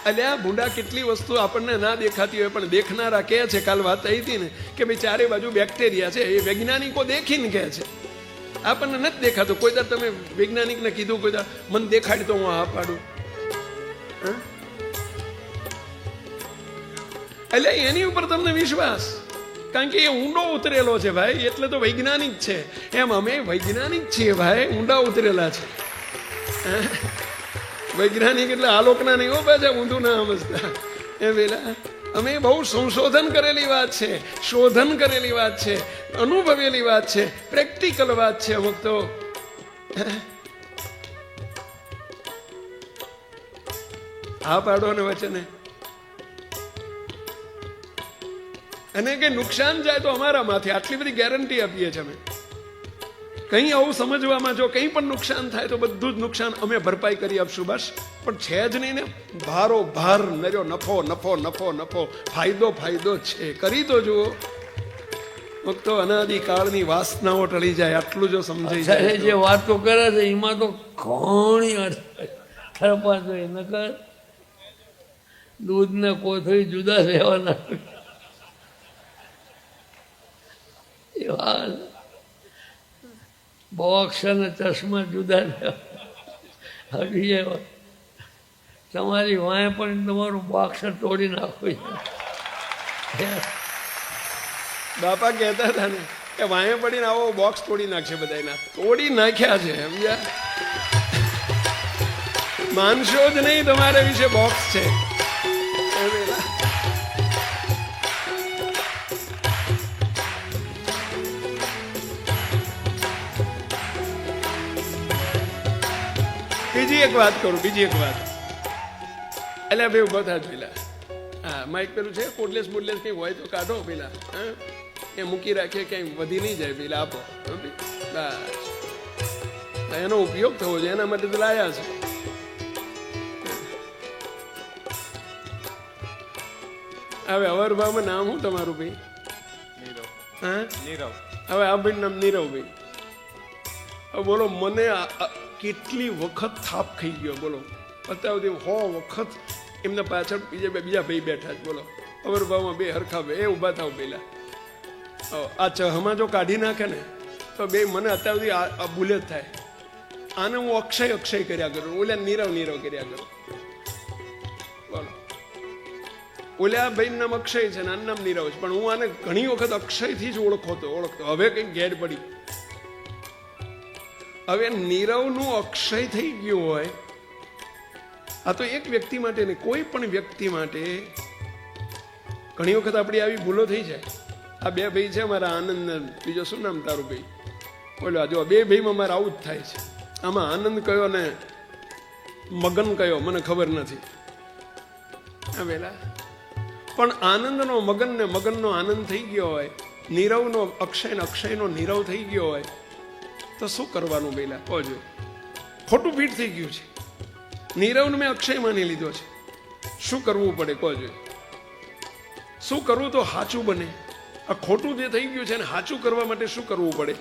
અલ્યા ભૂંડા કેટલી વસ્તુ આપણને ના દેખાતી હોય પણ દેખનારા કહે છે. કાલ વાત આવી હતી ને કે ભાઈ ચારે બાજુ બેક્ટેરિયા છે, એ વૈજ્ઞાનિકો દેખીને કહે છે, આપણને નથી દેખાતું. કોઈ દર તમે વૈજ્ઞાનિકને કીધું, કોઈ દર મને દેખાડી તો હું હા પાડું? એટલે એની ઉપર તમને વિશ્વાસ, કારણ કે એ ઊંડો ઉતરેલો છે ભાઈ, એટલે તો વૈજ્ઞાનિક છે. એમ અમે વૈજ્ઞાનિક છીએ ભાઈ, ઊંડા ઉતરેલા છે. વૈજ્ઞાનિક એટલે આલોકના નહીં હો પાછા, ઊંધું ના સમજતા. એ પેલા અમે બહુ સંશોધન કરેલી વાત છે, શોધન કરેલી વાત છે, અનુભવેલી વાત છે, પ્રેક્ટિકલ વાત છે. અમુક તો હા પાડો ને વચને, અને કે નુકસાન જાય તો અમારા માથે, આટલી બધી ગેરંટી આપીએ છીએ અમે. કંઈ આવું સમજવામાં જો કંઈ પણ નુકસાન થાય તો બધું જ નુકસાન અમે ભરપાઈ કરી આપશું બસ. પણ છે જ નહીં ને, ભારો ભાર નર્યો નફો નફો નફો નફો, ફાયદો ફાયદો છે. કરી તો જુઓ, તો અનાદિકાળની વાસનાઓ ટળી જાય. આટલું જો સમજાઈ જાય. જે વાતો કરે છે એમાં તો ઘણી ખરપા જોઈએ, નકર દૂધ ને કોથળી જુદા રહેવાના. બોક્સ અને ચશ્મા જુદા રહેવા. હવે તમારી વાંય પણ તમારું બોક્સ તોડી નાખવું. બાપા કહેતા હતા ને કે વાંહે પડીને આવો બોક્સ તોડી નાખશે, બધાના તોડી નાખ્યા છે. સમજ્યા? માનશો જ નહીં, તમારા વિશે બોક્સ છે. બીજી એક વાત કરું, બીજી એક વાત. એટલે બે ઉભા થાય પેલા. હા, માઇક પેલું છે, કોડલેસ બોડલેસ કંઈ હોય તો કાઢો પેલા. હા, એ મૂકી રાખીએ, ક્યાંય વધી નહીં જાય પેલા. આપો બસ, એનો ઉપયોગ થવો જોઈએ, એના માટે તો લાયા છે. હવે અવરભાવમાં નામ શું તમારું ભાઈ? હા, નીરવ. હવે આ ભાઈ નામ નીરવભાઈ. હવે બોલો, મને કેટલી વખત થાપ ખાઈ ગયો બોલો, અત્યાર સુધી 100 વખત એમના પાછળ બીજા ભાઈ બેઠા છે. બોલો, અવરભાવમાં બે હરખા બે ઉભા થાવ પેલા. આ ચહમાં જો કાઢી નાખે ને તો બે મને અત્યાર સુધી આ ભૂલે જ થાય. આને હું અક્ષય અક્ષય કર્યા કરું, ઓલા નીરવ નીરવ કર્યા કરું. બોલો, ઓલા ભાઈ નામ અક્ષય છે ને આનું નામ નીરવ છે, પણ હું આને ઘણી વખત અક્ષયથી જ ઓળખતો. હવે કંઈક ગેડ પડી. હવે નીરવનું અક્ષય થઈ ગયું હોય, આ તો એક વ્યક્તિ માટે નહીં, કોઈ પણ વ્યક્તિ માટે ઘણી વખત આપણી આવી ભૂલો થઈ જાય. આ બે ભાઈ છે અમારા, આનંદ, બીજો શું નામ તારું ભાઈ? બોલો, જો બે ભાઈમાં મારે આવું જ થાય છે. આમાં આનંદ કયો ને મગન કયો મને ખબર નથી. પેલા પણ આનંદનો મગન ને મગનનો આનંદ થઈ ગયો હોય, નીરવનો અક્ષય ને અક્ષયનો નીરવ થઈ ગયો હોય, તો શું કરવાનું પેલા કહો? ખોટું ફીટ થઈ ગયું છે. નીરવને મેં અક્ષય માની લીધો છે. શું કરવું પડે કહો? શું કરવું તો સાચું બને? આ ખોટું જે થઈ ગયું છે ને સાચું કરવા માટે શું કરવું પડે?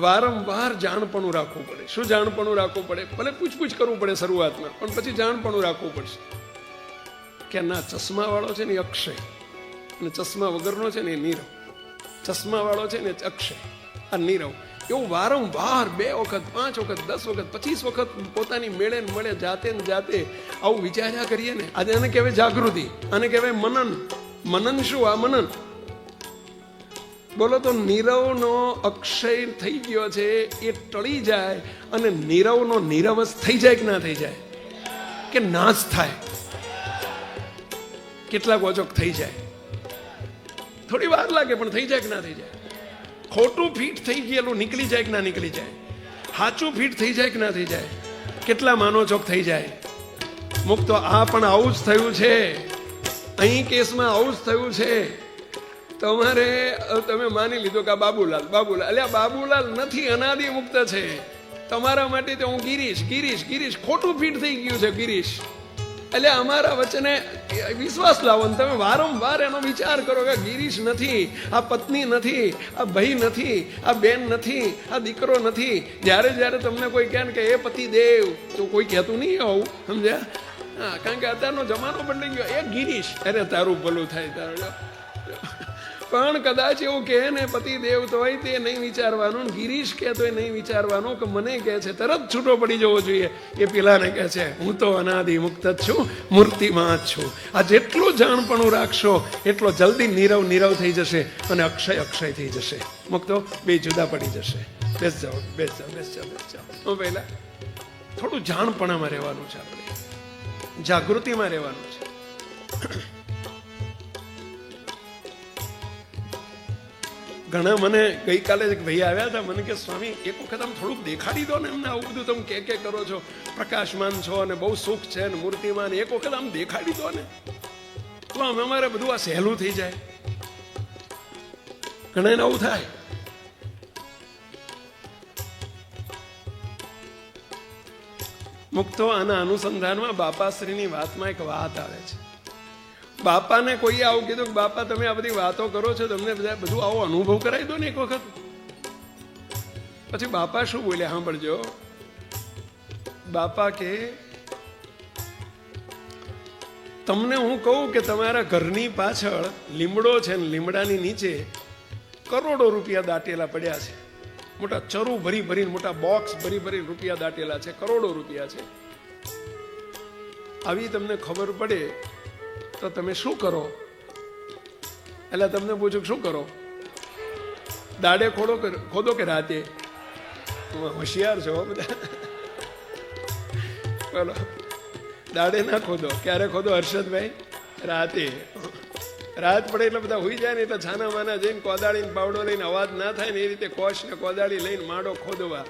વારંવાર જાણપણું રાખવું પડે. શું જાણપણું રાખવું પડે? ભલે પૂછપૂછ કરવું પડે શરૂઆતમાં, પણ પછી જાણપણું રાખવું પડશે કે ના, ચશ્મા વાળો છે ને અક્ષય, અને ચશ્મા વગરનો છે ને નીરવ. ચશ્મા વાળો છે ને અક્ષય, આ નીરવ. એવું વારંવાર 2 વખત 5 વખત 10 વખત 25 વખત પોતાની મેળે ને મળે જાતે ને જાતે આવું વિચાર્યા કરીએ ને, આજે આને કહેવાય જાગૃતિ, આને કહેવાય મનન. મનન શું? આ મનન. બોલો, તો નીરવનો અક્ષય થઈ ગયો છે એ ટળી જાય અને નીરવનો નીરવસ થઈ જાય કે ના થઈ જાય? કે નાશ થાય? કેટલાક ઓચોક થઈ જાય, થોડી વાર લાગે પણ થઈ જાય કે ના થઈ જાય? ખોટું ફીટ થઈ ગયેલું નીકળી જાય કે ના નીકળી જાય? સાચું ફીટ થઈ જાય કે ના થઈ જાય? કેટલા માનો ચોક થઈ જાય? મુક્ત આ પણ આવું જ થયું છે. અહીં કેસમાં આવું જ થયું છે. તમારે તમે માની લીધો કે આ બાબુલાલ, બાબુલાલ. અલ્યા બાબુલાલ નથી, અનાદિ મુક્ત છે. તમારા માટે તો હું ગિરીશ ગિરીશ ગિરીશ. ખોટું ફીટ થઈ ગયું છે ગિરીશ. એટલે અમારા વચ્ચે વિશ્વાસ લાવો ને તમે વારંવાર એનો વિચાર કરો કે ગિરીશ નથી, આ પત્ની નથી, આ ભાઈ નથી, આ બેન નથી, આ દીકરો નથી. જ્યારે જ્યારે તમને કોઈ કહે ને કે એ પતિદેવ, તો કોઈ કહેતું નહીં આવું, સમજ્યા? હા, કારણ કે અત્યારનો જમાનો બદલાઈ ગયો. એ ગિરીશ, અરે તારું ભલું થાય તારું. પણ કદાચ એવું કહે ને પતિદેવ તો હોય તે નહીં વિચારવાનું, ગિરીશ કહે તો નહીં વિચારવાનું કે મને કહે છે તરત છૂટો પડી જવો જોઈએ. એ પેલાને કહે છે હું તો અનાદિ મુક્ત જ છું, મૂર્તિમાં જ છું. આ જેટલું જાણપણું રાખશો એટલો જલ્દી નીરવ થઈ જશે અને અક્ષય થઈ જશે. મુક્તો બે જુદા પડી જશે. બેસ જાઓ. હું પહેલા થોડું જાણપણામાં રહેવાનું છે, આપણે જાગૃતિમાં રહેવાનું છે. ઘણા મને ગઈકાલે એક ભાઈ આવ્યા હતા, મને કે સ્વામી એક વખત આમ થોડુંક દેખાડી દો ને એમને, આવું બધું તમે કે કરો છો, પ્રકાશમાન છો અને બહુ સુખ છે ને મૂર્તિમાન, એક વખત આમ દેખાડી દો ને તો અમારે બધું આ સહેલું થઈ જાય. ઘણા આવું થાય. મુક્તો આના અનુસંધાનમાં બાપાશ્રીની વાતમાં એક વાત આવે છે. બાપાને કોઈ આવું કીધું કે બાપા તમે આ બધી વાતો કરો છો, તમને બધા બધું આવો અનુભવ કરાવી દો ને એક વખત. પછી બાપા શું બોલ્યા સાંભળજો. બાપા કે તમને હું કહું કે તમારા ઘરની પાછળ લીમડો છે ને લીમડાની નીચે કરોડો રૂપિયા દાટેલા પડ્યા છે. મોટા ચરુ ભરી મોટા બોક્સ ભરી રૂપિયા દાટેલા છે, કરોડો રૂપિયા છે. આવી તમને ખબર પડે તો તમે શું કરો? એટલે તમને પૂછું શું કરો? દાડે ખોદો કે રાતે? હોશિયાર છો બધા. બોલો, દાડે ના ખોદો. ક્યારે ખોદો હર્ષદભાઈ? રાતે. રાત પડે એટલે બધા હોઈ જાય ને એટલે છાના માના જઈને કોદાળી પાવડો લઈને અવાજ ના થાય ને એ રીતે કોશ ને કોદાળી લઈને માંડો ખોદવા.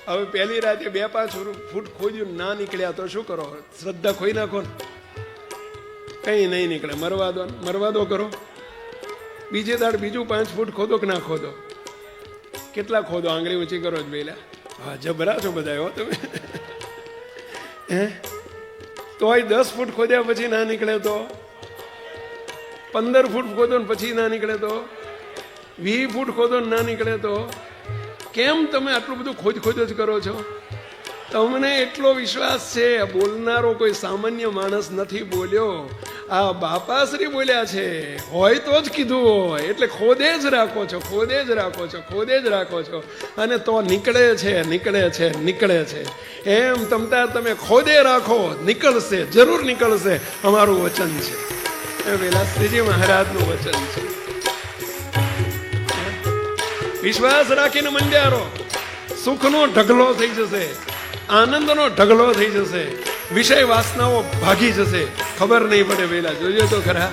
હવે પહેલી રાતે 2-5 ફૂટ ખોદ્યું ના નીકળ્યા તો શું કરો? શ્રદ્ધા ખોઈ નાખો ને? કઈ નહીં નીકળે, મરવા દો કરો. બીજે દાડ બીજું 5 ફૂટ ખોદો કે ના ખોદો? કેટલા ખોદો? આંગળી ઊંચી કરો જ પેલા. હા, જબરા છો બધા હો તમે. તોય 10 ફૂટ ખોદ્યા પછી ના નીકળે તો? 15 ફૂટ ખોદો ને પછી ના નીકળે તો? 20 ફૂટ ખોદો ને ના નીકળે તો? કેમ તમે આટલું બધું ખોદ જ કરો છો? તમને એટલો વિશ્વાસ છે, બોલનારો કોઈ સામાન્ય માણસ નથી બોલ્યો, આ બાપાશ્રી બોલ્યા છે. હોય તો જ કીધું હોય, એટલે ખોદે જ રાખો છો અને તો નીકળે છે. એમ તમતાર તમે ખોદે રાખો, નીકળશે, જરૂર નીકળશે, અમારું વચન છે. એ પેલા શ્રીજી મહારાજનું વચન છે. વિશ્વાસ રાખીને મંડ્યારો, સુખનો ઢગલો થઈ જશે, આનંદનો ઢગલો થઈ જશે, વિષય વાસનાઓ ભાગી જશે, ખબર નહીં પડે. પેલા જોજો તો ખરા.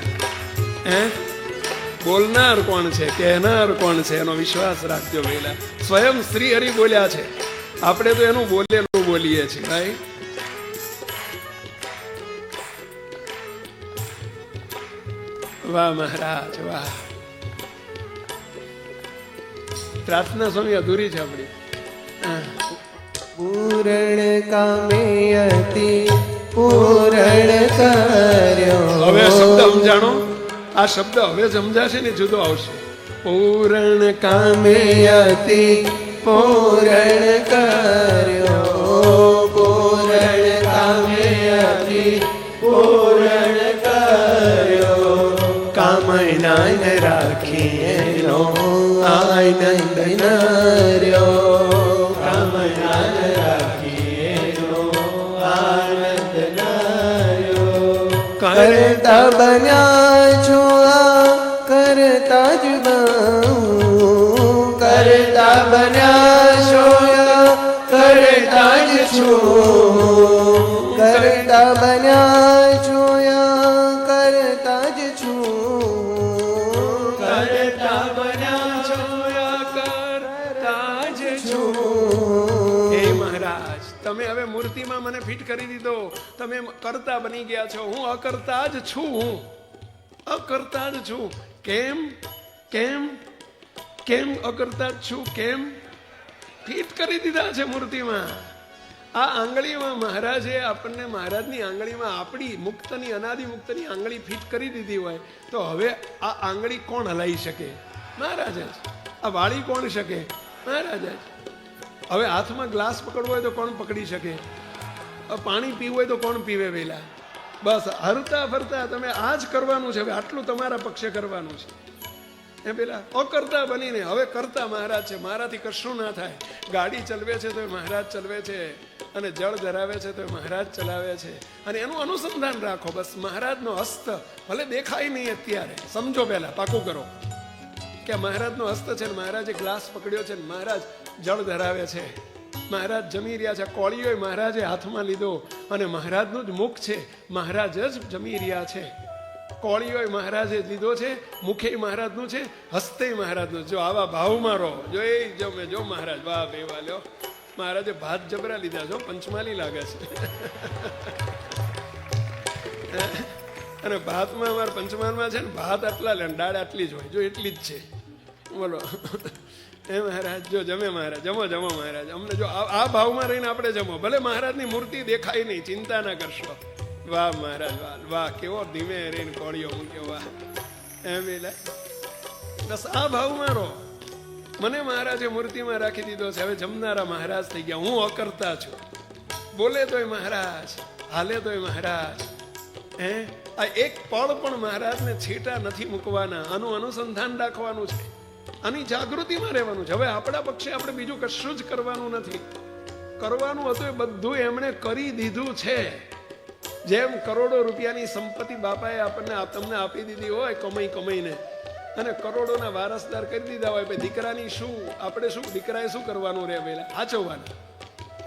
બોલનાર કોણ છે, કહેનાર કોણ છે, એનો વિશ્વાસ રાખજો. પેલા સ્વયં શ્રી હરિ બોલ્યા છે, આપણે તો એનું બોલેલું બોલીએ છીએ ભાઈ. વાહ મહારાજ વાહ. પ્રાર્થના સ્વામી અધૂરી છે આપણી. પૂરણ કામે અતિ પૂરણ કર્યો. હવે શબ્દ સમજાણો. આ શબ્દ હવે સમજાશે ને જુદો આવશે. પૂરણ કામે અતિ પૂરણ કર્યો. પૂરણ કામે અતિ પૂરણ કર્યો. કામનાન રાખી એનો આનંદ નર્યો. કામનાન રાખી એનો આનંદ નર્યો. કરતા બન્યા છો કરતા જ બહુ. કરતા બન્યા છો કરતા જ છું. કરતા બન્યા છો કરતા જ છું. કરતા બન્યા છો કરતા જ છું. હે મહારાજ, તમે હવે મૂર્તિમાં મને ફિટ કરી દીધો. તમે કરતા બની ગયા છો, હું અકર્તા જ છું. અકર્તા જ છું. કેમ કેમ કેમ અકર્તા જ છું? કેમ? ફિટ કરી દીધા છે મૂર્તિમાં. આ આંગળીમાં મહારાજે આપણને, મહારાજની આંગળીમાં આપણી મુક્તની, અનાદિ મુક્તની આંગળી ફિટ કરી દીધી હોય તો હવે આ આંગળી કોણ હલાવી શકે? મહારાજ જ. આ વાળી કોણ શકે? મહારાજ જ. હવે હાથમાં ગ્લાસ પકડવો હોય તો કોણ પકડી શકે? પાણી પીવું હોય તો કોણ પીવે? વેલા બસ હરતા ફરતા તમે આ જ કરવાનું છે. હવે આટલું તમારા પક્ષે કરવાનું છે. એ પેલા અકર્તા બનીને હવે કરતા મહારાજ છે. મારાથી કશું ના થાય. ગાડી ચલાવે છે તો મહારાજ ચલાવે છે, અને જળ ધરાવે છે તો મહારાજ ચલાવે છે. અને એનું અનુસંધાન રાખો. બસ મહારાજનો હસ્ત ભલે દેખાય નહીં અત્યારે, સમજો પહેલા પાકું કરો કે મહારાજનો હસ્ત છે ને મહારાજે ગ્લાસ પકડ્યો છે ને મહારાજ જળ ધરાવે છે, મહારાજ જમી રહ્યા છે. કોળીઓ મહારાજે હાથમાં લીધો અને મહારાજનું જ મુખ છે, મહારાજ જ જમી રહ્યા છે. કોળીઓ મહારાજે લીધો છે, મુખે મહારાજનું છે, હસ્તે મહારાજનું. જો આવા ભાવમાં રહો. જો એ જમે જો મહારાજ વાહ બે વાલ્યો મહારાજે ભાત જબરા લીધા છો, પંચમાલી લાગે છે. અને ભાતમાં અમારા પંચમાલમાં છે ને ભાત આટલા લે, દાળ આટલી જ હોય, જો એટલી જ છે. બોલો એ મહારાજ જો જમે મહારાજ, જમો જમો મહારાજ. અમને જો આ ભાવમાં રહીને આપણે જમો. ભલે મહારાજની મૂર્તિ દેખાય નહીં, ચિંતા ના કરશો. વાહ મહારાજ વાહ વાહ, કેવો ધીમે રહીને કોળીઓ મૂક્યો, વાહ. એમ એટલે બસ આ ભાવમાં રહો. મને મહારાજે મૂર્તિમાં રાખી દીધો છે. હવે જમનારા મહારાજ થઈ ગયા. હું અકર્તા છું. બોલે તોય મહારાજ, હાલે તોય મહારાજ. આ એક પળ પણ મહારાજને છેટા નથી મૂકવાના. આનું અનુસંધાન રાખવાનું છે, આની જાગૃતિમાં રહેવાનું છે. હવે આપણા પક્ષે આપણે બીજું કશું જ કરવાનું નથી. કરવાનું હતું એ બધું એમણે કરી દીધું છે. જેમ કરોડો રૂપિયાની સંપત્તિ બાપાએ આપણને તમને આપી દીધી હોય કમાઈ કમાઈને, અને કરોડોના વારસદાર કરી દીધા હોય, ભાઈ દીકરાની શું આપણે શું દીકરાએ શું કરવાનું રહે? પેલા હાચવવાના,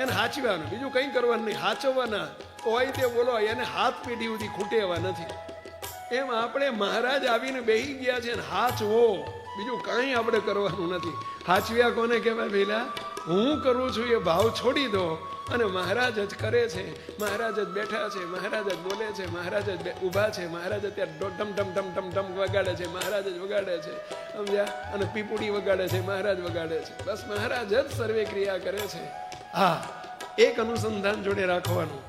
એને હાચવાનું, બીજું કંઈ કરવાનું નહીં. હાચવવાના હોય તે બોલો, એને હાથ પેઢી સુધી ખૂટે એવા નથી. એમ આપણે મહારાજ આવીને બેહી ગયા છે ને હાચવો, બીજું કાંઈ આપણે કરવાનું નથી. હાચવ્યા કોને કહેવાય? પેલા હું કરું છું એ ભાવ છોડી દો, અને મહારાજ જ કરે છે, મહારાજ જ બેઠા છે, મહારાજ જ બોલે છે, મહારાજ જ ઊભા છે, મહારાજ અત્યારે ઢમ ઢમ ઢમ ઢમ ઢમ વગાડે છે, મહારાજ જ વગાડે છે, સમજ્યા? અને પીપુડી વગાડે છે, મહારાજ વગાડે છે. બસ મહારાજ જ સર્વે ક્રિયા કરે છે. હા, એક અનુસંધાન જોડે રાખવાનું.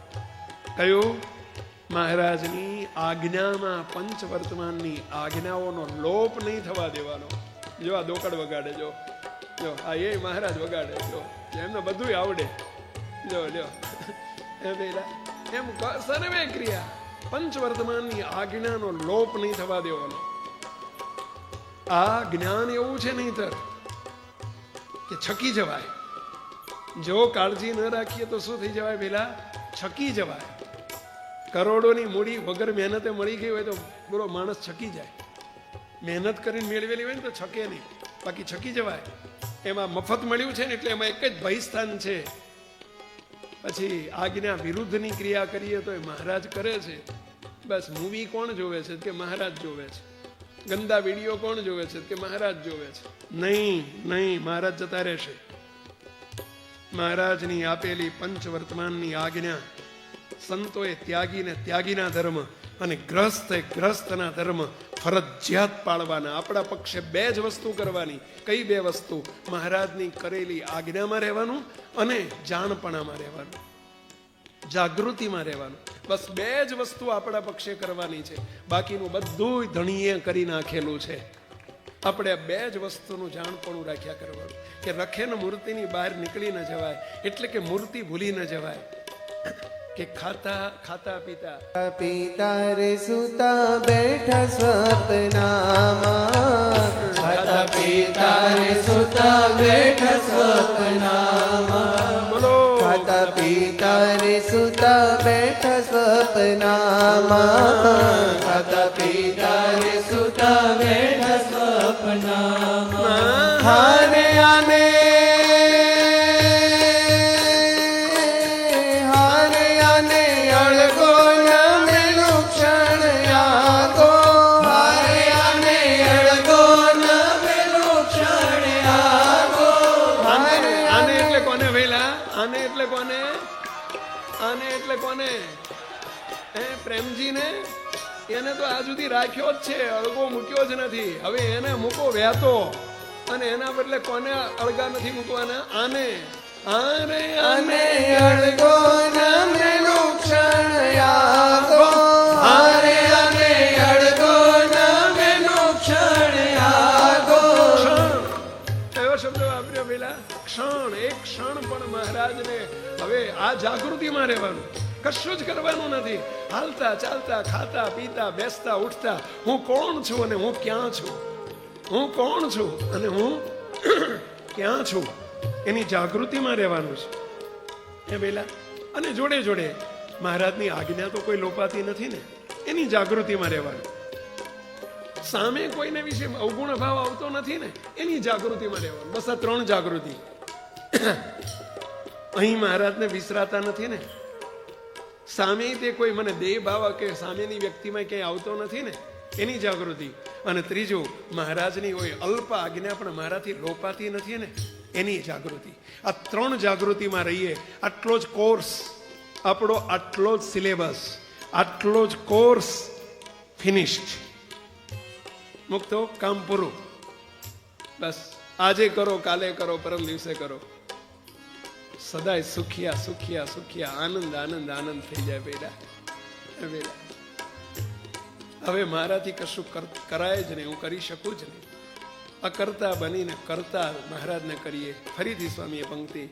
કયું? મહારાજની આજ્ઞામાં, પંચ વર્તમાનની આજ્ઞાઓનો લોપ નહીં થવા દેવાનો. જો આ દોકડ વગાડે, જો જો આ એ મહારાજ વગાડે, જો એમને બધું આવડે. જો લ્યો એમ સર્વે ક્રિયા પંચ વર્તમાનની આજ્ઞાનો લોપ નહીં થવા દેવાનો. આ જ્ઞાન એવું છે નહીંતર કે છકી જવાય. જો કાળજી ન રાખીએ તો શું થઈ જવાય? પેલા છકી જવાય. કરોડોની મૂડી વગર મહેનતે મળી ગઈ હોય તો બોલો માણસ છકી જાય. મહેનત કરીને મેળવેલી હોય ને તો છકે નહીં, બાકી છકી જવાય. એમાં મફત મળ્યું છે ને એટલે એમાં એક જ ભયસ્થાન છે. પછી આજ્ઞા વિરુદ્ધની ક્રિયા કરીએ તો એ મહારાજ કરે છે. બસ મૂવી કોણ જોવે છે? કે મહારાજ જોવે છે. ગંદા વિડીયો કોણ જોવે છે? કે મહારાજ જોવે છે. નહીં નહીં, મહારાજ જતા રહેશે. મહારાજની આપેલી પંચ વર્તમાનની આજ્ઞા સંતોએ ત્યાગીને ત્યાગીના ધર્મ અને ગ્રસ્તે ગ્રસ્તના ધર્મ ફરજિયાત પાળવાના. આપણા પક્ષે બે જ વસ્તુ કરવાની. કઈ બે વસ્તુ? મહારાજની કરેલી આજ્ઞામાં રહેવાનું અને જાણપણામાં રહેવાનું, જાગૃતિમાં રહેવાનું. બસ બે જ વસ્તુ આપણા પક્ષે કરવાની છે. બાકીનું બધું ધણીએ કરી નાખેલું છે. આપણે બે જ વસ્તુનું જાણપણું રાખ્યા કરવાનું કે રખે ને મૂર્તિની બહાર નીકળી ન જવાય, એટલે કે મૂર્તિ ભૂલી ન જવાય. કે ખાતા ખાતા પીતા પિતા રે સુતા બેઠા સ્વપ્નામાં, ખાતા પિતા રે સુતા બેઠા સ્વપ્નામાં. બોલો ખાતા પિતા રે સુતા બેઠા સ્વપ્નામાં, ખાતા પિતા રે સુતા બેઠા સ્વપ્નામાં. હારે આને પ્રેમજીને એને તો આ સુધી રાખ્યો જ છે, અળગો મૂક્યો જ નથી. હવે એને મૂકો વહેતો, અને એના બદલે કોને અળગા નથી મૂકવાના? આને. આને આને અળગો નમેલું ક્ષણ યાગો, હારે આને અળગો નમેલું ક્ષણ યાગો. એવો શબ્દ વાપર્યો પેલા, ક્ષણ. એક ક્ષણ પણ મહારાજને હવે આ જાગૃતિમાં રહેવાનું. કશું જ કરવાનું નથી. હાલતા ચાલતા ખાતા પીતા બેસતા ઉઠતા હું કોણ છું અને હું ક્યાં છું, હું કોણ છું અને હું ક્યાં છું, એની જાગૃતિમાં રહેવાનું છે એ પેલા. અને જોડે જોડે મહારાજની આજ્ઞા તો કોઈ લોપાતી નથી ને, એની જાગૃતિમાં રહેવાનું. સામે કોઈને વિશે અવગુણ ભાવ આવતો નથી ને, એની જાગૃતિમાં રહેવાનું. બસ આ 3 જાગૃતિ. અહીં મહારાજને વિસરાતા નથી ને, સામે તે કોઈ મને દેહ ભાવ કે સામેની વ્યક્તિમાં ક્યાંય આવતો નથી ને, એની જાગૃતિ. અને ત્રીજું, મહારાજની કોઈ અલ્પ આજ્ઞા પણ મારાથી લોપાતી નથી ને, એની જાગૃતિ. આ 3 જાગૃતિમાં રહીએ. આટલો જ કોર્સ આપણો, આટલો જ સિલેબસ, આટલો જ કોર્સ ફિનિશ્ડ. મુક્તો, કામ પૂરું. બસ આજે કરો, કાલે કરો, પરમ દિવસે કરો. સદાય સુખિયા સુખિયા સુખિયા, આનંદ આનંદ આનંદ થઈ જાય બેટા. હવે મારાથી કશું કરાય જ નહીં, હું કરી શકું જ નહીં. અકર્તા બનીને કરતા મહારાજને કરીએ. ફરીથી સ્વામીએ પંક્તિ,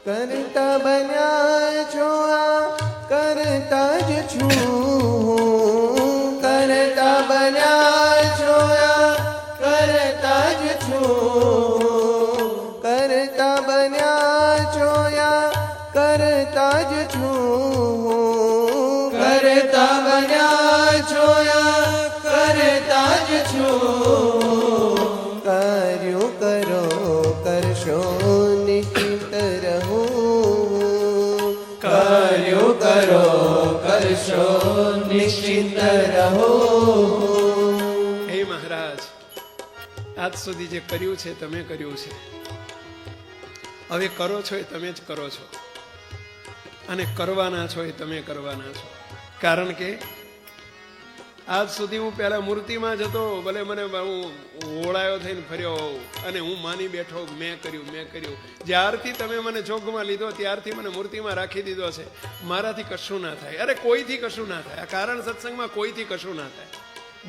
કરતા બન્યા છો આ કરતા જ છું, કરતા બન્યા છો આ કરતા જ છું, કરતા બન્યા છો આ કરતા જ છું, કરતા બન્યા છો આ કરતા જ છું. કાર્યો કરો કરશો નિશ્ચિત રહો, કાર્યો કરો કરશો નિશ્ચિત રહો. હે મહારાજ, આજ સુધી જે કર્યું છે તમે કર્યું છે, હવે કરો છો એ તમે જ કરો છો, અને કરવાના છો એ તમે કરવાના છો. કારણ કે આજ સુધી હું પહેલા મૂર્તિમાં જતો, ભલે મને હું ઓળાયો થઈને ફર્યો અને હું માની બેઠો મેં કર્યું. જ્યારથી તમે મને જોગમાં લીધો ત્યારથી મને મૂર્તિમાં રાખી દીધો છે. મારાથી કશું ના થાય, અરે કોઈથી કશું ના થાય. આ કારણ સત્સંગમાં કોઈથી કશું ના થાય,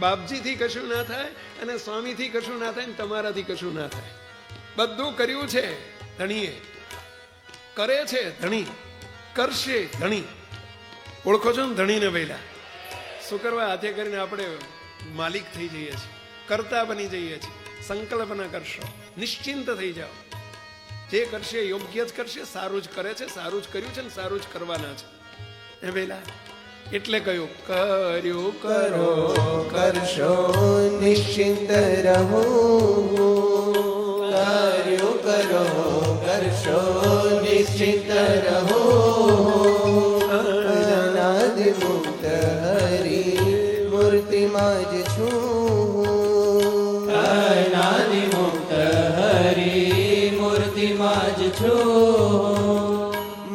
બાપજીથી કશું ના થાય, અને સ્વામીથી કશું ના થાય, ને તમારાથી કશું ના થાય. બધું કર્યું છે ધણીએ, કરે છે ધણી, કરશે ધણી. ઓળખો છો ને ધણીને પહેલા? શું કરવા? હાથે કરીને આપણે માલિક થઈ જઈએ છીએ, કરતા બની જઈએ છીએ. સંકલ્પ ના કરશો, નિશ્ચિંત થઈ જાઓ. જે કરશે યોગ્ય જ કરશે, સારું જ કરે છે, સારું જ કર્યું છે ને સારું જ કરવાના છે. એ પેલા એટલે કહ્યું, કર્યું કરો કરશો નિશ્ચિંત રહો, કાર્યો કરો કરશો નિશ્ચિત રહો. અનાદિ મુક્ત હરી મૂર્તિમાં જ છું, અનાદિ મુક્ત હરી મૂર્તિમાં જ છું.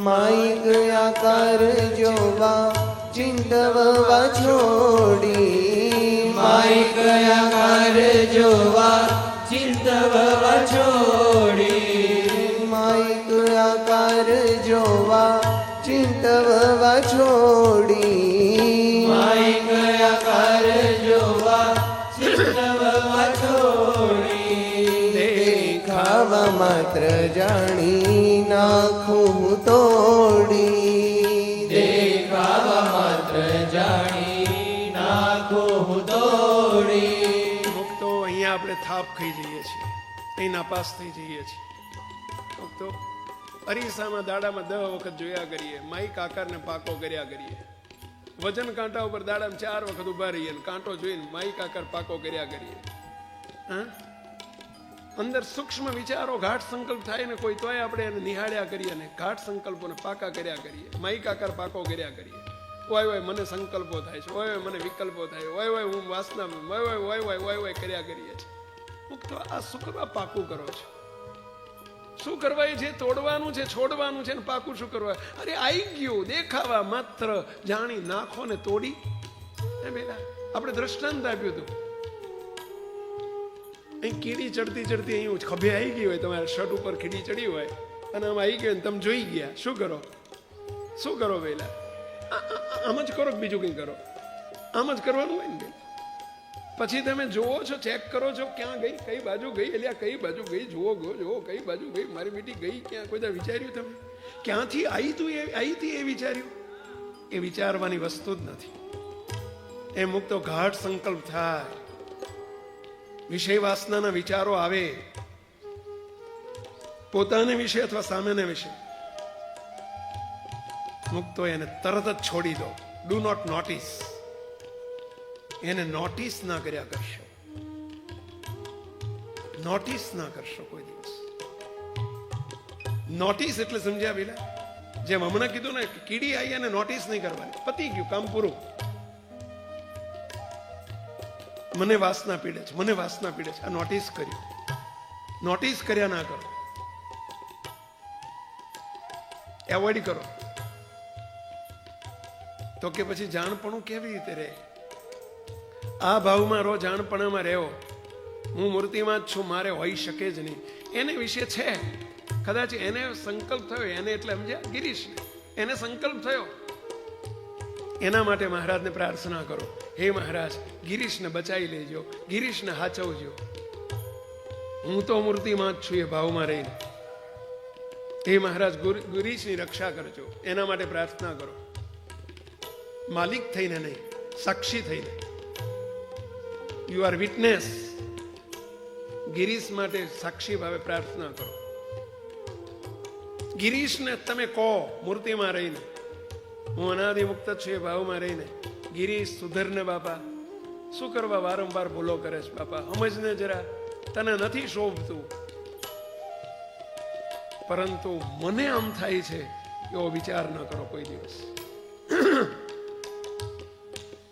માઈક આકાર જોવા ચિંતવવા છોડી, માઈક આકાર જોવા ચિંતવવા છોડી, માઈક આકાર જોવા ચિંતવવા છોડી, માઈક આકાર જોવા ચિંતવવા છોડી. દેખાવા માત્ર જાણી નાખું તોડી, દેખાવા માત્ર જાણી નાખું તોડી. મુક્તો અહીંયા આપણે થાપ ખાઈ જઈએ છીએ, અહીં નાપાસ થઈ જઈએ છીએ. મુક્તો અરીસામાં દાડામાં 10 વખત જોયા કરીએ, માઈક આકારને પાકો કર્યા કરીએ, વજન કાંટા ઉપર દાડામાં 4 વખત ઉભા રહીએ, કાંટો જોઈને માઈક આકાર પાકો કર્યા કરીએ. હા, અંદર સૂક્ષ્મ વિચારો ગાઢ સંકલ્પ થાય ને કોઈ, તોય આપણે એને નિહાળ્યા કરીએ ને ગાઢ સંકલ્પોને પાકા કર્યા કરીએ, માઈક આકાર પાકો કર્યા કરીએ. ઓય મને સંકલ્પો થાય છે, ઓય મને વિકલ્પો થાય, ઓય હું વાસના, ઓય કર્યા કરીએ છીએ. મુક્તો આ શું કરવા પાકું કરો છો? શું કરવા? છે તોડવાનું છે, છોડવાનું છે, ને પાકું શું કરવા? અરે આવી ગયું, દેખાવા માત્ર જાણી નાખો ને તોડી. એ બેટા આપણે દ્રષ્ટાંત આપ્યું હતું. અહીં કીડી ચડતી ચડતી અહીં ખભે આવી ગઈ હોય, તમારા શર્ટ ઉપર કીડી ચડી હોય અને આમ આવી ગઈ, તમે જોઈ ગયા, શું કરો? શું કરો પેલા? આમ જ કરો, બીજું કંઈ કરો? આમ જ કરવાનું હોય ને. પછી તમે જોવો છો, ચેક કરો છો ક્યાં ગઈ, કઈ બાજુ ગઈ, એટલે કઈ બાજુ ગઈ, જુઓ કઈ બાજુ ગઈ, મારી બેટી ગઈ ક્યાં? કોઈ વિચાર્યું તમે ક્યાંથી આવી તું? આવી હતી એ વિચાર્યું? એ વિચારવાની વસ્તુ જ નથી. એ મુક્તો ગાઢ સંકલ્પ થાય, વિષય વાસનાના વિચારો આવે પોતાને વિશે અથવા સામેને વિશે, મુક્તો એને તરત જ છોડી દો. Do not notice. એને નોટિસ ના કર્યા કરશો, નોટિસ ના કરશો કોઈ દિવસ. નોટિસ એટલે સમજ્યા પેલા જેમ હમણાં કીધું ને, કીડી આવી અને નોટિસ નહીં કરવાની, પતી ગયું, કામ પૂરું. મને વાસના પીડે છે, મને વાસના પીડે છે, આ નોટિસ કર્યું. નોટિસ કર્યા ના કરો, એવોઇડ કરો. તો કે પછી જાણપણું કેવી રીતે રહે? આ ભાવમાં રહો, જાણપણામાં રહેવો. હું મૂર્તિમાં જ છું, મારે હોઈ શકે જ નહીં. એને વિશે છે કદાચ, એને સંકલ્પ થયો, એને એટલે સમજ્યા ગિરીશને, એને સંકલ્પ થયો. એના માટે મહારાજને પ્રાર્થના કરો, હે મહારાજ ગિરીશને બચાવી લેજો, ગિરીશને હાચવજો. હું તો મૂર્તિમાં જ છું એ ભાવમાં રહીને. હે મહારાજ ગિરીશની રક્ષા કરજો, એના માટે પ્રાર્થના કરો. માલિક થઈને નહીં, સાક્ષી થઈને. You are witness. ગિરીશ માટે સાક્ષી ભાવે પ્રાર્થના કરો. ગિરીશને તમે કહો મૂર્તિમાં રહીને, હું અનાદિ મુક્ત છું એ ભાવમાં રહીને, ગિરીશ સુધરને બાપા, શું કરવા વારંવાર ભૂલો કરે છે બાપા, સમજને જરા, તને નથી શોભતું. પરંતુ મને આમ થાય છે એવો વિચાર ન કરો કોઈ દિવસ.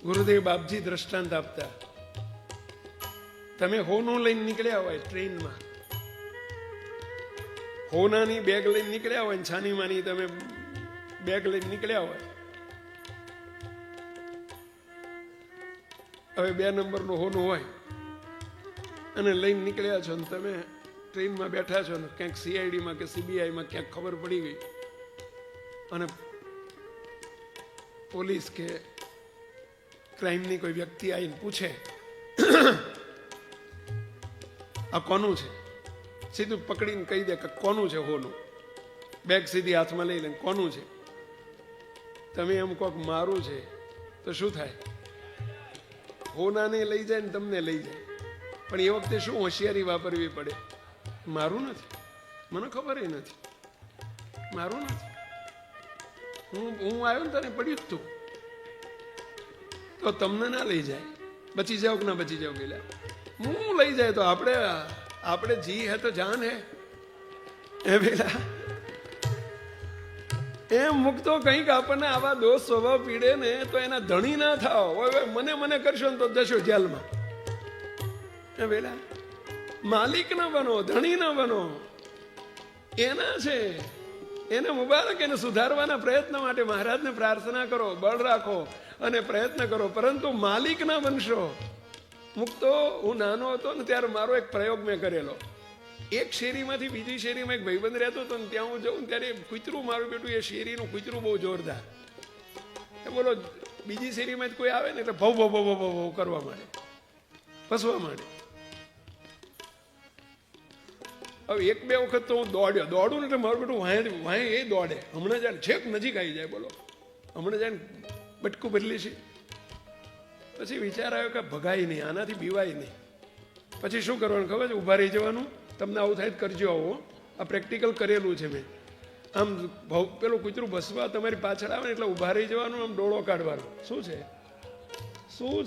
ગુરુદેવ બાપજી દ્રષ્ટાંત આપતા, તમે હોનું લઈને નીકળ્યા હોય ટ્રેનમાં, હોનાની બેગ લઈને નીકળ્યા હોય, છાની માની તમે બેગ લઈને નીકળ્યા હોય. હવે 2 નંબરનું હોનું હોય અને લઈને નીકળ્યા છો ને તમે ટ્રેનમાં બેઠા છો ને ક્યાંક સીઆઈડીમાં કે સીબીઆઈમાં ક્યાંક ખબર પડી ગઈ અને પોલીસ કે ક્રાઇમની કોઈ વ્યક્તિ આવીને પૂછે આ કોનું છે, સીધું પકડીને કહી દે કે કોનું છે હોનું, બેગ સીધી હાથમાં લઈ લે, કોનું છે? તમે એમ કહો મારું છે તો શું થાય? હોનાને લઈ જાય ને તમને લઈ જાય. પણ એ વખતે શું હોશિયારી વાપરવી પડે? મારું નથી, મને ખબર નથી, મારું નથી, હું આવ્યો ને તને પડ્યું જ તું, તો તમને ના લઈ જાય. બચી જાઓ કે ના બચી જાઓ, પેલા હું લઈ જાય તો આપણે જી હે તો જાન હે. એ પેલા એમ મુક્તો કંઈક આપણને આવા દોષ સ્વભાવ પીડે ને તો એના ધણી ના થાવ. મને કરશો ને તો જશો જેલમાં. એ પેલા માલિક ના બનો, ધણી ના બનો. એના છે, એને મુબારક. એને સુધારવાના પ્રયત્ન માટે મહારાજને પ્રાર્થના કરો, બળ રાખો અને પ્રયત્ન કરો, પરંતુ માલિક ના બનશો. મુક્તો હું નાનો હતો ને ત્યારે મારો એક પ્રયોગ મેં કરેલો. એક શેરીમાંથી બીજી શેરીમાં એક ભાઈબંધ રહેતો હતો ને ત્યાં હું જઉં ત્યારે કૂતરું, મારું બેટું એ શેરીનું કૂતરું બહુ જોરદાર. એ બોલો બીજી શેરીમાં જ કોઈ આવે ને એટલે ભવ ભવ ભવ ભવ કરવા માંડે, ફસવા માંડે. હવે 1-2 વખત તો હું દોડું ને એટલે મારું બેટું વાંહે એ દોડે. હમણાં જાય છેક નજીક આવી જાય, બોલો હમણાં જાય બટકું બદલી છે. પછી વિચાર આવ્યો કે ભગાય નહીં, આનાથી બીવાય નહીં. પછી શું કરવાનું ખબર છે? ઊભા રહી જવાનું. તમને આવું થાય કરજો, આવું આ પ્રેક્ટિકલ કરેલું છે મેં. આમ પેલું કૂતરું બસવા તમારી પાછળ આવે ને એટલે ઊભા રહી જવાનું, આમ ડોળો કાઢવાનો. શું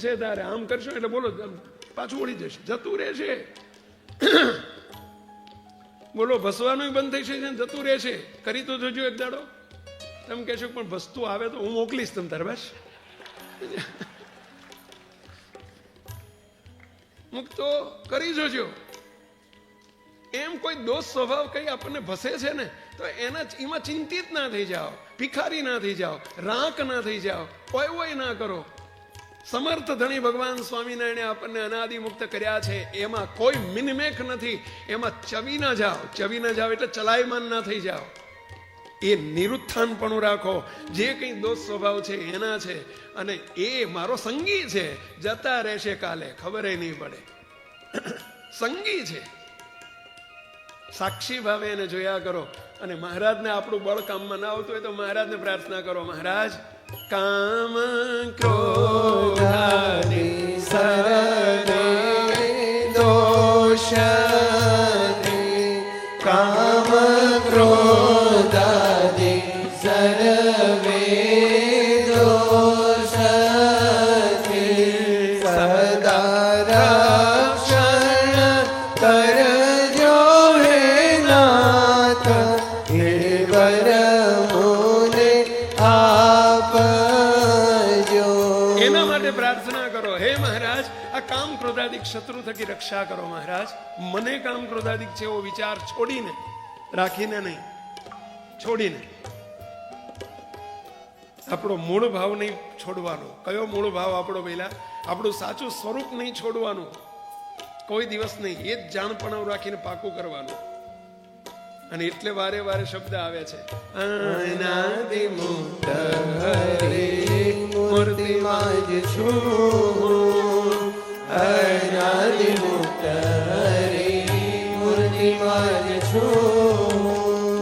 છે તારે? આમ કરશો એટલે બોલો પાછું વળી જશે, જતું રહેશે. બોલો ભસવાનું બંધ થઈ જશે, જતું રહેશે. કરી તો જોજો એક દાડો. તમે કહેશો પણ વસ્તુ આવે તો હું મોકલીશ તમ તારે, બસ. મુક્તો કરી જોજો. એમ કોઈ દોષ સ્વભાવ કઈ આપણને ભસે છે ને તો એમાં ચિંતિત ના થઈ જાઓ, ભિખારી ના થઈ જાઓ, રાંક ના થઈ જાઓ, કોઈ ના કરો. સમર્થ ધણી ભગવાન સ્વામિનારાયણે આપણને અનાદિ મુક્ત કર્યા છે, એમાં કોઈ મિનમેક નથી. એમાં ચવી ના જાઓ. ચવી ના જાઓ એટલે ચલાયમાન ના થઈ જાઓ. એ નિરુત્થાનપણું રાખો. જે કંઈ દોષ સ્વભાવ છે એના છે, અને એ મારો સંગી છે, જતા રહેશે કાલે, ખબર નહીં પડે. સંગી છે. સાક્ષી ભાવે એને જોયા કરો. અને મહારાજને આપણું બળ કામમાં ના આવતું હોય તો મહારાજને પ્રાર્થના કરો, મહારાજ કામ ક્રોધાદિ સરરે દોષ કામ ક્રોધાદિ સર્વે દોષ સદા રક્ષણ કરજો હે નાથ હે વરમોને આપજો. એના માટે પ્રાર્થના કરો, હે મહારાજ આ કામ ક્રોધાદિક શત્રુ થકી રક્ષા કરો મહારાજ. મને કામ ક્રોધાદિક છે એવો વિચાર છોડીને, રાખીને નહીં, છોડીને. આપણો મૂળ ભાવ નહીં છોડવાનો. કયો મૂળ ભાવ આપણો? પહેલા આપણું સાચું સ્વરૂપ નહીં છોડવાનું, કોઈ દિવસ નહીં. એ જ જાણપણું રાખીને પાકું કરવાનું. અને એટલે વારે વારે શબ્દ આવે છે, અનાદિ મુક્ત હરે મૂર્તિમાં જ છું. અનાદિ મુક્ત હરે મૂર્તિમાં જ છું.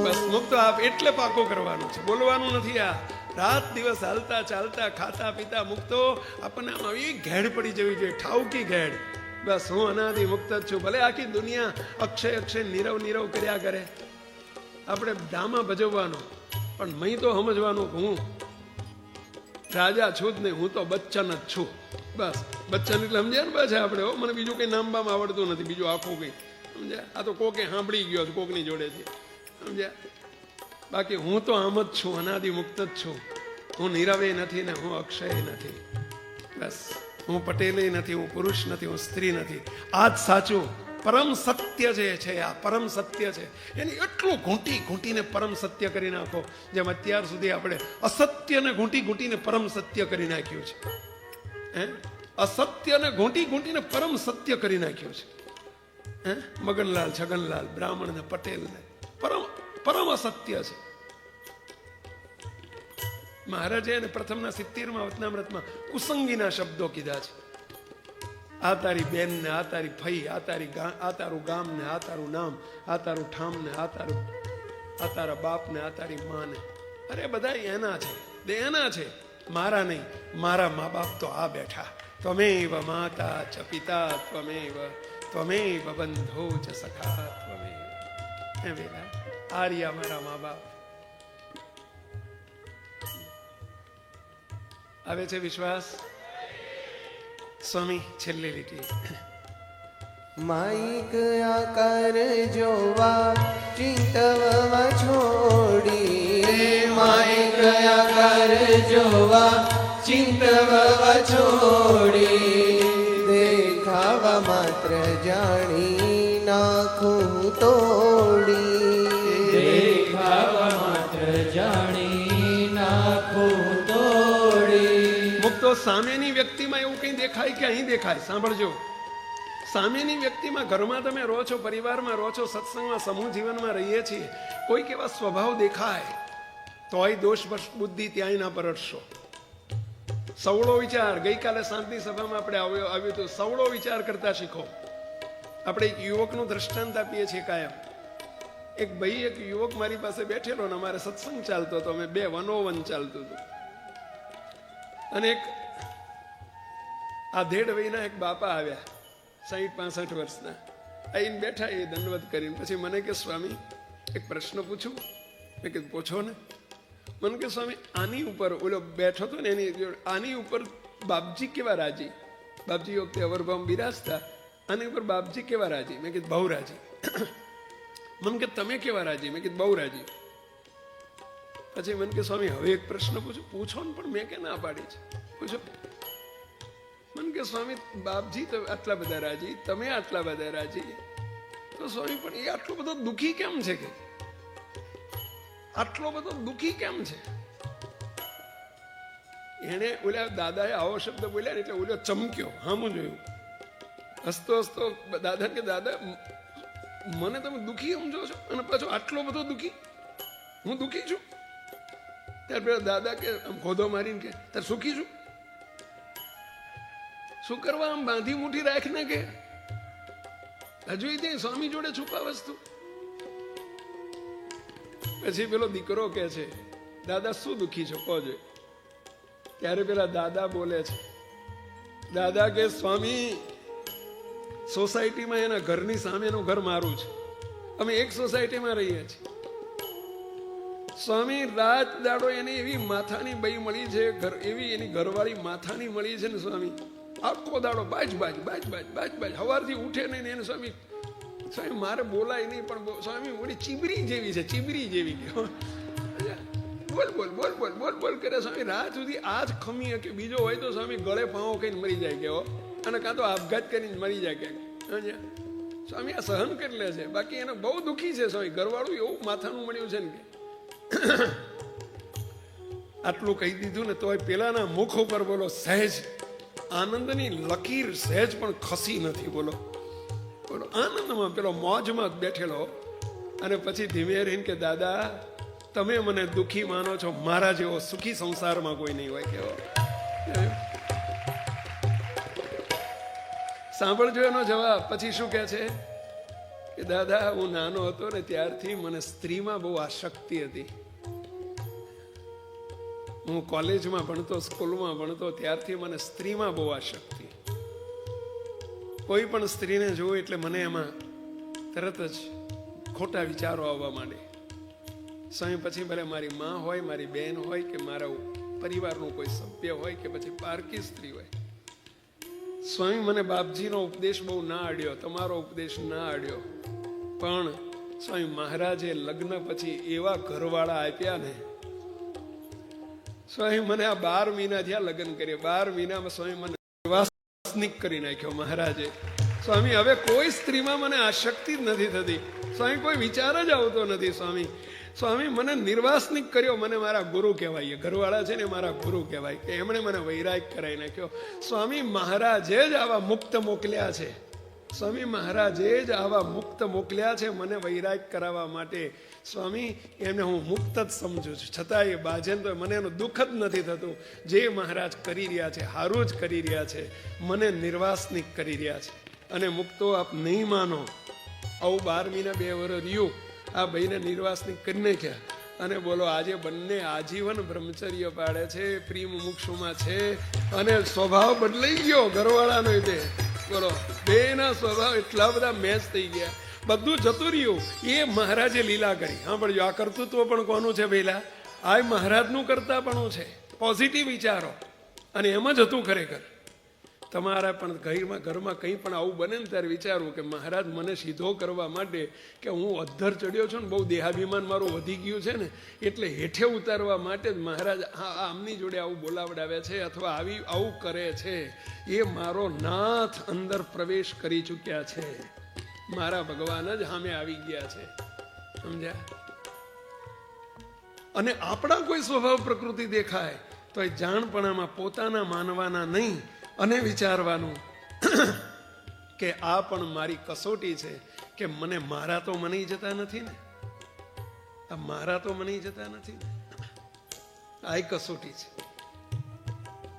બસ મુક્ત આપ એટલે પાકું કરવાનું છે, બોલવાનું નથી. આ રાત દિવસ હાલતા ચાલતા ખાતા પીતા મુક્તો આપણને આમ આવી ઘેડ પડી જવી જોઈએ, ઠાવકી ઘેડ. બસ હું અનાદિ મુક્ત જ છું. ભલે આખી દુનિયા અક્ષય અક્ષય નીરવ નીરવ કર્યા કરે, આપણે ડામા ભજવવાનો, પણ મહી તો સમજવાનું કે હું રાજા છું જ નહીં, હું તો બચ્ચન જ છું. બસ બચ્ચન એટલે સમજ્યા ને પાછા આપણે. મને બીજું કઈ નામ બામ આવડતું નથી, બીજું આખું કઈ સમજ્યા. આ તો કોકે સાંભળી ગયો કોકની જોડેથી સમજ્યા. બાકી હું તો આમ જ છું, અનાદિ મુક્ત જ છું. હું નીરવે નથી ને હું અક્ષય નથી. બસ હું પટેલે નથી, હું પુરુષ નથી, હું સ્ત્રી નથી. આ જ સાચું પરમ સત્ય જે છે, આ પરમ સત્ય છે. એની એટલું ઘૂંટી ઘૂંટીને પરમ સત્ય કરી નાખો, જેમ અત્યાર સુધી આપણે અસત્યને ઘૂંટી ઘૂંટીને પરમ સત્ય કરી નાખ્યું છે. હે અસત્યને ઘૂંટી ઘૂંટીને પરમ સત્ય કરી નાખ્યું છે. હે મગનલાલ છગનલાલ બ્રાહ્મણ ને પટેલ ને પરમ પરમ અસત્ય છે. મહારાજે એને પ્રથમના 70માં વચનામૃતમાં કુસંગીના શબ્દો કીધા છે. આ તારી બેન ને, આ તારી ફઈ, આ તારું ગામ ને, આ તારું નામ, આ તારું ઠામ ને, આ તારા બાપ ને, આ તારી માં ને. અરે બધા એના છે, એના છે, મારા નહીં. મારા મા બાપ તો આ બેઠા. ત્વમેવ માતા ચ પિતા ત્વમેવ બંધો ચ સખા ત્વમેવ. હે બેલા આર્યા મારા મા બાપ. આવે છે વિશ્વાસ? સ્વામી છેલ્લી લીટી. માઈક આકાર જોવા ચિંતવવા છોડી. માઈક આકાર જોવા ચિંતવવા છોડી. દેખાવા માત્ર જાણી નાખું તોડી. દેખાવા માત્ર જાણી નાખું તોડી. મુક્તો સામેની વ્યક્તિમાં એવું કઈ દેખાય કે અહીં દેખાય? સાંભળજો, સામેની વ્યક્તિમાં, ઘરમાં તમે રહો છો, પરિવારમાં રહો છો, સત્સંગમાં સમૂહ જીવનમાં રહીએ છીએ, કોઈક એવા સ્વભાવ દેખાય તોય દોષ બુદ્ધિ ત્યાંય ના પરટશો. સવળો વિચાર. ગઈકાલે શાંતિ સભામાં આપણે આવ્યું હતું, સવળો વિચાર કરતા શીખો. આપણે એક યુવકનું દ્રષ્ટાંત આપીએ છીએ કાયમ. એક ભાઈ, એક યુવક મારી પાસે બેઠેલો ને અમારે સત્સંગ ચાલતો હતો, અમે 2 101 ચાલતું હતું. અને એક આધેડ વયના એક બાપા આવ્યા, 60-65 વર્ષના. આવીને બેઠા, એ દંડવત કરીને પછી મને કે સ્વામી એક પ્રશ્ન પૂછું? મેં કીધું પૂછો ને. મને કે સ્વામી આની ઉપર, ઓલો બેઠો હતો ને એની આની ઉપર બાપજી કેવા રાજી? બાપજી વખતે અવરભાવ બિરાજતા, આની ઉપર બાપજી કેવા રાજી? મેં કીધું બહુ રાજી. મને કે તમે કેવા રાજી? મેં કીધું બહુ રાજી. પછી મને કે સ્વામી હવે એક પ્રશ્ન પૂછો? પૂછો ને, પણ મેં કે ના પાડી છે, પૂછો. મને કે સ્વામી બાપજી તો આટલા બધા રાજી, તમે આટલા બધા રાજી, તો સ્વામી પણ એ આટલો બધો દુઃખી કેમ છે? કે આટલો બધો દુઃખી કેમ છે? એને ઓલા દાદાએ આવો શબ્દ બોલ્યા એટલે ઓલો ચમક્યો. હામું જોયું, હસતો હસતો દાદા કે દાદા મને તમે દુઃખી સમજો છો? અને પાછો આટલો બધો દુઃખી? હું દુઃખી છું? ત્યાર પેલા દાદા કે આમ ખોદો મારીને કે તાર સુખી છું? શું કરવા આમ બાંધી મુઠી રાખ ને? કે હજુ ત્યાં સ્વામી જોડે છુપા વસ્તુ. પછી પેલો દીકરો કે છે દાદા શું દુઃખી છો કહો? ત્યારે પેલા દાદા બોલે છે, દાદા કે સ્વામી સોસાયટીમાં એના ઘરની સામેનું ઘર મારું છે, અમે એક સોસાયટીમાં રહીએ છીએ. સ્વામી રાત દાડો એને એવી માથાની બઈ મળી છે, એવી એની ઘરવાળી માથાની મળી છે ને સ્વામી, આખો દાડો બાજ બાજ બાજ બાજ બાજ બાજ, સવારથી ઉઠે નહીં એને સ્વામી સ્વામી મારે બોલાય નહીં, પણ સ્વામી ઓલી ચીબરી જેવી છે, ચીબરી જેવી કે બોલ બોલ બોલ બોલ બોલ બોલ કરે સ્વામી. રાત સુધી આ જ ખમી કે બીજો હોય તો સ્વામી ગળે પાવો કહીને મરી જાય કે, અને કાં તો આપઘાત કરીને મરી જાય કે. સ્વામી આ સહન કરી લે છે, બાકી એને બહુ દુઃખી છે સ્વામી, ઘરવાળું એવું માથાનું મળ્યું છે ને કે. આટલું કહી દીધું ને તોય પેલાના મુખ ઉપર બોલો સહેજ આનંદની લકીર સહેજ પણ ખસી નથી. બોલો બોલો આનંદમાં પેલો મોજમાં બેઠેલો, અને પછી ધીમે રહીને કે દાદા તમે મને દુઃખી માનો છો, મારા જેવો સુખી સંસારમાં કોઈ નહીં હોય કેવો. સાંભળજો એનો જવાબ. પછી શું કહે છે કે દાદા હું નાનો હતો ને ત્યારથી મને સ્ત્રીમાં બહુ આસક્તિ હતી. હું કોલેજમાં ભણતો, સ્કૂલમાં ભણતો ત્યારથી મને સ્ત્રીમાં બહુ આસક્તિ. કોઈ પણ સ્ત્રીને જોઉં એટલે મને એમાં તરત જ ખોટા વિચારો આવવા માંડે. સ્વામી પછી ભલે મારી માં હોય, મારી બેન હોય, કે મારા પરિવારનું કોઈ સભ્ય હોય, કે પછી પારકી સ્ત્રી હોય. સ્વામી મને બાપજીનો ઉપદેશ બહુ ના અડ્યો, તમારો ઉપદેશ ના અડ્યો, પણ સ્વામી મહારાજે લગ્ન પછી એવા ઘરવાળા આપ્યા ને સ્વામી, મને આ 12 મહિના થયા લગ્ન કરીએ, 12 મહિનામાં સ્વામી મને નિર્વાસનિક કરી નાખ્યો મહારાજે. સ્વામી હવે કોઈ સ્ત્રીમાં મને આસક્તિ જ નથી થતી સ્વામી, કોઈ વિચાર જ આવતો નથી સ્વામી. સ્વામી મને નિર્વાસનિક કર્યો, મને મારા ગુરુ કહેવાય, ઘરવાળા છે ને મારા ગુરુ કહેવાય, કે એમણે મને વૈરાગ કરાવી નાખ્યો. સ્વામી મહારાજે જ આવા મુક્ત મોકલ્યા છે, સ્વામી મહારાજે જ આવા મુક્ત મોકલ્યા છે મને વૈરાગ કરાવવા માટે. સ્વામી એમને હું મુક્ત જ સમજુ છું, છતાં એ બાજન તો મને એનું દુઃખ જ નથી થતું. જે મહારાજ કરી રહ્યા છે સારું જ કરી રહ્યા છે, મને નિર્વાસનિક કરી રહ્યા છે. અને મુક્તો આપ નહીં માનો, આવું 12 મહિના 2 વર્ષ રહ્યું, આ ભાઈને નિર્વાસનિક કરી નાખ્યા, અને બોલો આજે બંને આજીવન બ્રહ્મચર્ય પાડે છે, પ્રેમ મુક્ષુમાં છે, અને સ્વભાવ બદલાઈ ગયો ઘરવાળાનો. એટલે બોલો બેના સ્વભાવ એટલા બધા મેચ થઈ ગયા, બધું જતું રહ્યું. એ મહારાજે લીલા કરી. હા પણ આ કર્તૃત્વ પણ કોનું છે પહેલા? આ મહારાજનું કરતાપણું છે, પોઝિટિવ વિચારો. અને એમ જ હતું ખરેખર. તમારા પણ ઘરમાં કંઈ પણ આવું બને ને ત્યારે વિચારવું કે મહારાજ મને સીધો કરવા માટે, કે હું અધ્ધર ચડ્યો છું ને, બહુ દેહાભિમાન મારું વધી ગયું છે ને, એટલે હેઠે ઉતારવા માટે જ મહારાજ આમની જોડે આવું બોલાવડાવે છે, અથવા આવું કરે છે. એ મારો નાથ અંદર પ્રવેશ કરી ચૂક્યા છે, મારા ભગવાન જ સામે આવી ગયા છે. સમજ્યા? અને આપણા કોઈ સ્વભાવ પ્રકૃતિ દેખાય તો એ જાણપણામાં પોતાના માનવાના નહીં, અને વિચારવાનું કે આ પણ મારી કસોટી છે, કે મને મારા તો મની જતા નથી ને, આ મારા તો મની જતા નથી ને, આ કસોટી છે.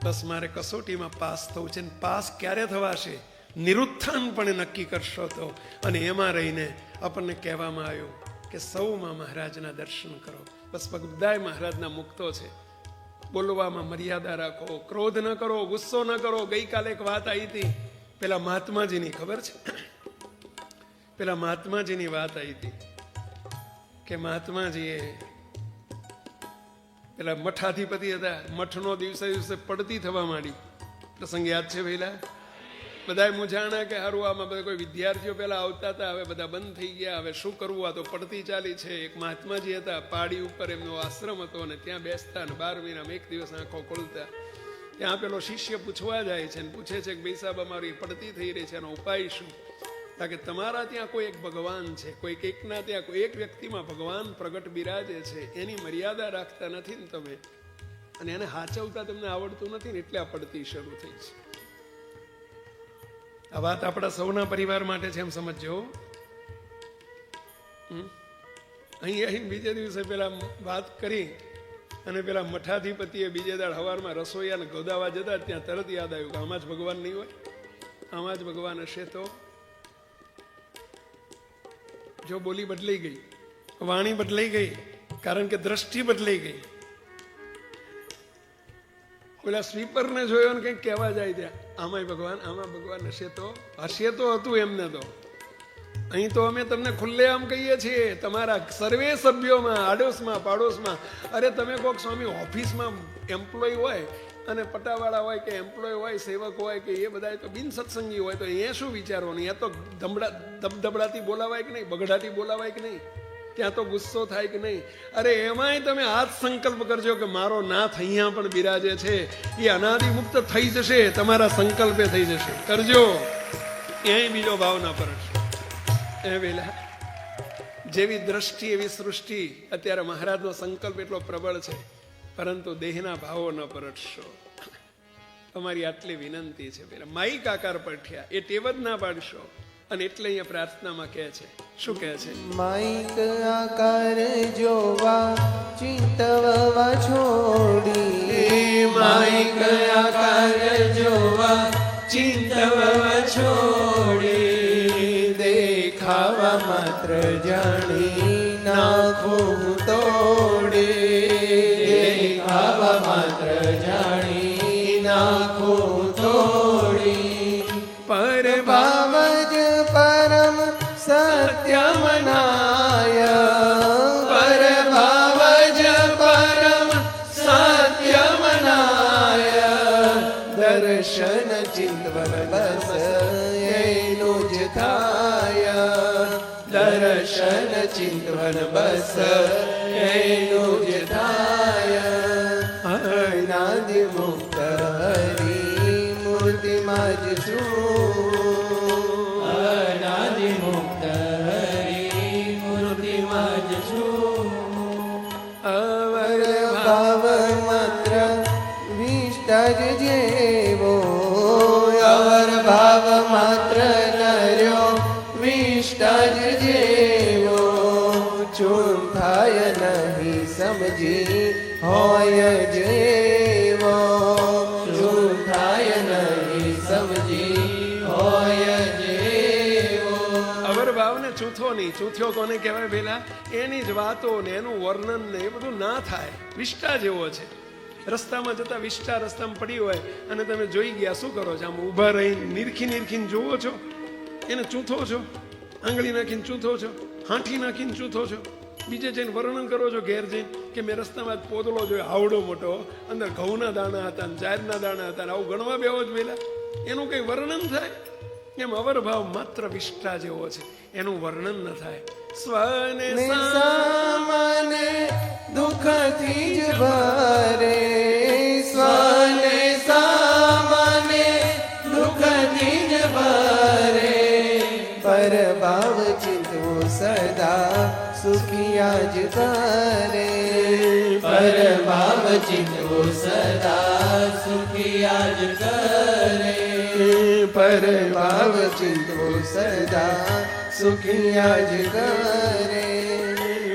બસ મારે કસોટીમાં પાસ થવું છે. પાસ ક્યારે થવાશે? નિરુત્થાન પણ નક્કી કરશો તો. અને એમાં રહીને આપણને કહેવામાં આવ્યું કે સૌમાં મહારાજના દર્શન કરો. બસ બધાય મહારાજના મુક્તો છે. બોલવામાં મર્યાદા રાખો, ક્રોધ ન કરો, ગુસ્સો ન કરો. ગઈકાલે એક વાત આવી હતી પેલા મહાત્માજીની, ખબર છે? પેલા મહાત્માજીની વાત આવી હતી કે મહાત્માજીએ પેલા મઠાધિપતિ હતા, મઠનો દિવસે દિવસે પડતી થવા માંડી. પ્રસંગ યાદ છે પહેલા? બધા મૂંઝાણા કે હારું આમાં બધા કોઈ વિદ્યાર્થીઓ પેલા આવતા હતા, હવે બધા બંધ થઈ ગયા, હવે શું કરવું? આ તો પડતી ચાલી છે. એક મહાત્માજી હતા, પાડી ઉપર એમનો આશ્રમ હતો, અને ત્યાં બેસતા, અને 12 મહિનામાં એક દિવસ આંખો ખોલતા. ત્યાં પેલો શિષ્ય પૂછવા જાય છે, અને પૂછે છે કે ભાઈ સાહેબ અમારી પડતી થઈ રહી છે, એનો ઉપાય શું? કારણ કે તમારા ત્યાં કોઈ એક ભગવાન છે, કોઈ એકના ત્યાં કોઈ એક વ્યક્તિમાં ભગવાન પ્રગટ બિરાજે છે, એની મર્યાદા રાખતા નથી ને તમે, અને એને હાચવતા તમને આવડતું નથી ને, એટલે આ પડતી શરૂ થઈ છે. આ વાત આપણા સૌના પરિવાર માટે છે, એમ સમજો. અહીં બીજે દિવસે પેલા વાત કરી, અને પેલા મઠાધિપતિએ બીજે દાડ સવારમાં રસોઈયાને ગોદાવા જતા, ત્યાં તરત યાદ આવ્યું કે આમાં જ ભગવાન નહીં હોય, આમાં જ ભગવાન હશે. તો જો બોલી બદલાઈ ગઈ, વાણી બદલાઈ ગઈ, કારણ કે દ્રષ્ટિ બદલાઈ ગઈ. પેલા સ્વીપરને જોયો ને કંઈક કહેવા જાય ત્યાં, આમાં ભગવાન હશે તો હતું એમને તો. અહીં તો અમે તમને ખુલ્લેઆમ કહીએ છીએ, તમારા સર્વે સભ્યોમાં, આડોશમાં પાડોશમાં. અરે તમે કોઈક સ્વામી ઓફિસમાં એમ્પ્લોય હોય અને પટાવાળા હોય કે એમ્પ્લોય હોય, સેવક હોય કે એ બધા તો બિન સત્સંગી હોય, તો અહીંયા શું વિચારવાનું? અહીંયા તો ધબધબડાતી બોલાવાય કે નહીં, બગડાટી બોલાવાય કે નહીં? ત્યાં તો ગુસ્સો થાય કે નહીં? અરે એમાંય તમે આજ સંકલ્પ કરજો કે મારો નાથ અહીંયા પણ બિરાજે છે, એ અનાદિ મુક્ત થઈ જશે, તમારા સંકલ્પે થઈ જશે. કરજો, ક્યાંય બીજો ભાવ ના પરશો. એ વેલા જેવી દ્રષ્ટિ એવી સૃષ્ટિ. અત્યારે મહારાજનો સંકલ્પ એટલો પ્રબળ છે, પરંતુ દેહના ભાવો ન પરટશો. અમારી આટલી વિનંતી છે. પેલા માઈક આકાર પઠ્યા એ ટેવ જ ના પાડશો. અને એટલે અહીંયા પ્રાર્થનામાં કહે છે, શું કહે છે? માઈક આકાર જોવા ચિંતવવા છોડી, માઈક આકાર જોવા ચિંતવવા છોડી, દેખાવા માત્ર જાણી નાખું તોડી, દેખાવા માત્ર જાણી નાખું તોડી, પર ભાવ પરમ સત્ય મનાય, પર ભાવ જ પરમ સત્ય મનાય, દર્શન ચિંતવન બસ એનું જ થાય, દર્શન ચિંતવન બસ એનું જ થાય. અનાદિ મુક્ત હરી મૂર્તિમાં જ છું, ભાવ માત્ર વિષ્ટા જ જેવો, અવર ભાવ માત્ર નર્યો વિષ્ટા જ જેવો, ચૂન થાય નહીં સમજી હોય જેવો, ચૂન થાય નહીં સમજી હોય જેવો. અવર ભાવને ચૂથો નહીં. ચૂથ્યો કોને કહેવાય પેલા? એની જ વાતો ને એનું વર્ણન ને એ બધું ના થાય. વિષ્ટા જેવો છે. રસ્તામાં જતા વિષ્ટા રસ્તામાં પડી હોય અને તમે જોઈ ગયા, શું કરો છો? આમ ઊભા રહીને નીરખીને જોવો છો, એને ચૂથો છો, આંગળી નાખીને ચૂથો છો, હાંઠી નાખીને ચૂથો છો. બીજે જઈને વર્ણન કરો છો ઘેર જઈને કે મેં રસ્તામાં પોદળો જોયો આવડો મોટો, અંદર ઘઉંના દાણા હતા ને જારના દાણા હતા, આવું ગણવા બેવો જ પેલા. એનું કઈ વર્ણન થાય? એમ અવર ભાવ માત્ર વિષ્ટા જેવો છે, એનું વર્ણન ન થાય. સ્વને સામાને દુઃખથી જ ભરે, સ્વને સામાને દુઃખથી જ ભરે, પર ભાવ ચિંતવું સદા સુખિયા જ કરે, પર ભાવ ચિંતવું સદા સુખિયા જ કરે, પર ભાવ ચિંતવું સદા સુખિયા જ કરે,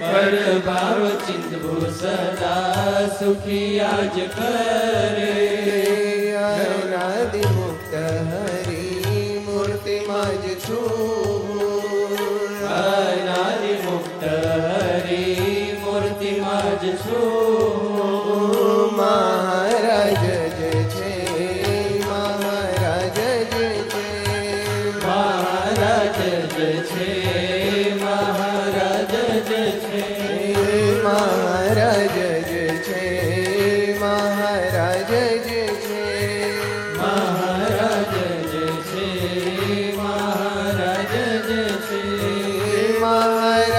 પર ભાવ ચિંતવું સદા સુખિયા જ કરે. અનાદિ મુક્ત હરી મૂર્તિમાં જ છું, અનાદિ મુક્ત હરી મૂર્તિમાં જ છું. મહારાજ જ છે, મહારાજ જ છે, મહારાજ જ છે, મહારાજ જ છે, મહારાજ જ છે, મહારાજ જ છે, મહારાજ જ છે, મહારાજ જ છે, મહારાજ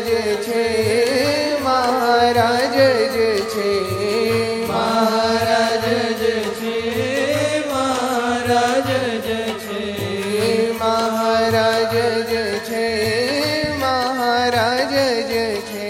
જ છે, મહારાજ જ છે, મહારાજ જ છે, મહારાજ જ છે, મહારાજ જ છે, મહારાજ જ છે,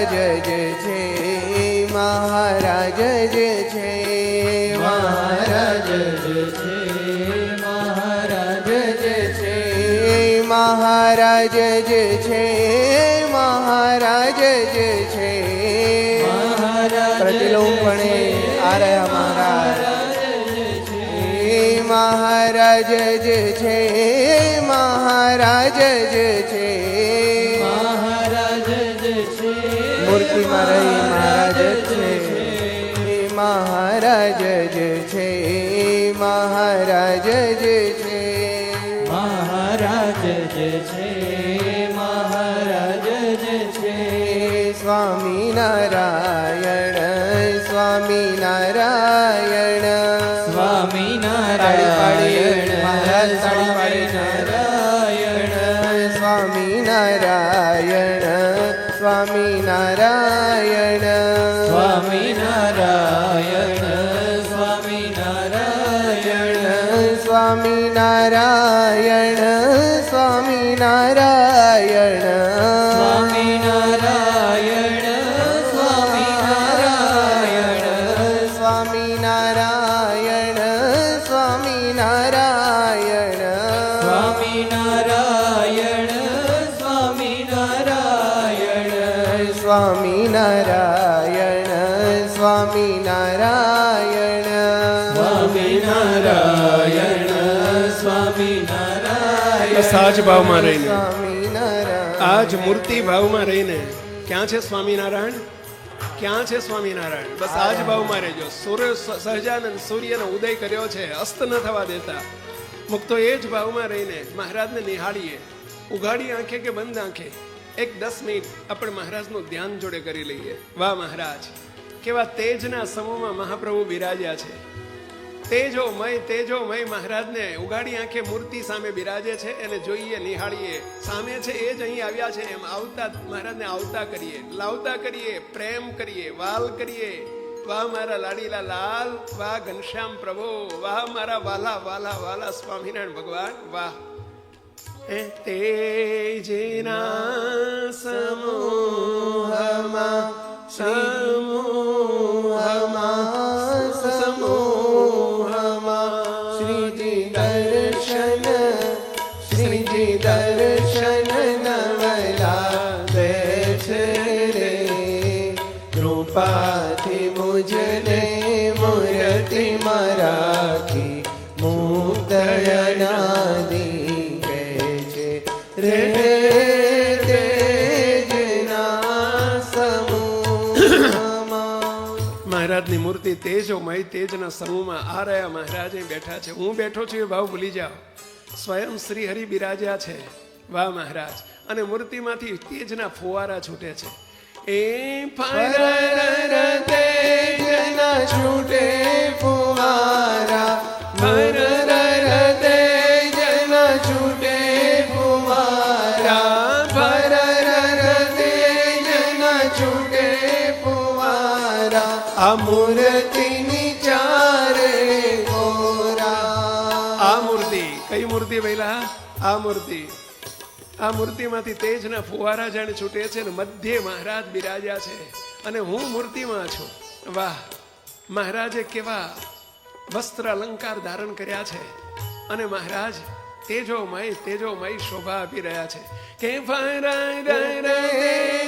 મહારાજ જ છે મહારાજ જ છે મહારાજ જ છે મહારાજ જ છે મહારાજ જ છે મહારાજ જ છે પ્રતિલોપણે આ રહ્યા મહારાજ મહારાજ જ છે મહારાજ જ છે મહારાજ જ છે મૂર્તિમાં રહી મહારાજ છે મહારાજ જ છે મહારાજ જ છે મહારાજ જ છે મહારાજ જ છે સ્વામિનારાયણ સ્વામિનારાયણ સ્વામિનારાયણ મહારાજ સાડી પાડી નારાયણ સ્વામિનારાયણ સ્વામિનારાયણ સ્વામિનારાયણ સ્વામિનારાયણ સ્વામિનારાયણ સ્વામિનારાયણ સ્વામિનારાયણ સ્વામિનારાયણ સ્વામિનારાયણ સ્વામિનારાયણ સ્વામિનારાયણ સ્વામિનારાયણ સ્વામિનારાયણ સ્વામિનારાયણ સ્વામિનારાયણ સાજ ભાવમાં રહીને સ્વામિનારાયણ આજ મૂર્તિ ભાવમાં રહીને ક્યાં છે સ્વામિનારાયણ ક્યાં છે સ્વામિનારાયણ બસ આજ ભાવમાં રહેજો સૂર્ય સહજાનંદ સૂર્યનો ઉદય કર્યો છે અસ્ત ન થવા દેતા મુક્તો એ જ ભાવમાં રહીને મહારાજને નિહાળીએ ઉઘાડી આંખે કે બંધ આંખે એક 10 મિનિટ આપણે મહારાજનું ધ્યાન જોડે કરી લઈએ વાહ મહારાજ કેવા તેજના સમૂહમાં મહાપ્રભુ બિરાજ્યા છે તેજોમય મહારાજને ઉગાડી આંખે મૂર્તિ સામે બિરાજે છે એને જોઈએ નિહાળીએ સામે છે એ જ અહીં આવ્યા છે એમ આવતા મહારાજને આવતા કરીએ લાવતા કરીએ પ્રેમ કરીએ વાલ કરીએ વાહ મારા લાડીલા લાલ વાહ ઘનશ્યામ પ્રભુ વાહ મારા વાલા વાલા વાલા સ્વામિનારાયણ ભગવાન વાહ તેજના સમૂહમાં શ્રીજી દર્શન નવલા દે છે રે કૃપાથી મુજને મૂર્તિ રાખી મુક્તયનાદી કહે છે રે મહારાજની મૂર્તિ તેજોમય તેજના સમૂહમાં આ રહ્યા મહારાજ બેઠા છે હું બેઠો છું એ ભાવ ભૂલી જાઓ સ્વયં શ્રી હરિ બિરાજ્યા છે વાહ મહારાજ અને મૂર્તિમાંથી તેજના ફુવારા છૂટે છે એ ફરર તેજના છૂટે ફુવારા ફરર તેજના છૂટે ફુવારા ફરર તેજના છૂટે ફુવારા આ મૂર્તિની ચારે કોરા આ મૂર્તિ કઈ મૂર્તિ પહેલા આ મૂર્તિમાંથી તેજના ફુવારા જાણે છૂટે છે ને મધ્ય મહારાજ બિરાજ્યા છે અને હું મૂર્તિમાં છું વાહ મહારાજે કેવા વસ્ત્ર અલંકાર ધારણ કર્યા છે અને મહારાજ તેજોમય શોભા આપી રહ્યા છે કે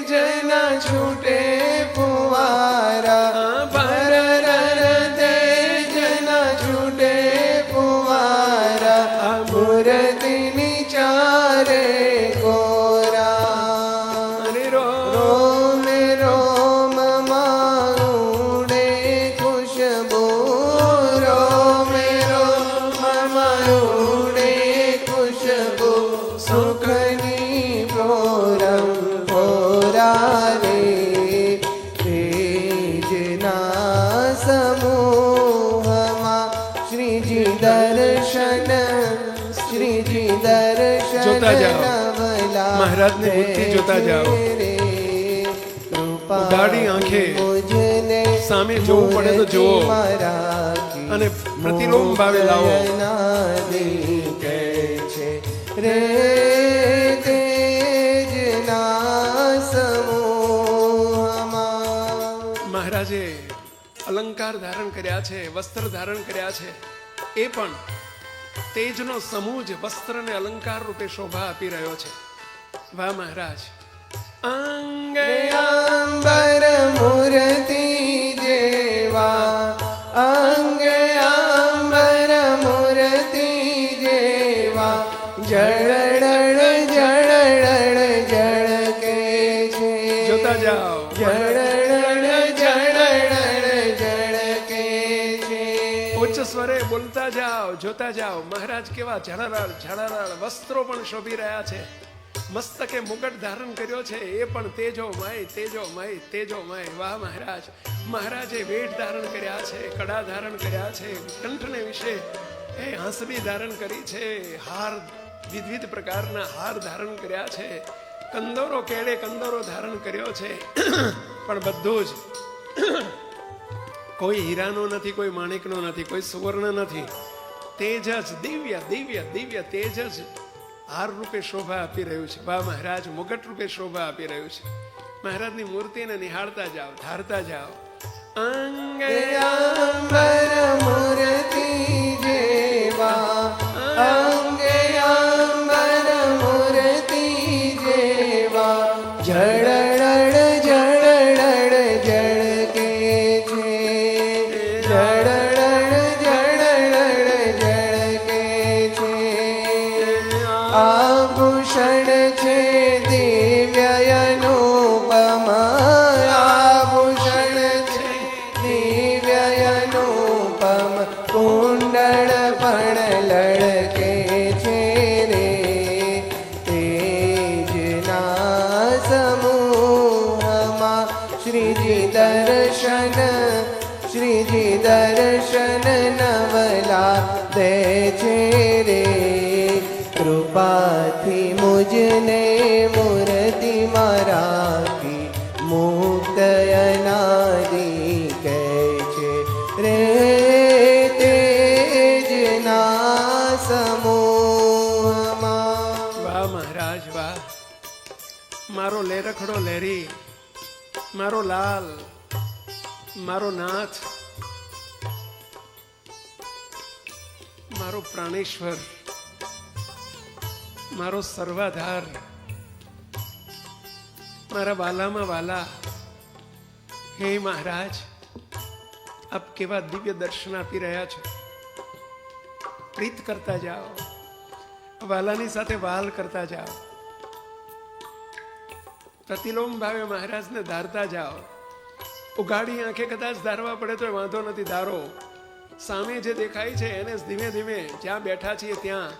તેજના છૂટે ફુવારા ફરર તેજના છૂટે ફુવારા મૂર્તિની ચારે કોરા રોમ રોમ માઉડે ખુશબુ રોમ રોમ માઉડે ખુશબુ સુખની પ્રોરમ પોરા રે તેજના સમૂહમાં શ્રીજી દર્શન જોતા જાઓ મહારાજની મૂર્તિ જોતા જાઓ ઉઘાડી આંખે સામે જોવું પડે તો જુઓ અને પ્રતિલોમ ભાવે લાવો રે તેજના સમૂહ મહારાજે અલંકાર ધારણ કર્યા છે, વસ્ત્ર ધારણ કર્યા છે, એ પણ તેજનો સમૂહ જ વસ્ત્રને અલંકાર રૂપે શોભા આપી રહ્યો છે. વાહ મહારાજ. અંગે અંબર મૂર્તિ જેવા, અંગે અંબર મૂર્તિ જેવા, જળડળ જળડળ જળકે છે. જોતા જાઓ. જળડળ જળડળ જળકે છે. ઉચ્ચ સ્વરે બોલતા જાઓ, જોતા જાઓ. મહારાજ કેવા ઝળહળ ઝળહળ વસ્ત્રો પણ શોભી રહ્યા છે. મસ્તકે મુગટ ધારણ કર્યો છે, એ પણ તેજોમય તેજોમય તેજોમય. વાહ મહારાજ. મહારાજે વેઠ ધારણ કર્યા છે, કડા ધારણ કર્યા છે, કંઠને વિશે એ હાંસડી ધારણ કરી છે, હાર વિવિધ પ્રકારના હાર ધારણ કર્યા છે, કંદોરો કેળે કંદોરો ધારણ કર્યો છે. પણ બધું જ કોઈ હીરાનો નથી, કોઈ માણિકનો નથી, કોઈ સુવર્ણ નથી. તેજ જ દિવ્ય દિવ્ય દિવ્ય તેજ જ હાર રૂપે શોભા આપી રહ્યું છે. વાહ મહારાજ. મુગટ રૂપે શોભા આપી રહ્યું છે. મહારાજની મૂર્તિને નિહાળતા જાઓ, ધારતા જાઓ. અંગે અંબર મૂર્તિ જેવા, અંગે અંબર મૂર્તિ જેવા, જળડળ જળડળ જળકે છે. જળડળ જળડળ જળકે છે. આભૂષણ છે દિવ્ય અનુપમ, આભૂષણ છે દિવ્ય અનુપમ, કુંડળ પણ લડકે છે રે. તેજના સમૂહમાં શ્રીજી દર્શન, શ્રીજી દર્શન નવલા દે છે રે. કૃપાથી મુજને મૂર્તિમાં રાખી, મુક્ત અનાદિ કહે છે રે. તેજના સમૂહમાં. વાહ મહારાજ વાહ. મારો લેરખડો લેરી, મારો લાલ, મારો નાથ, મારો પ્રાણેશ્વર, મારો સર્વાધાર, મારા વાલામાં વાલા. હે મહારાજ, આપ કેવા દિવ્ય દર્શન આપી રહ્યા છો. પ્રીત કરતા જાઓ, વાલાની સાથે વાલ કરતા જાઓ. પ્રતિલોમ ભાવે મહારાજને ધારતા જાઓ. ઉગાડી આંખે કદાચ ધારવા પડે તો વાંધો નથી, ધારો. સામે જે દેખાય છે એને ધીમે ધીમે જ્યાં બેઠા છીએ ત્યાં,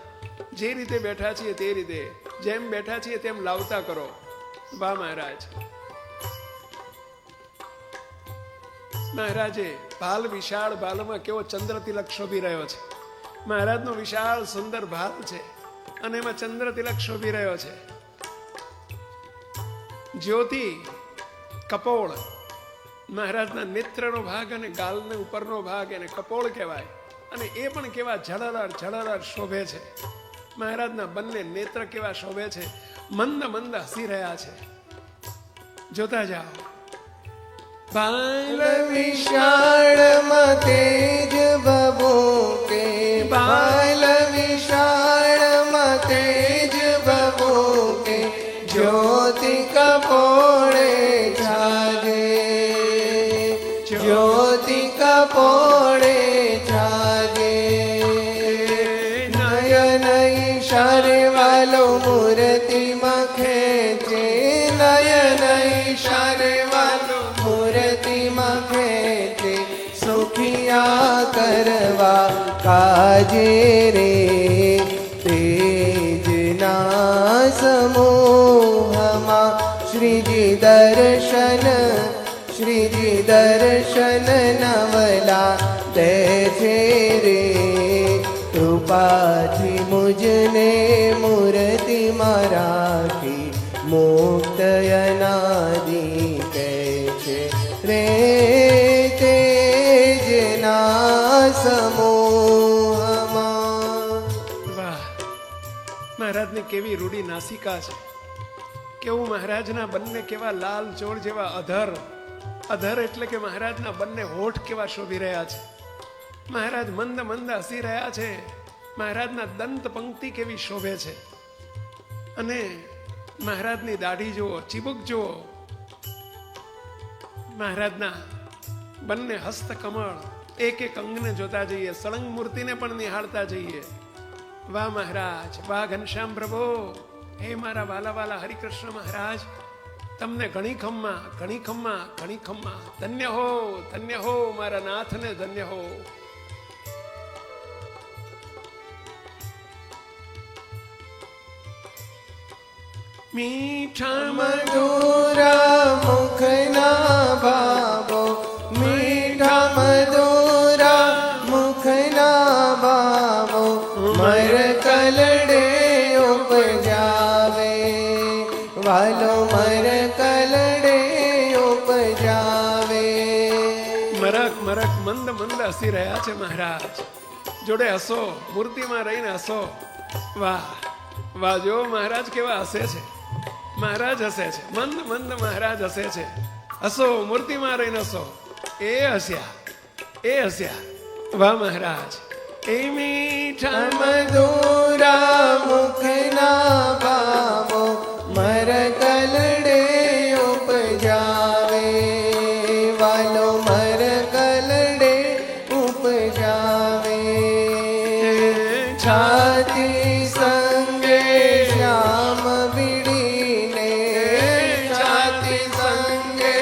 જે રીતે બેઠા છીએ તે રીતે, જેમ બેઠા છીએ તેમ લાવતા કરો. વાહ મહારાજ. મહારાજે ભાલ, વિશાળ ભાલમાં કેવો ચંદ્ર તિલક શોભી રહ્યો છે. મહારાજનો વિશાળ સુંદર ભાલ છે અને એમાં ચંદ્ર તિલક શોભી રહ્યો છે. જ્યોતિ કપોળ, મહારાજના નેત્રનો ભાગ અને ગાલને ઉપરનો ભાગ એને કપોળ કહેવાય. અને એ પણ કેવા ઝળહળ ઝળહળ શોભે છે. મહારાજના બંને નેત્ર કેવા શોભે છે, મંદ મંદ હસી રહ્યા છે. જોતા જાઓ. બાલ વિશાળમાં તેજ ભભૂકે, બાલ વિશાળમાં તેજ ભભૂકે, જ્યોતિ કપોળે છાજે, જ્યોતિ કપોળે છાજે. નયન ઈશારે વાલો મૂર્તિમાં ખેંચે, નયન ઈશારે વાલો મૂર્તિમાં ખેંચે, સુખિયા કરવા કાજે રે. તેજના સમૂહમાં શ્રીજી દર્શન, શ્રીજી દર્શન નવલા દે છે રે. કૃપાથી મુજને મૂર્તિમાં રાખી, મુક્ત અનાદિ કહે છે રે. તેજના સમૂહમાં. વાહ. મહારાજની કેવી રૂડી નાસિકા છે, કેવું મહારાજના બંને કેવા લાલ ચોળ જેવા અધર, અધર એટલે કે મહારાજના બંને હોઠ કેવા શોભી રહ્યા છે. મહારાજ મંદ મંદ હસી રહ્યા છે. મહારાજના દંત પંક્તિ કેવી શોભે છે. અને મહારાજની દાઢી જુઓ, ચીબુક જુઓ, મહારાજના બંને હસ્ત કમળ, એક એક અંગને જોતા જઈએ, સળંગ મૂર્તિને પણ નિહાળતા જઈએ. વાહ મહારાજ, વાહ ઘનશ્યામ પ્રભુ, હે મારા વાલા વાલા હરિકૃષ્ણ મહારાજ, તમને ઘણી ખમ્મા, ઘણી ખમ્મા, ઘણી ખમ્મા. ધન્ય હો, ધન્ય હો, મારા નાથને ધન્ય હો. મીઠા મધુરા મુખના ભાવો, મીઠા મધુરા મુખના ભાવો, મર કલડે ઉપજાવે, વાલો મર કલડે ઉપજાવે. મરક મરક મંદ મંદ હસી રહ્યા છે મહારાજ. જોડે હસો, મૂર્તિમાં રહીને હસો. વાહ વાહ, જો મહારાજ કેવા હસે છે. મહારાજ હસે છે, મંદ મંદ મહારાજ હસે છે. હસો, મૂર્તિમાં રહીને હસો. એ હસ્યા, એ હસ્યા. વાહ મહારાજ, એ મીઠા મધુરા મુખના ભાવો, મર કલડે ઉપજાવે, વાલો મર કલડે ઉપજાવે. છાતી સંગે શ્યામ બીડીને, છાતી સંગે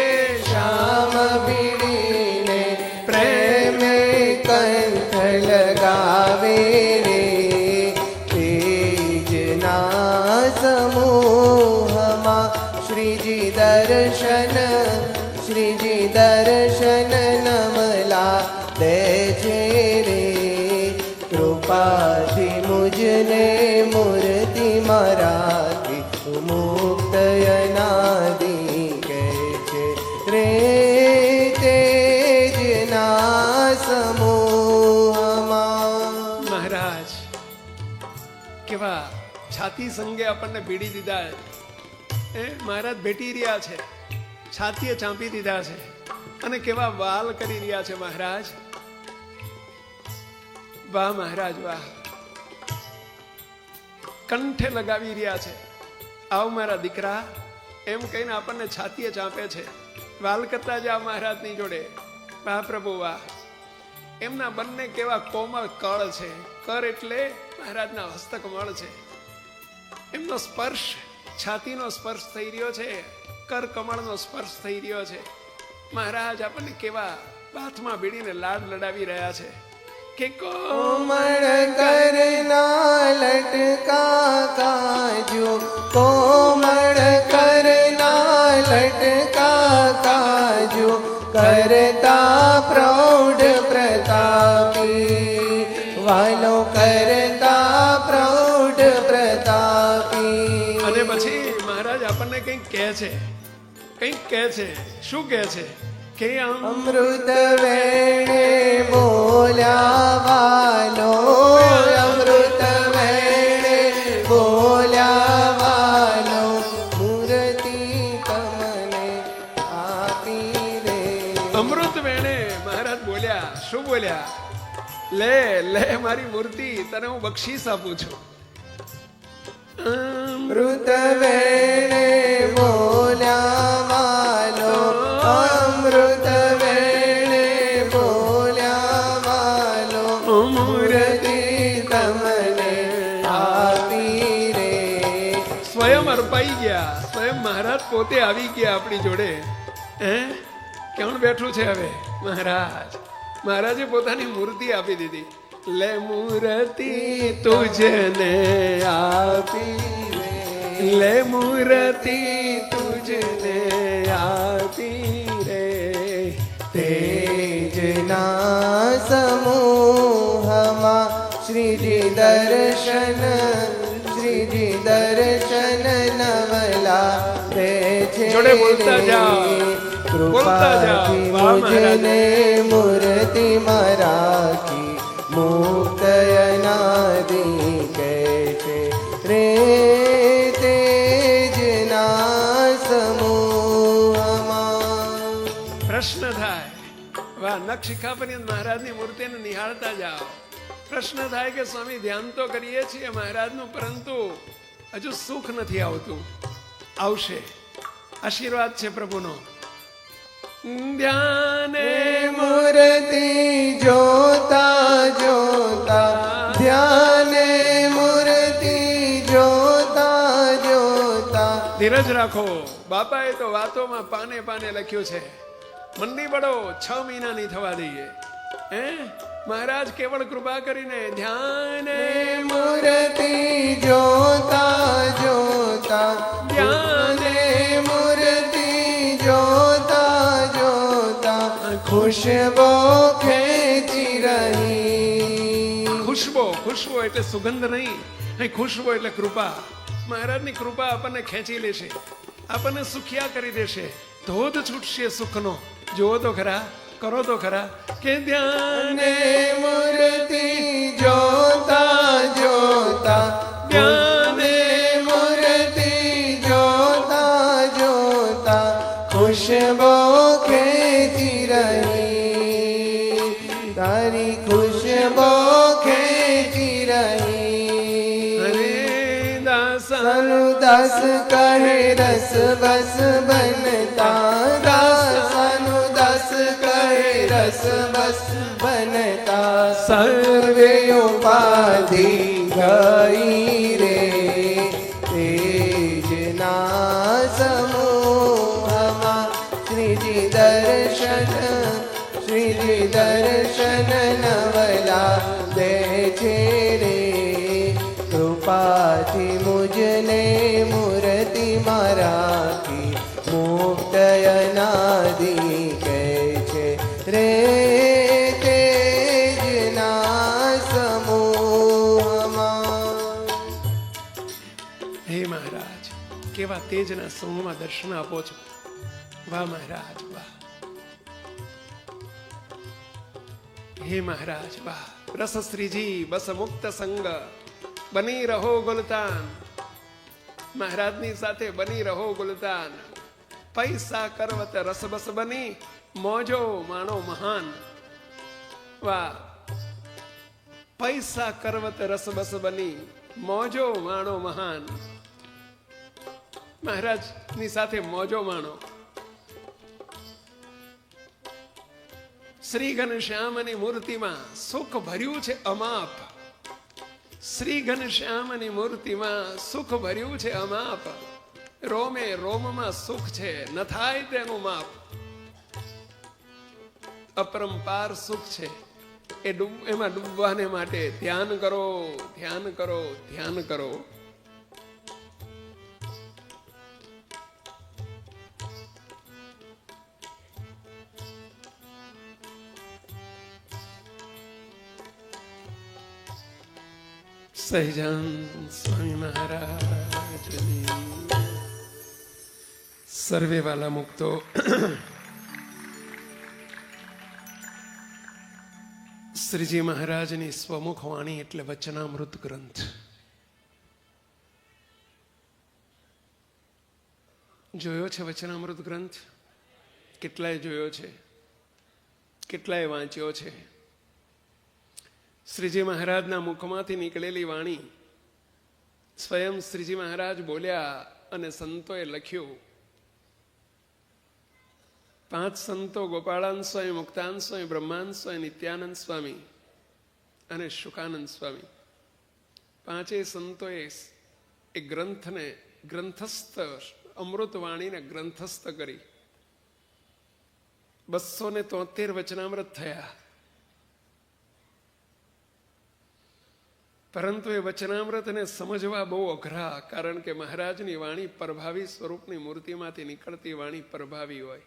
શ્યામ બીડીને, પ્રેમે કંઠ લગાવે રે. તેજના સમૂહમાં શ્રીજી દર્શન, શ્રીજી દર્શન નમલા દે છે રે. કૃપાથી મુજને મૂર્તિ મારાથી મુક્ત અનાદિ કહે છે રે. તેજના સમૂહમાં મહારાજ કેવા છાતી સંગે આપણને ભીડી દીધા. એ મહારાજ ભેટી રહ્યા છે, છાતીએ ચાંપી દીધા છે, અને કેવા વાલ કરી રહ્યા છે મહારાજ. વાહ મહારાજ વાહ, કંઠે લગાવી રહ્યા છે. આવ મારા દીકરા એમ કહીને આપણને છાતીએ ચાંપે છે. વાલ કરતા જા મહારાજની જોડે. વાહ પ્રભુ વાહ. એમના બંને કેવા કોમળ કળ છે. કર એટલે મહારાજના હસ્તકમળ છે. એમનો સ્પર્શ, છાતીનો સ્પર્શ થઈ રહ્યો છે, કર કમળનો સ્પર્શ થઈ રહ્યો છે. મહારાજ આપણને કેવા હાથમાં ભીડીને લાડ લડાવી રહ્યા છે કે કોમળ કરના લટકા કાજો, કોમળ કરના લટકા કાજો, કરતા પ્રૌઢ પ્રતાપી, વાલો કરતા પ્રૌઢ પ્રતાપી. અને પછી મહારાજ આપણને કંઈક કહે છે, કંઈક કહે છે. શું કહે છે કે અમૃત વેણે બોલ્યા વાલો, અમૃત વેણે બોલ્યા વાલો, મૂર્તિ તમને આપી રે. અમૃત વેણે મહારાજ બોલ્યા. શું બોલ્યા? લે લે મારી મૂર્તિ તને હું બક્ષીસ આપું છું. અમૃત વેણે બોલ્યા વાલો, અમૃત વેણે બોલ્યા વાલો, મૂર્તિ તમને આપી રે. સ્વયં અર્પાઈ ગયા, સ્વયં મહારાજ પોતે આવી ગયા આપણી જોડે. હે કોણ બેઠું છે હવે? મહારાજ. મહારાજે પોતાની મૂર્તિ આપી દીધી. લે મૂર્તિ તુજને આપી રે, લે મૂર્તિ તુજને આપી રે. તેજના સમૂહમાં શ્રીજી દર્શન, શ્રીજી દર્શન નવલા દે છે. જોડે બોલતા જાઓ, બોલતા જાઓ. કૃપાથી વાહ મહારાજ. મુજને મૂર્તિ મારાથી મુક્ત અનાદિ કહે છે રે. તેજના સમૂહમાં પ્રશ્ન થાય, વાહ, નખ શિખા પર્યંત મહારાજની મૂર્તિને નિહાળતા જાઓ. પ્રશ્ન થાય કે સ્વામી ધ્યાન તો કરીએ છીએ મહારાજનું, પરંતુ હજુ સુખ નથી આવતું. આવશે, આશીર્વાદ છે પ્રભુનો. ધ્યાને મૂર્તિ જોતા જોતા, ધ્યાને મૂર્તિ જોતા જોતા. ધીરજ રાખો. બાપાએ તો વાતોમાં પાને પાને લખ્યું છે, મંડી પડો, 6 મહિના નહીં થવા દઈએ. મહારાજ કેવળ કૃપા કરીને ધ્યાને મૂર્તિ જોતા જોતા, ધ્યાને મૂર્તિ જોતા જોતા, ખુશબો ખેંચી રહી. ખુશબો, ખુશબો એટલે સુગંધ નહીં, ખુશબો એટલે કૃપા. મહારાજની કૃપા આપણને ખેંચી લેશે, આપણને સુખિયા કરી દેશે. ધોધ છૂટશે સુખનો. જુઓ તો ખરા, કરો તો ખરા કે ધ્યાને મૂર્તિ જોતા જોતા, ધ્યાને મૂર્તિ જોતા જોતા, ખુશબો ખેંચી રહી. તારી ખુશબો ખેંચી રહી. હરે દાસ દાસ કહે રસ બસ બનતા, દાસનું દાસ કહે રસ બસ બનતા. સર્વે ઉપાધિ ગઈ રે, તેજના સમૂહમાં શ્રીજી દર્શન, શ્રીજી દર્શન નવલા દે છે રે. કૃપાથી મુજને મૂર્તિ મારાથી મુક્ત અનાદિ કહે છે રે. તેજના સમૂહમાં. હે મહારાજ, કેવા તેજના સમૂહમાં દર્શન આપો છો. વાહ મહારાજ, વાહ. હે મહારાજ, વાહ. રસ શ્રીજી બસ મુક્ત સંગ, બની રહો ગુલતાન. મહારાજની સાથે બની રહો ગુલતાન. પૈસા કરવત રસ બસ બની, મોજો માણો મહાન. વાહ. પૈસા કરવત રસ બસ બની, મોજો માણો મહાન. મહારાજની સાથે મોજો માણો. શ્રી ઘનશ્યામની મૂર્તિમાં સુખ ભર્યું છે અમાપ. શ્રી ઘનશ્યામની મૂર્તિમાં સુખ ભર્યું છે અમાપ. રોમે રોમમાં સુખ છે, ન થાય તેનું માપ. અપરંપાર સુખ છે, એમાં ડૂબવાને માટે ધ્યાન કરો, ધ્યાન કરો, ધ્યાન કરો. સહજાન સ્વામી મહારાજની. સર્વે વાલા મુક્તો, શ્રીજી મહારાજની સ્વમુખ વાણી એટલે વચનામૃત ગ્રંથ. જોયો છે વચનામૃત ગ્રંથ? કેટલાય જોયો છે, કેટલાય વાંચ્યો છે. શ્રીજી મહારાજના મુખમાંથી નીકળેલી વાણી સ્વયં શ્રીજી મહારાજ બોલ્યા અને સંતોએ લખ્યું. 5 સંતો, ગોપાળાનંદ સ્વામી, મુક્તાનંદ સ્વામી, બ્રહ્માનંદ સ્વામી, નિત્યાનંદ સ્વામી અને શુકાનંદ સ્વામી, 5 સંતોએ એ ગ્રંથને ગ્રંથસ્થ, અમૃતવાણીને ગ્રંથસ્થ કરી. 273 વચનામૃત થયા. પરંતુ એ વચનામૃતને સમજવા બહુ અઘરા, કારણ કે મહારાજની વાણી પ્રભાવી સ્વરૂપની મૂર્તિમાંથી નીકળતી વાણી પ્રભાવી હોય.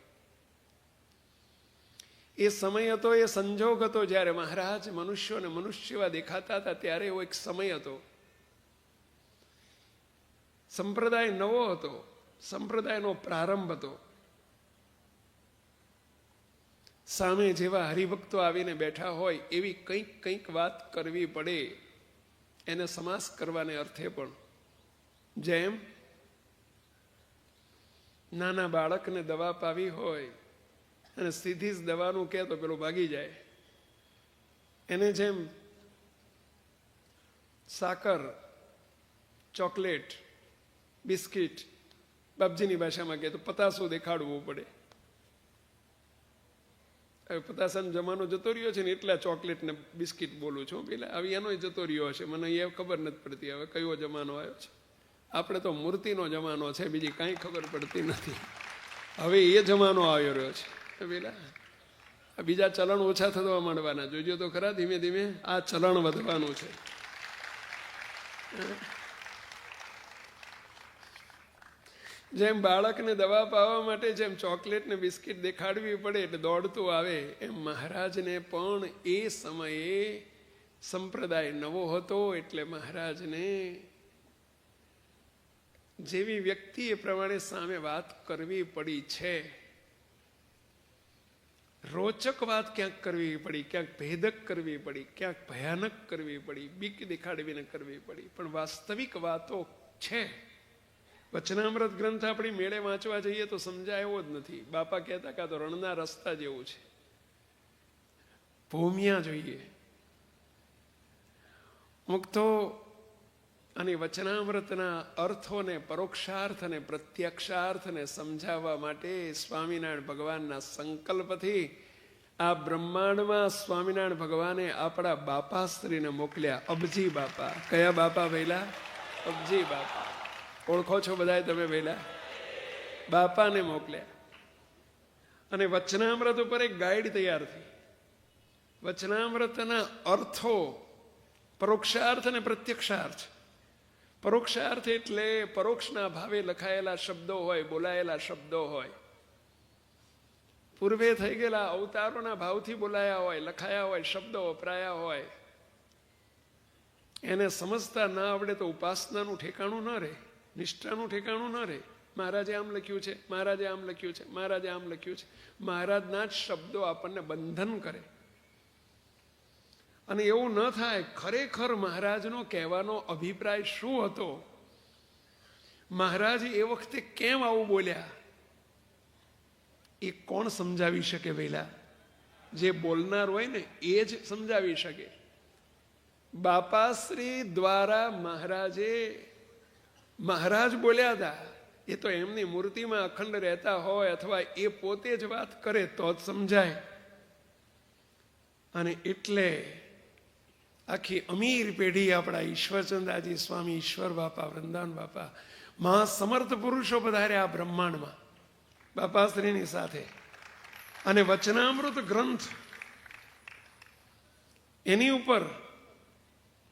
એ સમય હતો, એ સંજોગ હતો જ્યારે મહારાજ મનુષ્યોને મનુષ્ય દેખાતા હતા. ત્યારે એવો એક સમય હતો. સંપ્રદાય નવો હતો, સંપ્રદાયનો પ્રારંભ હતો. સામે જેવા હરિભક્તો આવીને બેઠા હોય એવી કંઈક વાત કરવી પડે. એને સમાસ કરવાને અર્થે પણ, જેમ નાના બાળકને દવા પાવી હોય અને સીધી જ દવાનું કહે તો પેલો ભાગી જાય. એને જેમ સાકર, ચોકલેટ, બિસ્કિટ, બાપજીની ભાષામાં કહે તો પતાસો દેખાડવું પડે. હવે પતાસાનો જમાનો જતો રહ્યો છે ને એટલા ચોકલેટ ને બિસ્કિટ બોલું છું. પેલા આવી એનો જતો રહ્યો હશે, મને એ ખબર નથી પડતી હવે કયો જમાનો આવ્યો છે. આપણે તો મૂર્તિનો જમાનો છે, બીજી કાંઈ ખબર પડતી નથી. હવે એ જમાનો આવ્યો રહ્યો છે. પેલા બીજા ચલણ ઓછા થવા માંડવાના, જોજો તો ખરા ધીમે ધીમે આ ચલણ વધવાનું છે. જેમ બાળકને દવા પાવા માટે જેમ ચોકલેટ ને બિસ્કિટ દેખાડવી પડે એટલે દોડતું આવે, એમ મહારાજને પણ એ સમયે સંપ્રદાય નવો હતો એટલે મહારાજને જેવી વ્યક્તિ એ પ્રમાણે સામે વાત કરવી પડી છે. રોચક વાત ક્યાંક કરવી પડી, ક્યાંક ભેદક કરવી પડી, ક્યાંક ભયાનક કરવી પડી, બીક દેખાડવીને કરવી પડી, પણ વાસ્તવિક વાતો છે. વચનામૃત ગ્રંથ આપણી મેળે વાંચવા જઈએ તો સમજાય એવો જ નથી. બાપા કહેતા કાં તો રણના રસ્તા જેવું છે, ભૂમિયા જોઈએ. મુક્તો અને વચનામૃતના અર્થોને, પરોક્ષાર્થ અને પ્રત્યક્ષાર્થને સમજાવવા માટે સ્વામિનારાયણ ભગવાનના સંકલ્પથી આ બ્રહ્માંડમાં સ્વામિનારાયણ ભગવાને આપણા બાપાશ્રીને મોકલ્યા. અબજી બાપા. કયા બાપા વહેલા? અબજી બાપા. ઓળખો છો બધાય તમે વહેલા? બાપાને મોકલ્યા. અને વચનામૃત ઉપર એક ગાઈડ તૈયાર થઈ. વચનામૃતના અર્થો, પરોક્ષાર્થ અને પ્રત્યક્ષાર્થ. પરોક્ષાર્થ એટલે પરોક્ષના ભાવે લખાયેલા શબ્દો હોય, બોલાયેલા શબ્દો હોય, પૂર્વે થઈ ગયેલા અવતારોના ભાવથી બોલાયા હોય, લખાયા હોય, શબ્દો વપરાયા હોય. એને સમજતા ના આવડે તો ઉપાસનાનું ઠેકાણું ન રહે, નિષ્ઠાનું ઠેકાણું ન રહે. મહારાજે આમ લખ્યું છે, મહારાજે આમ લખ્યું છે, મહારાજે આમ લખ્યું છે. મહારાજના જ શબ્દો આપણને બંધન કરે. અને એવું ન થાય ખરેખર મહારાજનો કહેવાનો અભિપ્રાય શું હતો, મહારાજ એ વખતે કેમ આવું બોલ્યા, એ કોણ સમજાવી શકે? વહેલા જે બોલનાર હોય ને એ જ સમજાવી શકે. બાપાશ્રી દ્વારા મહારાજ બોલ્યા હતા. એ તો એમની મૂર્તિમાં અખંડ રહેતા હોય અથવા એ પોતે જ વાત કરે તો જ સમજાય. અને એટલે આખી અમીર પેઢી આપણા ઈશ્વરચંદ્રાજી સ્વામી, ઈશ્વર બાપા, વૃંદાવન બાપા, મહાસમર્થ પુરુષો પધાર્યા આ બ્રહ્માંડમાં બાપાશ્રીની સાથે. અને વચનામૃત ગ્રંથ એની ઉપર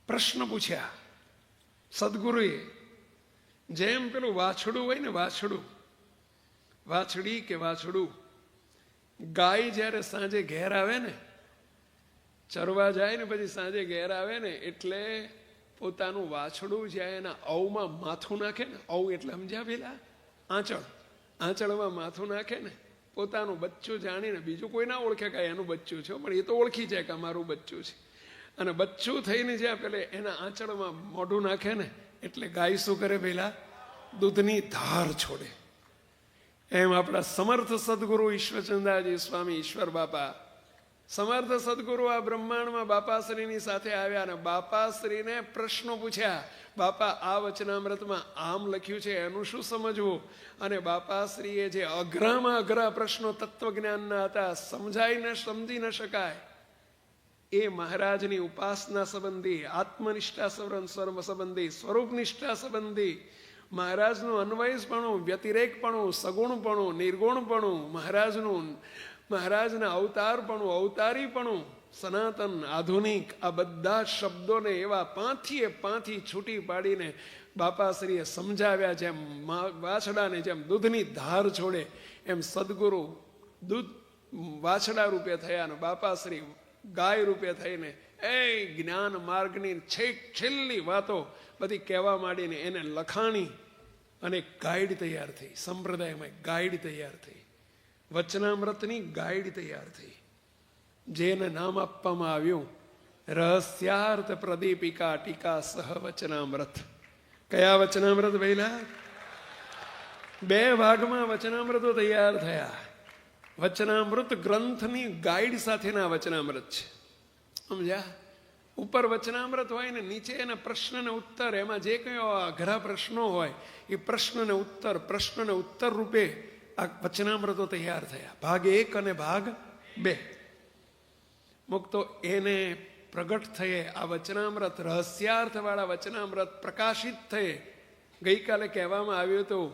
પ્રશ્ન પૂછ્યા સદગુરુએ. જેમ પેલું વાછડું હોય ને, વાછડી કે વાછડું, ગાય જ્યારે સાંજે ઘેર આવે ને, ચરવા જાય ને પછી સાંજે ઘેર આવે ને એટલે પોતાનું વાછડું જ્યાં એના અવમાં માથું નાખે ને, અવ એટલે સમજ્યા પેલા આંચળમાં માથું નાખે ને, પોતાનું બચ્ચું જાણીને બીજું કોઈ ના ઓળખે કે એનું બચ્ચું છે, પણ એ તો ઓળખી જાય કે અમારું બચ્ચું છે. અને બચ્ચું થઈને જ્યાં પેલે એના આંચળમાં મોઢું નાખે ને એટલે ગાય શું કરે? પેલા દૂધની ધાર છોડે. એમ આપણા સમર્થ સદગુરુ ઈશ્વરચંદ્રાજી સ્વામી, ઈશ્વર બાપા, સમર્થ સદગુરુ આ બ્રહ્માંડમાં બાપાશ્રીની સાથે આવ્યા અને બાપાશ્રીને પ્રશ્નો પૂછ્યા. બાપા, આ વચનામૃતમાં આમ લખ્યું છે, એનું શું સમજવું? અને બાપાશ્રીએ જે અઘરામાં અઘરા પ્રશ્નો તત્વજ્ઞાનના હતા, સમજી ન શકાય, એ મહારાજની ઉપાસના સંબંધી, આત્મનિષ્ઠા સંબંધી, સ્વરૂપનિષ્ઠા સંબંધી, મહારાજનું અન્વયપણું, વ્યતિરેકપણું, સગુણપણું, નિર્ગુણપણું, મહારાજના અવતારપણું, અવતારીપણું, સનાતન, આધુનિક, આ બધા શબ્દોને એવા પાંથી છૂટી પાડીને બાપાશ્રીએ સમજાવ્યા. જેમ વાછડાને જેમ દૂધની ધાર છોડે એમ સદગુરુ દૂધ વાછડા રૂપે થયા અને બાપાશ્રી ગાય રૂપે થઈને એ જ્ઞાન માર્ગની છેલ્લી વાતો બધી કહેવા માંડીને એને લખાણી અને ગાઈડ તૈયાર થઈ. સંપ્રદાયમાં ગાઈડ તૈયાર થઈ, વચનામૃતની ગાઈડ તૈયાર થઈ, જેને નામ આપવામાં આવ્યું રહસ્યાર્થ પ્રદીપિકા ટીકા સહ વચનામૃત. કયા વચનામૃત પહેલા? 2 ભાગમાં વચનામૃતો તૈયાર થયા. વચનામૃત ગ્રંથની ગાઈડ સાથેના વચનામૃત છે, સમજ્યા? ઉપર વચનામૃત હોય ને નીચે એના પ્રશ્ન ને ઉત્તર, એમાં જે કયો અઘરા પ્રશ્નો હોય એ પ્રશ્ન ને ઉત્તર રૂપે આ વચનામૃતો તૈયાર થયા. ભાગ 1 અને ભાગ 2. મુક્તો એને પ્રગટ થયે આ વચનામૃત, રહસ્યાર્થ વાળા વચનામૃત પ્રકાશિત થયે. ગઈકાલે કહેવામાં આવ્યું હતું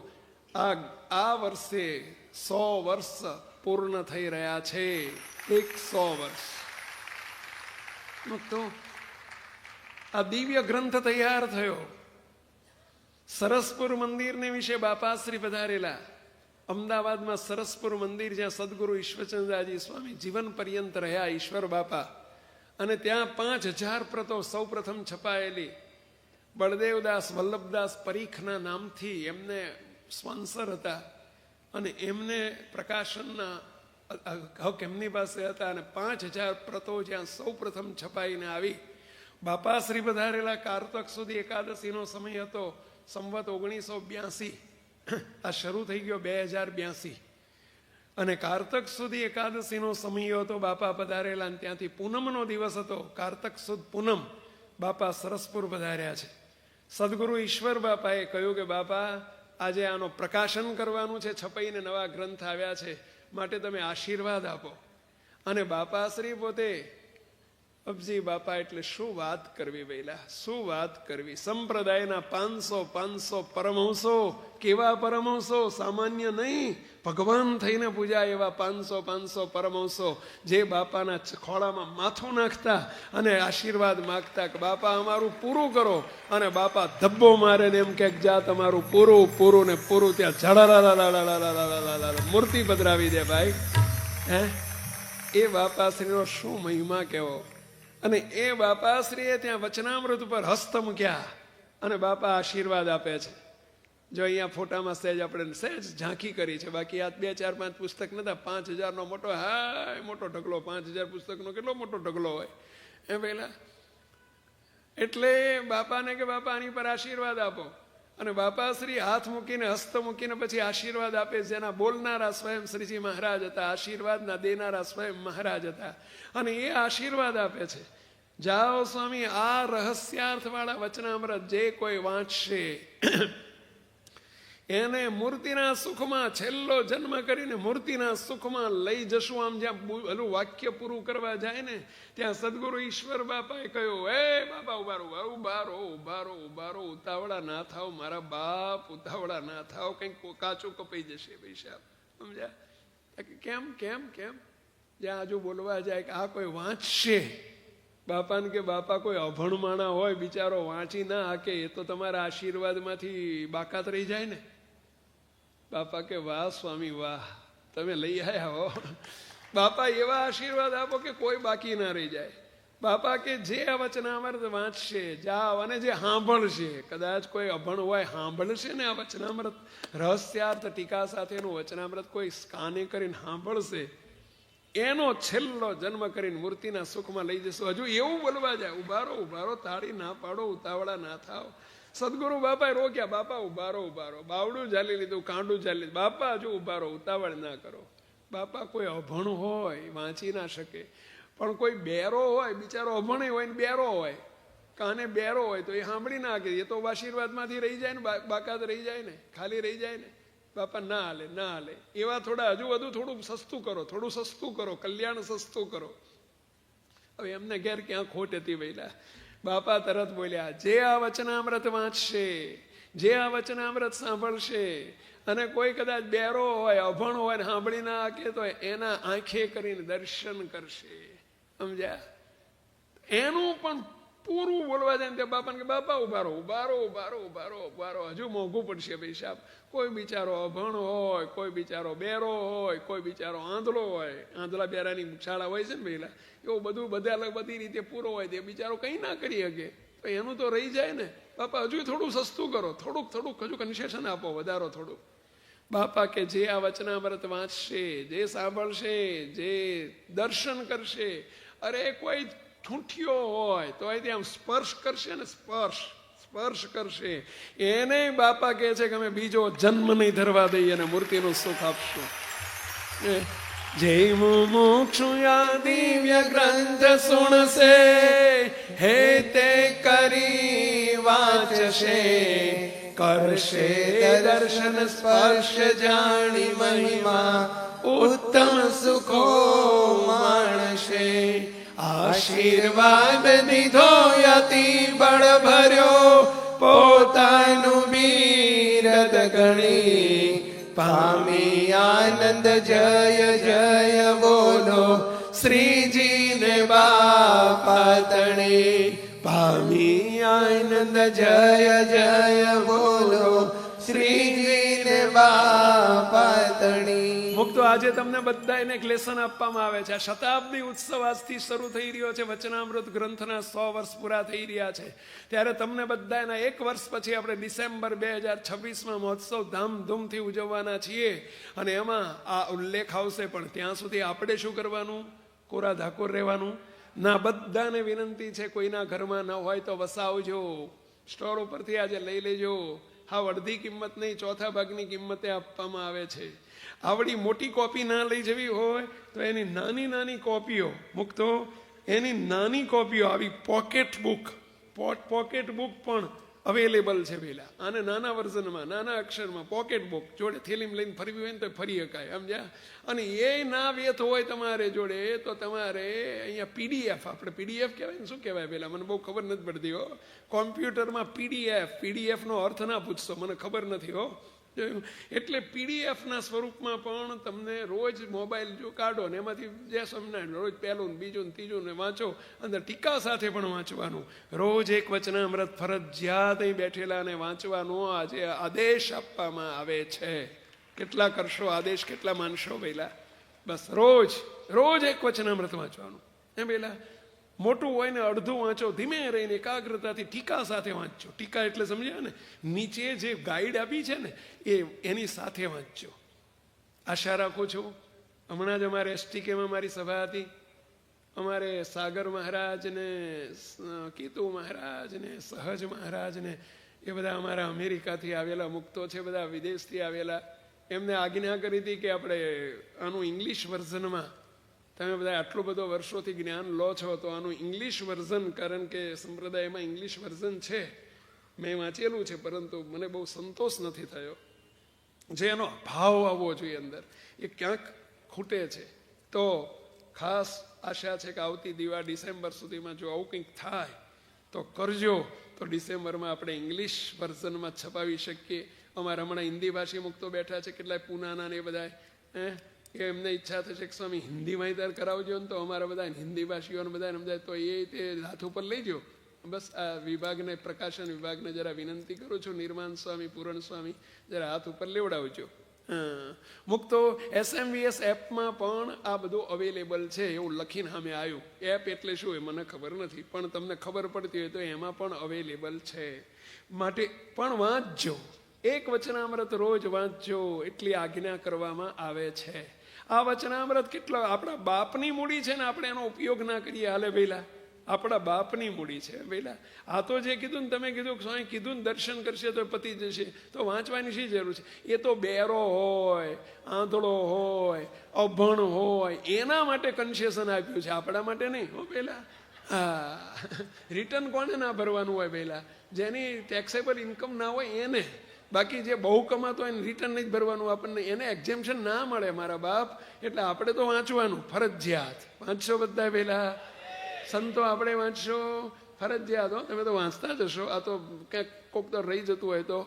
આ વર્ષે 100 વર્ષ પૂર્ણ થઈ રહ્યા છે. 100 વર્ષ. મુક્તો આ દિવ્ય ગ્રંથ તૈયાર થયો. સરસપુર મંદિરને વિશે બાપાશ્રી પધારેલા. અમદાવાદમાં સરસપુર મંદિર, જ્યાં સદગુરુ ઈશ્વરચંદ્રજી સ્વામી જીવન પર્યંત રહ્યા, ઈશ્વર બાપા, અને ત્યાં 5000 પ્રતો સૌ પ્રથમ છપાયેલી. બળદેવદાસ વલ્લભદાસ પરીખના નામથી એમને સ્પોન્સર હતા અને એમને પ્રકાશનના હક એમની પાસે હતા, અને 5000 પ્રતો જ્યાં સૌ પ્રથમ છપાઈને આવી. બાપાશ્રી પધારેલા. કારતક સુધી એકાદશીનો સમય હતો, સંવત 1982. આ શરૂ થઈ ગયો 2082, અને કારતક સુધી એકાદશીનો સમય હતો. બાપા પધારેલા, અને ત્યાંથી પૂનમનો દિવસ હતો. કારતક સુદ પૂનમ બાપા સરસપુર પધાર્યા છે. સદગુરુ ઈશ્વર બાપાએ કહ્યું કે બાપા, આજે આનો પ્રકાશન કરવાનું છે, છપાઈને નવા ગ્રંથ આવ્યા છે, માટે તમે આશીર્વાદ આપો. અને બાપાશ્રી પોતે, અબજી બાપા એટલે શું વાત કરવી વૈલા, શું વાત કરવી. સંપ્રદાયના 500 પરમહંસો. કેવા પરમહંસો? સામાન્ય નહીં, ભગવાન થઈને પૂજા એવા 500 પરમહંસો, જે બાપાના ખોળામાં માથું નાખતા અને આશીર્વાદ માગતા કે બાપા અમારું પૂરું કરો. અને બાપા ધબ્બો મારે ને એમ કે જા તમારું પૂરું ને પૂરું. ત્યાં ઝડાલા મૂર્તિ પધરાવી દે ભાઈ. એ બાપાશ્રીનો શું મહિમા કેવો. અને એ બાપાશ્રીએ ત્યાં વચનામૃત ઉપર હસ્ત મૂક્યા અને બાપા આશીર્વાદ આપે છે. જો અહીંયા ફોટામાં સહેજ આપણે સહેજ ઝાંખી કરી છે, બાકી આ 2, 4, 5 પુસ્તક નતા. 5000નો મોટો મોટો ઢગલો, 5000 પુસ્તકનો કેટલો મોટો ઢગલો હોય એ પહેલા. એટલે બાપાને કે બાપા આની પર આશીર્વાદ આપો. અને બાપાશ્રી હાથ મૂકીને હસ્ત મૂકીને પછી આશીર્વાદ આપે. જેના બોલનારા સ્વયં શ્રીજી મહારાજ હતા, આશીર્વાદના દેનારા સ્વયં મહારાજ હતા, અને એ આશીર્વાદ આપે છે. જાઓ સ્વામી, આ રહસ્યાર્થ વાળા વચનામૃત જે કોઈ વાંચશે એને મૂર્તિના સુખમાં, છેલ્લો જન્મ કરીને મૂર્તિના સુખમાં લઈ જશું. આમ જ્યાં પેલું વાક્ય પૂરું કરવા જાય ને ત્યાં સદગુરુ ઈશ્વર બાપાએ કહ્યું, એ બાપા ઉભારો, ઉતાવળા ના થાવ મારા બાપ, ઉતાવળા ના થાવ, કંઈક કાચું કપાઈ જશે ભાઈ સાહેબ, સમજ્યા? કેમ જ્યાં આજુ બોલવા જાય કે આ કોઈ વાંચશે. બાપાને કે બાપા કોઈ અભણ માણા હોય બિચારો વાંચી ના હાકે, એ તો તમારા આશીર્વાદમાંથી બાકાત રહી જાય ને. બાપા કે વાહ સ્વામી વાહ, તમે લઈ આવ્યા હો. બાપા એવા આશીર્વાદ આપો કે કોઈ બાકી ના રહી જાય. બાપા કે જે આ વચનામૃત વાંચશે, જાઓ, અને જે સાંભળશે, કદાચ કોઈ અભણ હોય સાંભળશે ને આ વચનામૃત, રહસ્યાર્થ ટીકા સાથેનું વચનામૃત કોઈ સ્કાને કરીને સાંભળશે, એનો છેલ્લો જન્મ કરીને મૂર્તિના સુખમાં લઈ જશો. હજુ એવું બોલવા જાય, ઉભારો, તાળી ના પાડો, ઉતાવળા ના થાવ. સદગુરુ બાપાએ રોક્યા, બાપા ઉભારો, બાવડું ઝાલી લીધું, કાંડું ઝાલી લીધું. બાપા હજુ ઉભારો, ઉતાવળ ના કરો. બાપા કોઈ અભણ હોય વાંચી ના શકે, પણ કોઈ બેરો હોય, બિચારો અભણે હોય ને બેરો હોય, કાને બેરો હોય તો એ સાંભળી ના કે, એ તો આશીર્વાદમાંથી રહી જાય ને, બાકાત રહી જાય ને, ખાલી રહી જાય ને. બાપા ના હાલે. એવા થોડા હજુ વધુ થોડું સસ્તું કરો, કલ્યાણ સસ્તું કરો. હવે એમને ઘેર ક્યાં ખોટ હતી વૈલા. બાપા તરત બોલ્યા, જે આ વચનામૃત વાંચશે, જે આ વચનામૃત સાંભળશે, અને કોઈ કદાચ બેરો હોય, અભણ હોય ને સાંભળી ના કે, તો એના આંખે કરીને દર્શન કરશે, સમજ્યા? એનું પણ પૂરું બોલવા જાય ને તે બાપાને કે બાપા ઉભારો, હજુ મોંઘું પડશે ભાઈ સાહેબ. કોઈ બિચારો અભણ હોય, કોઈ બિચારો બેરો હોય, કોઈ બિચારો આંધળો હોય, આંધળા બેરાની શાળા હોય છે ને પહેલા, એવું બધું બધી રીતે પૂરો હોય, તે બિચારો કંઈ ના કરી શકે, તો એનું તો રહી જાય ને. બાપા હજુ થોડું સસ્તું કરો, થોડુંક હજુ કન્સેશન આપો, વધારો થોડું. બાપા કે જે આ વચનામૃત વાંચશે, જે સાંભળશે, જે દર્શન કરશે, અરે કોઈ ઠૂંઠિયો હોય તો ત્યાં સ્પર્શ કરશે ને, સ્પર્શ કરશે, એને બાપા કહે છે કે અમે બીજો જન્મ નહીં ધરવા દઈએ અને મૂર્તિનું સુખ આપશું. જે મુમુક્ષુયા દિવ્ય ગ્રંથ સુણશે હે તે કરી વાંચશે કરશે દર્શન સ્પર્શ જાણી મહિમા ઉત્તમ સુખો માણશે આશીર્વાદ દીધો યતિ બળ ભર્યો પોતાનું બિરદ ગણી પામી આનંદ જય જય બોલો શ્રીજીને બાપા તણે પામી આનંદ જય જય બોલો શ્રીજીને બાપા તણી મુક્તો આજે તમને બધાને એક લેસન આપવામાં આવે છે. આ શતાબ્દી ઉત્સવ આજથી શરૂ થઈ રહ્યો છે. વચનામૃત ગ્રંથના 100 વર્ષ પૂરા થઈ રહ્યા છે. ત્યારે તમને બધાના 1 વર્ષ પછી આપણે ડિસેમ્બર 2026માં મહોત્સવ ધામધૂમથી ઉજવવાના છીએ અને એમાં આ ઉલ્લેખ આવશે. પણ ત્યાં સુધી આપણે શું કરવાનું? કોરા ધાકોર રહેવાનું ના. બધાને વિનંતી છે, કોઈના ઘરમાં ન હોય તો વસાવજો, સ્ટોર ઉપરથી આજે લઈ લેજો. હા, અડધી કિંમત નહીં, ચોથા ભાગની કિંમતે આપવામાં આવે છે. આવડી મોટી કોપી ના લઈ જવી હોય તો એની નાની નાની કોપીઓ મૂકતો, એની નાની કોપીઓ આવી પોકેટ બુક પણ અવેલેબલ છે. પેલા આને નાના વર્ઝનમાં, નાના અક્ષરમાં પોકેટ બુક જોડે થેલીમ લઈને ફરવી હોય ને તો ફરી શકાય, સમજ્યા? અને એ ના વેત હોય તમારે જોડે તો તમારે અહીંયા પીડીએફ, આપણે પીડીએફ કહેવાય ને, શું કહેવાય પેલા મને બહુ ખબર નથી પડતી હો. કોમ્પ્યુટરમાં પીડીએફનો અર્થ ના પૂછશો, મને ખબર નથી હો. એટલે પીડીએફના સ્વરૂપમાં પણ તમને રોજ મોબાઈલ જો કાઢો ને એમાંથી જે સમજાય રોજ પહેલું ને બીજું ને ત્રીજું ને વાંચો. અંદર ટીકા સાથે પણ વાંચવાનું. રોજ એક વચનામૃત ફરજિયાત અહીં બેઠેલાને વાંચવાનો આજે આદેશ આપવામાં આવે છે. કેટલા કરશો આદેશ, કેટલા માનશો પહેલા? બસ રોજ એક વચનામૃત વાંચવાનું. એમ પહેલા મોટું હોય ને અડધું વાંચો, ધીમે રહીને એકાગ્રતાથી ટીકા સાથે વાંચજો. ટીકા એટલે સમજ્યા ને, નીચે જે ગાઈડ આપી છે ને એની સાથે વાંચજો. આશા રાખું છું. હમણાં જ અમારે એસટીકેમાં મારી સભા હતી. અમારે સાગર મહારાજ ને કીતુ મહારાજ ને સહજ મહારાજ ને એ બધા અમારા અમેરિકાથી આવેલા મુક્તો છે, બધા વિદેશથી આવેલા. એમને આજ્ઞા કરી હતી કે આપણે આનું ઇંગ્લિશ વર્ઝનમાં, તમે બધા આટલું બધો વર્ષોથી જ્ઞાન લો છો તો આનું ઇંગ્લિશ વર્ઝન, કારણ કે સંપ્રદાયમાં ઇંગ્લિશ વર્ઝન છે, મેં વાંચેલું છે, પરંતુ મને બહુ સંતોષ નથી થયો. જે એનો ભાવ આવવો જોઈએ અંદર, એ ક્યાંક ખૂટે છે. તો ખાસ આશા છે કે આવતી ડિસેમ્બર સુધીમાં જો આવું કંઈક થાય તો કરજો, તો ડિસેમ્બરમાં આપણે ઇંગ્લિશ વર્ઝનમાં છપાવી શકીએ. અમારા હમણાં હિન્દી ભાષી મુક્તો બેઠા છે, કેટલાય પૂનાના ને એ બધા, એમને ઈચ્છા થશે કે સ્વામી હિન્દીમાં તાર કરાવજો ને, તો અમારા બધા હિન્દી ભાષીઓને બધાને સમજાય તો તે હાથ ઉપર લઈજો. બસ આ વિભાગને, પ્રકાશન વિભાગને જરા વિનંતી કરું છું, નિર્માણ સ્વામી, પૂરણ સ્વામી, જરા હાથ ઉપર લેવડાવજો. મુક્તો SMVS એપમાં પણ આ બધું અવેલેબલ છે એવું લખીને સામે આવ્યું. એપ એટલે શું એ મને ખબર નથી, પણ તમને ખબર પડતી હોય તો એમાં પણ અવેલેબલ છે. માટે પણ વાંચજો, એક વચનામૃત રોજ વાંચજો, એટલી આજ્ઞા કરવામાં આવે છે. આ વચનામૃત કેટલો આપણા બાપની મૂડી છે ને, આપણે એનો ઉપયોગ ના કરીએ હાલે ભઈલા. આપણા બાપની મૂડી છે ભઈલા. આ તો જે કીધું ને, તમે કીધું સ્વામી કીધું ને દર્શન કરશે તો પતી જશે, તો વાંચવાની શી જરૂર છે? એ તો બેરો હોય, આંધળો હોય, અભણ હોય, એના માટે કન્સેશન આપ્યું છે, આપણા માટે નહીં હો પહેલા. હા, રિટર્ન કોને ના ભરવાનું હોય પહેલા? જેની ટેક્સેબલ ઇન્કમ ના હોય એને. બાકી જે બહુ કમાતો હોય એને રિટર્ન નહીં ભરવાનું, આપણને એને એક્ઝેમ્પશન ના મળે મારા બાપ. એટલે આપણે તો વાંચવાનું ફરજિયાત. વાંચશો બધા પહેલા સંતો, આપણે વાંચશો ફરજિયાત હો. તમે તો વાંચતા જ હશો. આ તો ક્યાંક કોક તો રહી જતું હોય તો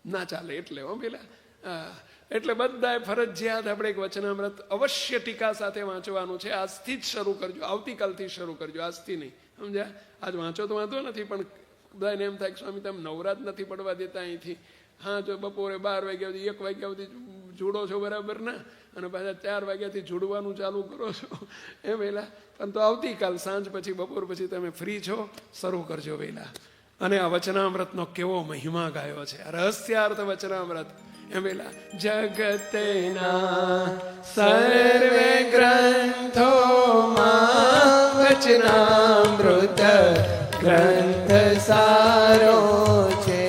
ના ચાલે, એટલે હો પેલા. એટલે બધાએ ફરજિયાત આપણે એક વચનામૃત અવશ્ય ટીકા સાથે વાંચવાનું છે. આજથી જ શરૂ કરજો, આવતીકાલથી શરૂ કરજો, આજથી નહીં, સમજ્યા? આજ વાંચો તો વાંધો નથી, પણ બધાને એમ થાય કે સ્વામી તમે નવરાત નથી પડવા દેતા અહીંથી. હા, જો બપોરે 12 વાગ્યા સુધી 1 વાગ્યા સુધી જોડો છો બરાબર ના, અને પાછા 4 વાગ્યાથી જોડવાનું ચાલુ કરો છો એમ વહેલા. પણ તો આવતીકાલ સાંજ પછી, બપોર પછી તમે ફ્રી છો, શરૂ કરજો વહેલા. અને આ વચનામૃતનો કેવો મહિમા ગાયો છે, રહસ્યાર્થ વચનામૃત એમ વહેલા. જગતના સર્વે ગ્રંથોમાં વચનામૃત ગ્રંથ સારો છે.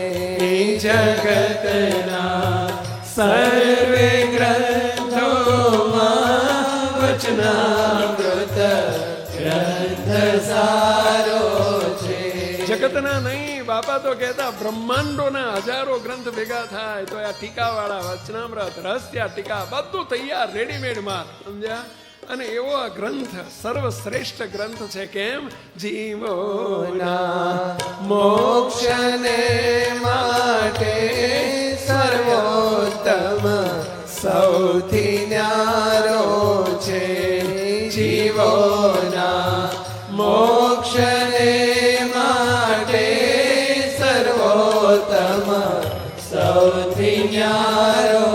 જગતના સર્વે ગ્રંથોમાં વચનામૃત ગ્રંથ સારો છે. જગતના નહીં, બાપા તો કહેતા બ્રહ્માંડોના હજારો ગ્રંથ ભેગા થાય તો આ ટીકાવાળા વચનામૃત, રહસ્ય ટીકા બધું તૈયાર રેડીમેડ માં, સમજ્યા? અને એવો આ ગ્રંથ સર્વશ્રેષ્ઠ ગ્રંથ છે. કેમ? જીવોના મોક્ષને માટે સર્વોત્તમ સૌથી ન્યારો છે. જીવોના મોક્ષને માટે સર્વોત્તમ સૌથી ન્યારો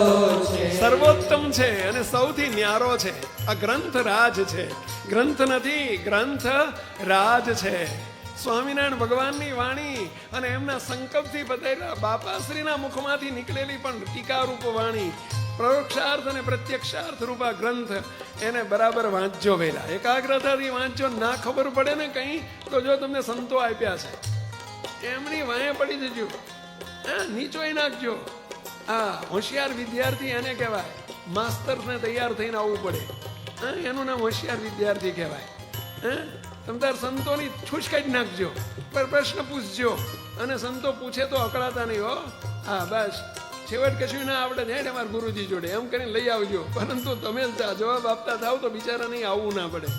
છે. સર્વોત્તમ છે અને સૌથી ન્યારો છે. આ ગ્રંથ રાજ છે, ગ્રંથ નથી, ગ્રંથ રાજ છે. સ્વામિનારાયણ ભગવાનની વાણી અને એમના સંકલ્પથી બતાવેલા બાપાશ્રીના મુખમાંથી નીકળેલી પણ ટીકારૂપ વાણી, પરોક્ષાર્થ અને પ્રત્યક્ષાર્થ રૂપા ગ્રંથ, એને બરાબર વાંચજો વહેલા, એકાગ્રતાથી વાંચજો. ના ખબર પડે ને કંઈ તો જો તમને સંતો આપ્યા છે એમની વાંહે પડી જજો, નીચોઈ નાખજો. હા, હોશિયાર વિદ્યાર્થી એને કહેવાય. માસ્તરને તૈયાર થઈને આવવું પડે, એનું નામ હોશિયાર વિદ્યાર્થી કહેવાય. તમે તાર સંતોની છૂછ કાઢી નાખજો, પર પ્રશ્ન પૂછજો, અને સંતો પૂછે તો અકળાતા નહીં હો. હા, બસ છેવટ કશું ના આવડે છે અમારા ગુરુજી જોડે એમ કરીને લઈ આવજો. પરંતુ તમે જવાબ આપતા થાવ તો બિચારા નહીં આવવું ના પડે.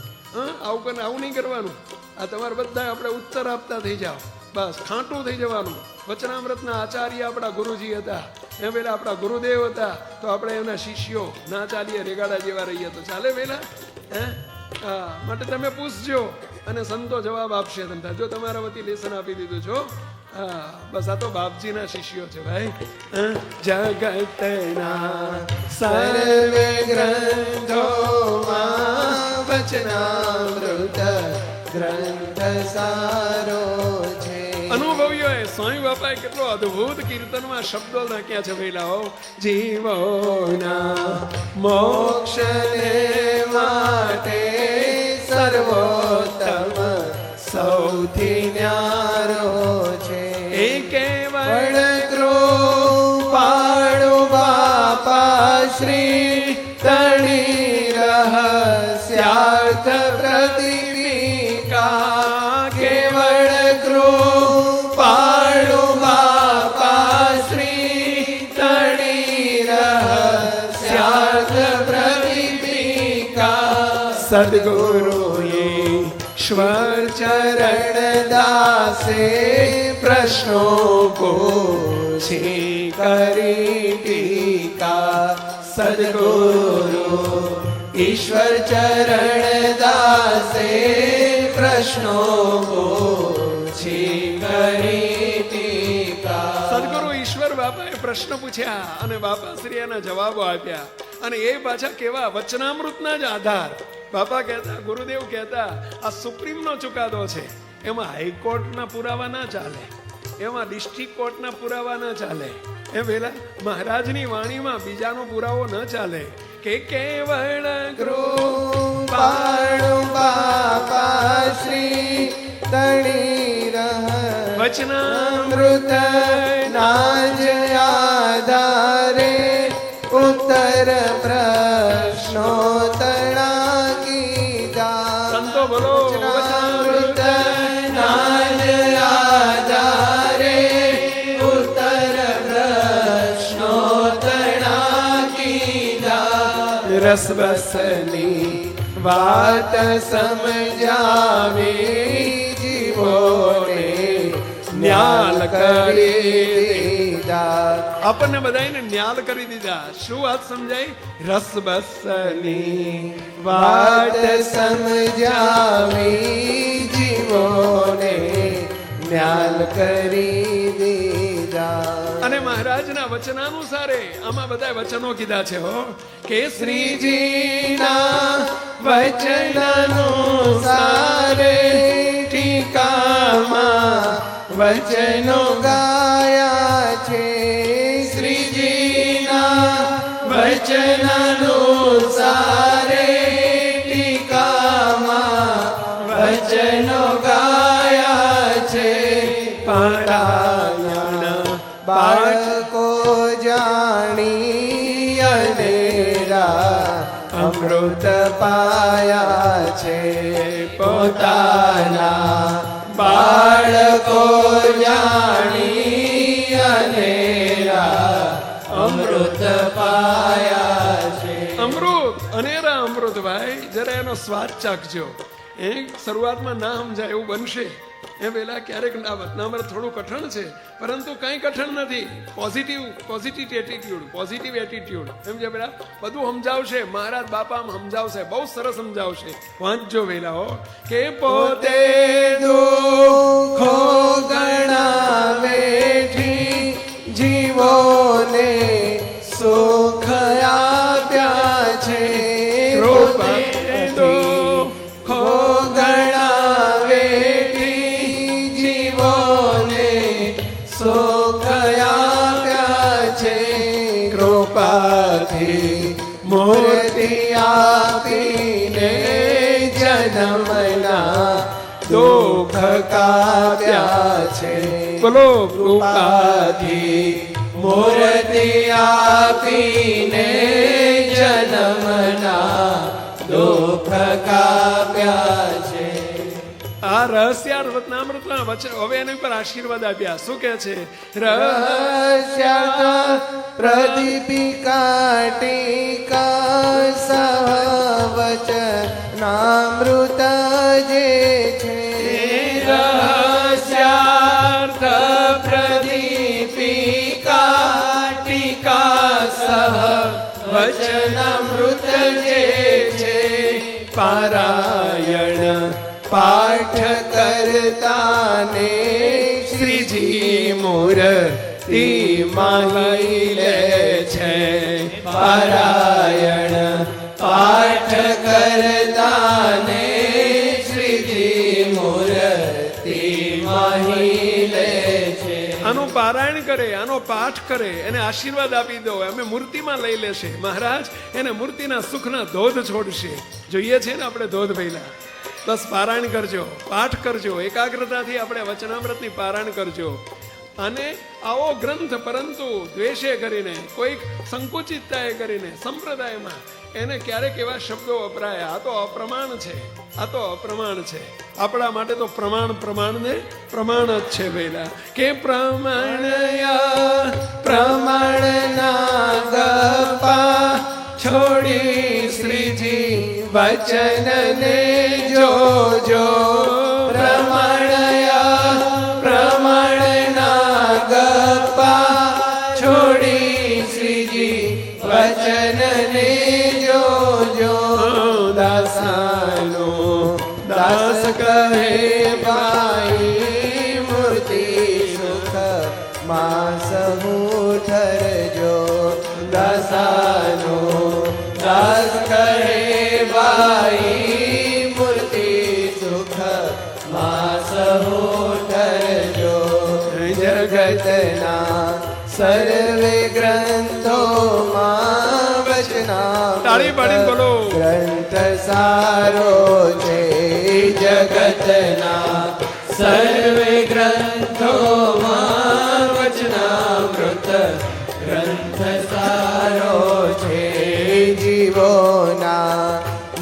આવું કરીને આવું નહીં કરવાનું. આ તમારે બધા આપણે ઉત્તર આપતા થઈ જાઓ, બસ ખાંટું થઈ જવાનું. વચનામૃતના આચાર્ય આપણા ગુરુજી હતા, એ પેલા આપણા ગુરુદેવ હતા, તો આપણે એમના શિષ્યો ના ચાલીએ રેગાડા જેવા રહીએ તો ચાલે પેલા? હા, માટે તમે પૂછજો અને સંતો જવાબ આપશે. તમને જો તમારા વતી લેસન આપી દીધું છો. હા, બસ આ તો બાપજીના શિષ્યો છે ભાઈ. જગતના સર્વે ગ્રંથોમાં વચનામૃત ગ્રંથ સારો છે. અનુભવીઓ સ્વામી બાપાએ કેટલો અદ્ભુત કીર્તનમાં શબ્દો નાખ્યા છે વહેલાઓ. જીવોના મોક્ષને માટે સર્વોત્તમ સૌથી ન્યારો છે. એ કેવળ કૃપાળુ બાપા શ્રી તણી રહસ્યાર્થ પ્રદીપિકા. કેવળ કૃપાળુ બાપા શ્રી તણી રહસ્યાર્થ પ્રદીપિકા. સદગુરુએ ઈશ્વર ચરણ દાસે પ્રશ્નો પૂછી કરી ટીકા. સદગુરુ ઈશ્વર ચરણ દાસે પ્રશ્નો પૂછી કરી ટીકા. સદગુરુ ઈશ્વર બાપાએ પ્રશ્ન પૂછ્યા અને બાપાશ્રી એના જવાબો આપ્યા. અને એ પાછા કેવા? વચનામૃતના જ આધાર. બાપા કહેતા, ગુરુદેવ કહેતા, આ સુપ્રીમનો ચુકાદો છે, એમાં હાઈકોર્ટના પુરાવા ના ચાલે, એમાં ડિસ્ટ્રિક્ટ કોર્ટના પુરાવા ના ચાલે. એ પેલા મહારાજની વાણીમાં બીજાનો પુરાવો ન ચાલે. કે કેવળ કૃપાળુ બાપા શ્રી તણી વચનામૃત ના જ આધારે ઉત્તર પ્રશ્નો તણા કીધા. સંતો બોલો. વચનામૃત ના જ આધારે ઉત્તર પ્રશ્નો તણા કીધા. રસબસની વાત સમજાવી જીવોને ન્યાલ કરી દીધા. આપણને બધાને ન્યાલ કરી દીધા. શું વાત સમજાય? રસ બસની વાત સમજાવી જીવોને ન્યાલ કરી દીધા. અને મહારાજના વચનાનુસારે આમાં બધા વચનો કીધા છે હો. કે શ્રીજીના વચનાનુસારે ટીકામાં વચનો ગાયા છે. શ્રીજીના વચનાનુસારે ટીકામાં વચનો ગાયા છે. પારાયણ બાળકો જાણી અનેરા અમૃત પાયા છે પોતાના બાળકો જાણી અનેરા અમૃત પાયા છે. અમૃત અનેરા અમૃત ભાઈ, જરા એનો સ્વાદ ચાખજો. એ શરૂઆતમાં ના સમજાય એવું બનશે. એ પેલા ક્યારેક વતનામૃત થોડું કઠણ છે, પરંતુ કંઈ કઠણ નથી. પોઝિટિવ એટીટ્યુડ સમજે પેલા બધું સમજાવશે. મહારાજ બાપા સમજાવશે, બહુ સરસ સમજાવશે. વાંચજો વેલા હો કે પોતે દુઃખો ગણાવે જીવોને સુખ આપ્યા છે. દુઃખો ગણાવે જીવોને સુખ આપ્યા છે. કૃપાથી મૂર્તિ આપીને જન્મના દુઃખ કાપ્યા છે. બોલો કૃપાથી મૂર્તિ આપીને જન્મના દુઃખ કાપ્યા છે. આ રહસ્ય વતનામૃતના વચન હવે એની ઉપર આશીર્વાદ આપ્યા. શું કે છે? રહસ્ય પ્રદીપિકા ટીકા સહવચનામૃત જે છે. રહસ્યાર્થ પ્રદીપિકા ટીકા સહવચનામૃત જે છે. પારાયણ પાઠ કરતાને શ્રીજી મૂર્તિ માગી લે છે. પારાયણ પાઠ કરતાને શ્રીજી મૂર્તિ માગી લે છે. આનું પારાયણ કરે, આનો પાઠ કરે, એને આશીર્વાદ આપી દો, અમે મૂર્તિમાં લઈ લેશે. મહારાજ એને મૂર્તિના સુખના ધોધ છોડશે. જોઈએ છે ને આપણે ધોધ પહેલા. બસ પારાયણ કરજો, પાઠ કરજો, એકાગ્રતાથી આપણે વચનામૃતની પારાયણ કરજો. અને આવો ગ્રંથ પરંતુ દ્વેષે કરીને, કોઈક સંકુચિતતાએ કરીને સંપ્રદાયમાં એને ક્યારેક એવા શબ્દો વપરાયા. આ તો અપ્રમાણ છે, આ તો અપ્રમાણ છે. આપણા માટે તો પ્રમાણ ને પ્રમાણ જ છે પહેલા કે પ્રમાણના ગપ્પા છોડી શ્રીજી વચનને જોજો. પ્રમાણના ગપ્પા છોડી શ્રીજી વચનને જોજો. દાસાનો દાસ કહે ભાઈ મૂર્તિ સુખ માસ હું ઠરજો. દાસાનો દાસ કહે ભાઈ મૂર્તિ સુખ માસ હું ઠરજો. જગતના સર્વે ગ્રંથોમાં વચના તાળી પાડીને બોલો. ગ્રંથ સારો છે. જગતના સર્વે ગ્રંથોમાં વચનામૃત ગ્રંથ સારો છે. જીવોના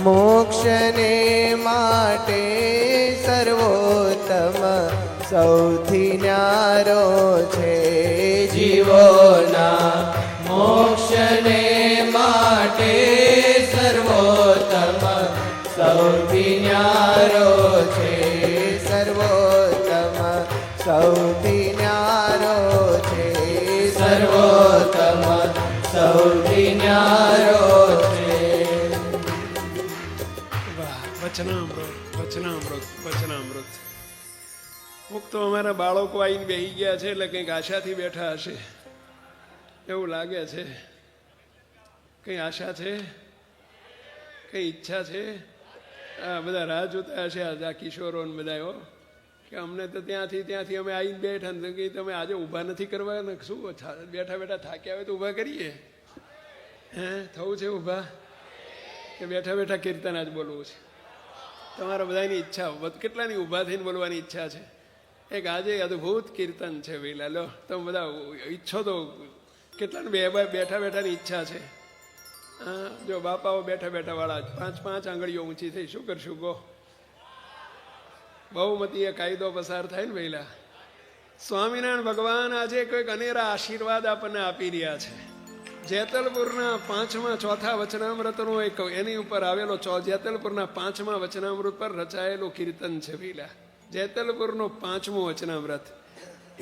મોક્ષને માટે સર્વોત્તમ સૌથી ન્યારો છે. જીવોના મોક્ષને માટે સર્વોત્તમ સૌથી ન્યારો છે. સર્વોત્તમ સૌથી ન્યારો છે. સર્વોત્તમ સૌથી ન્યારો છે. વચનામૃત. મુક્ત અમારા બાળકો આવીને બેસી ગયા છે, એટલે કંઈક આશાથી બેઠા હશે એવું લાગે છે. કઈ આશા છે, કઈ ઈચ્છા છે? આ બધા રાહ જોતા હશે આ કિશોરો ને બધા કે અમને તો ત્યાંથી અમે આવીને બેઠા ને કે તમે આજે ઊભા નથી કરવા ને શું બેઠા થાક્યા હોય તો ઊભા કરીએ. હે થવું છે ઊભા કે બેઠા કીર્તન જ બોલવું છે? તમારા બધાની ઈચ્છા, કેટલાની ઊભા થઈને બોલવાની ઈચ્છા છે? એક આજે અદભુત કીર્તન છે વેલા. લો તમે બધા ઈચ્છો તો કેટલાને બેઠાની ઈચ્છા છે? જો બાપાઓ બેઠા બેઠા વાળા 5 આંગળીઓ ઊંચી થઈ, શું કરશું કહો? બહુમતીએ કાયદો પસાર થાય ને પહેલા. સ્વામિનારાયણ ભગવાન આજે કોઈક અનેરા આશીર્વાદ આપણને આપી રહ્યા છે. જેતલપુરના 5મા ચોથા વચનામૃતનો એક એની ઉપર આવેલો જેતલપુરના 5મા વચનામૃત પર રચાયેલું કીર્તન છે પહેલા. જેતલપુરનો 5મું વચનામૃત.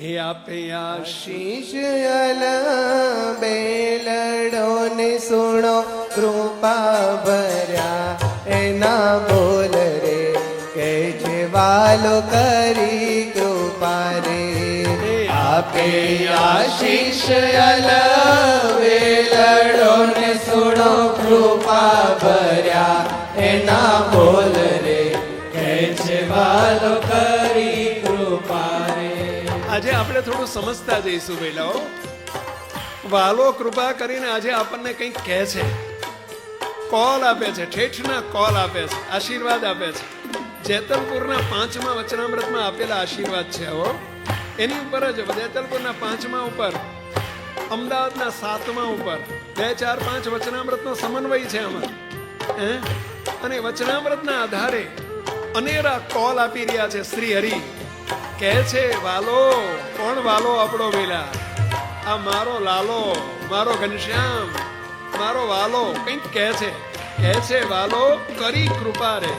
હે આપે આશીષ બેલડો ને સુણો કૃપા ભર્યા એના બોલ રે કે છે વાલો કરી કૃપા રે. આપે આશીષ બેલડો ને સુણો કૃપા ભર્યા એના બોલ રે કે છે વાલો કરી કૃપા રે. આજે આપણે થોડું સમજતા જઈશું પહેલા. વાલો કૃપા કરીને આજે આપણને કંઈક કહે છે, કોલ આપે છે, ઠેઠના કોલ આપે છે, આશીર્વાદ આપે છે. જેતલપુરના 5મા વચનામૃતમાં આપેલા આશીર્વાદ છે. હો એની ઉપર જ જેતલપુરના 5મા ઉપર, અમદાવાદના 7મા ઉપર 2, 4, 5 વચનામૃતનો સમન્વય છે આમાં. અને વચનામૃતના આધારે અનેરા કોલ આપી રહ્યા છે. શ્રી હરિ કહે છે વાલો. કોણ વાલો? આપણો વેલા. આ મારો લાલો, મારો ઘનશ્યામ, મારો વાલો કંઈક કહે છે વાલો કરી કૃપા રે.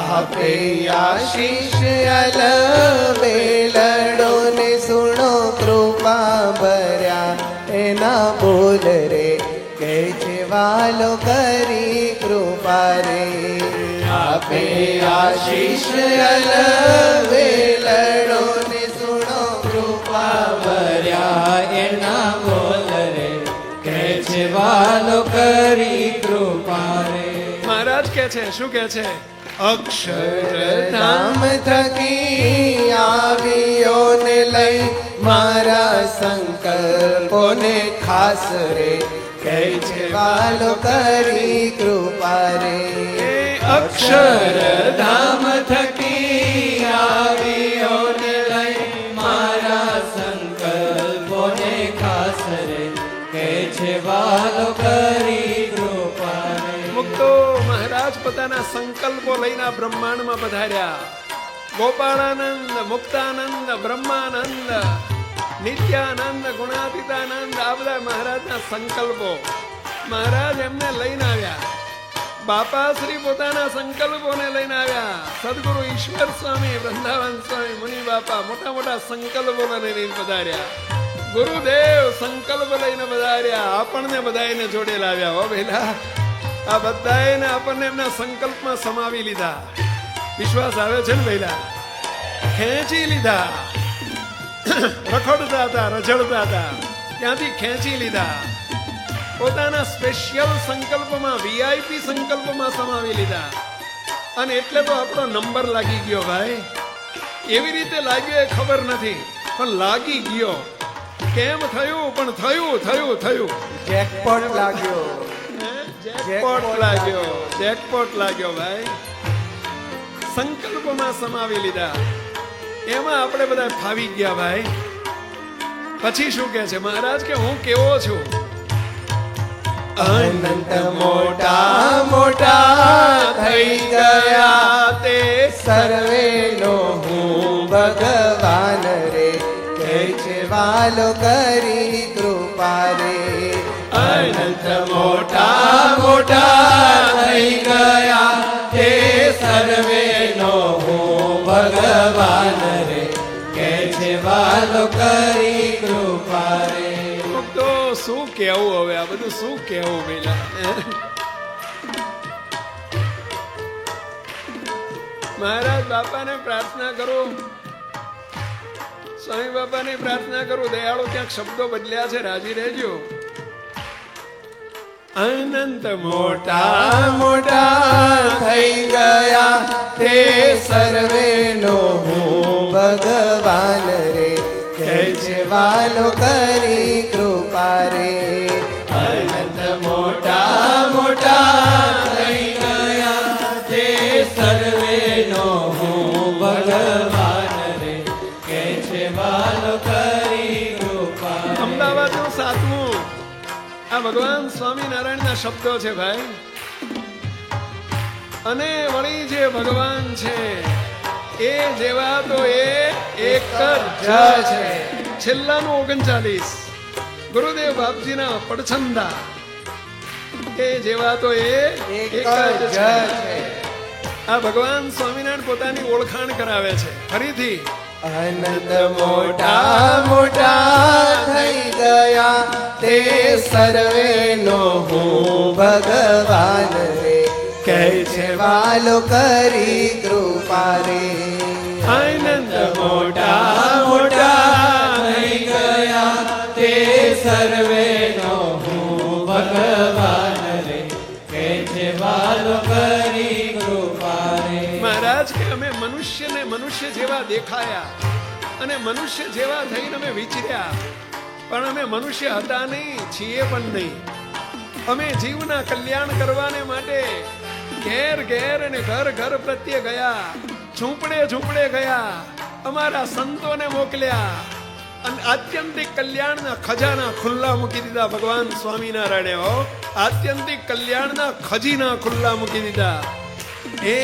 આપે આશીષ બેલડો ને સુણો કૃપા ભર્યા એના બોલ રે કે છે વાલો કરી કૃપા રે. આપે આશીષ બેલડો ને સુણો કૃપા ભર્યા એના બોલ રે કે છે વાલો કરી કૃપા રે. મહારાજ કે છે, શું કે છે? અક્ષરધામ થકી આવ્યો ને લઈ મારા સંકલ્પોને ખાસ રે કહે છે વાલો કરી કૃપા રે. અક્ષરધામ થકી આવ્યો ને લઈ મારા સંકલ્પોને ખાસ રે કહે છે વાલો કરી કૃપા રે. મુક્તો મહારાજ પોતાના સંકલ્પો લઈને બ્રહ્માંડમાં પધાર્યા. ગોપાળાનંદ, મુક્તાનંદ, બ્રહ્માનંદ, નિત્યાનંદ, ગુણાતીતાનંદ, આ બધા મહારાજના સંકલ્પો મહારાજ એમને લઈને આવ્યા. બાપાશ્રી પોતાના સંકલ્પોને લઈને આવ્યા. સદગુરુ ઈશ્વર સ્વામી, વૃંદાવન સ્વામી, મુનિ બાપા મોટા મોટા સંકલ્પો લઈને પધાર્યા. ગુરુદેવ સંકલ્પ લઈને પધાર્યા. આપણને બધાને જોડે લાવ્યા. હો ભેલા, આ બધાને આપણને એમના સંકલ્પમાં સમાવી લીધા. વિશ્વાસ આવે છે ને ભેલા? ખેંચી લીધા. રખડતા હતા, રઝળતા હતા, ત્યાંથી ખેંચી લીધા. પોતાના સ્પેશિયલ સંકલ્પમાં, વીઆઈપી સંકલ્પમાં સમાવી લીધા. અને એટલે તો આપણો નંબર લાગી ગયો ભાઈ. એવી રીતે લાગ્યો એ ખબર નથી, પણ લાગી ગયો. કેમ થયું? પણ થયું. જેકપોટ લાગ્યો. જેકપોટ લાગ્યો ભાઈ. સંકલ્પમાં સમાવી લીધા. એમાં આપણે બધા ફાવી ગયા ભાઈ. પછી શું કહે છે મહારાજ કે હું કેવો છું? અનંત મોટા મોટા થઈ ગયા તે સર્વેનો હું ભગવાન રે કહે છે વાલો કરી કૃપા રે. અનંત મોટા મોટા થઈ ગયા તે સર્વેનો હું ભગવાન રે કહે છે વાલો કરી કૃપા રે. તો શું કેવું હવે? આ બધું શું કેવું પેલા? મહારાજ બાપાને પ્રાર્થના કરું, સ્વામી બાપાને પ્રાર્થના કરું, દયાળુ ક્યાંક શબ્દો બદલ્યા છે, રાજી રહેજો. અનંત મોટા મોટા થઈ ગયા તે સર્વેનો હું ભગવાન રે કહે છે વાલો કરી કૃપા રે. અનંત મોટા મોટા થઈ ગયા તે સર્વેનો હું ભગવાન રે કહે છે વાલો કરી કૃપા રે. અમદાવાદનું 7મું આ ભગવાન સ્વામિનારાયણના શબ્દો છે ભાઈ. અને વળી જે ભગવાન છે એ જેવા તો એ એક જ છે. છેલ્લાનું 39 ગુરુદેવ બાપજીના પડછંદા. એ જેવા તો એ એક જ છે. આ ભગવાન સ્વામિનારાયણ પોતાની ઓળખાણ કરાવે છે ફરીથી. અનંત મોટા મોટા થઈ ગયા તે સર્વેનો હું ભગવાન રે, કહે છે વાલો કરી કૃપા રે. આનંદ મોટા મોટા થઈ ગયા તે સર્વેનો હું ભગવાન રે, કહે છે વાલો કરી કૃપા રે. મહારાજ કે અમે મનુષ્યને મનુષ્ય જેવા દેખાયા અને મનુષ્ય જેવા થઈને અમે વિચર્યા, પણ અમે મનુષ્ય હતા નહીં, છીએ પણ નહીં. અમે જીવના કલ્યાણ કરવાને માટે ઘેર ઘેર અને ઘર ઘર પ્રત્યે ગયા, ઝૂંપડે ઝૂંપડે ગયા, અમારા સંતોને મોકલ્યા અને આત્યંતિક કલ્યાણના ખજાના ખુલ્લા મૂકી દીધા. ભગવાન સ્વામિનારાયણે આત્યંતિક કલ્યાણના ખજીના ખુલ્લા મૂકી દીધા. એ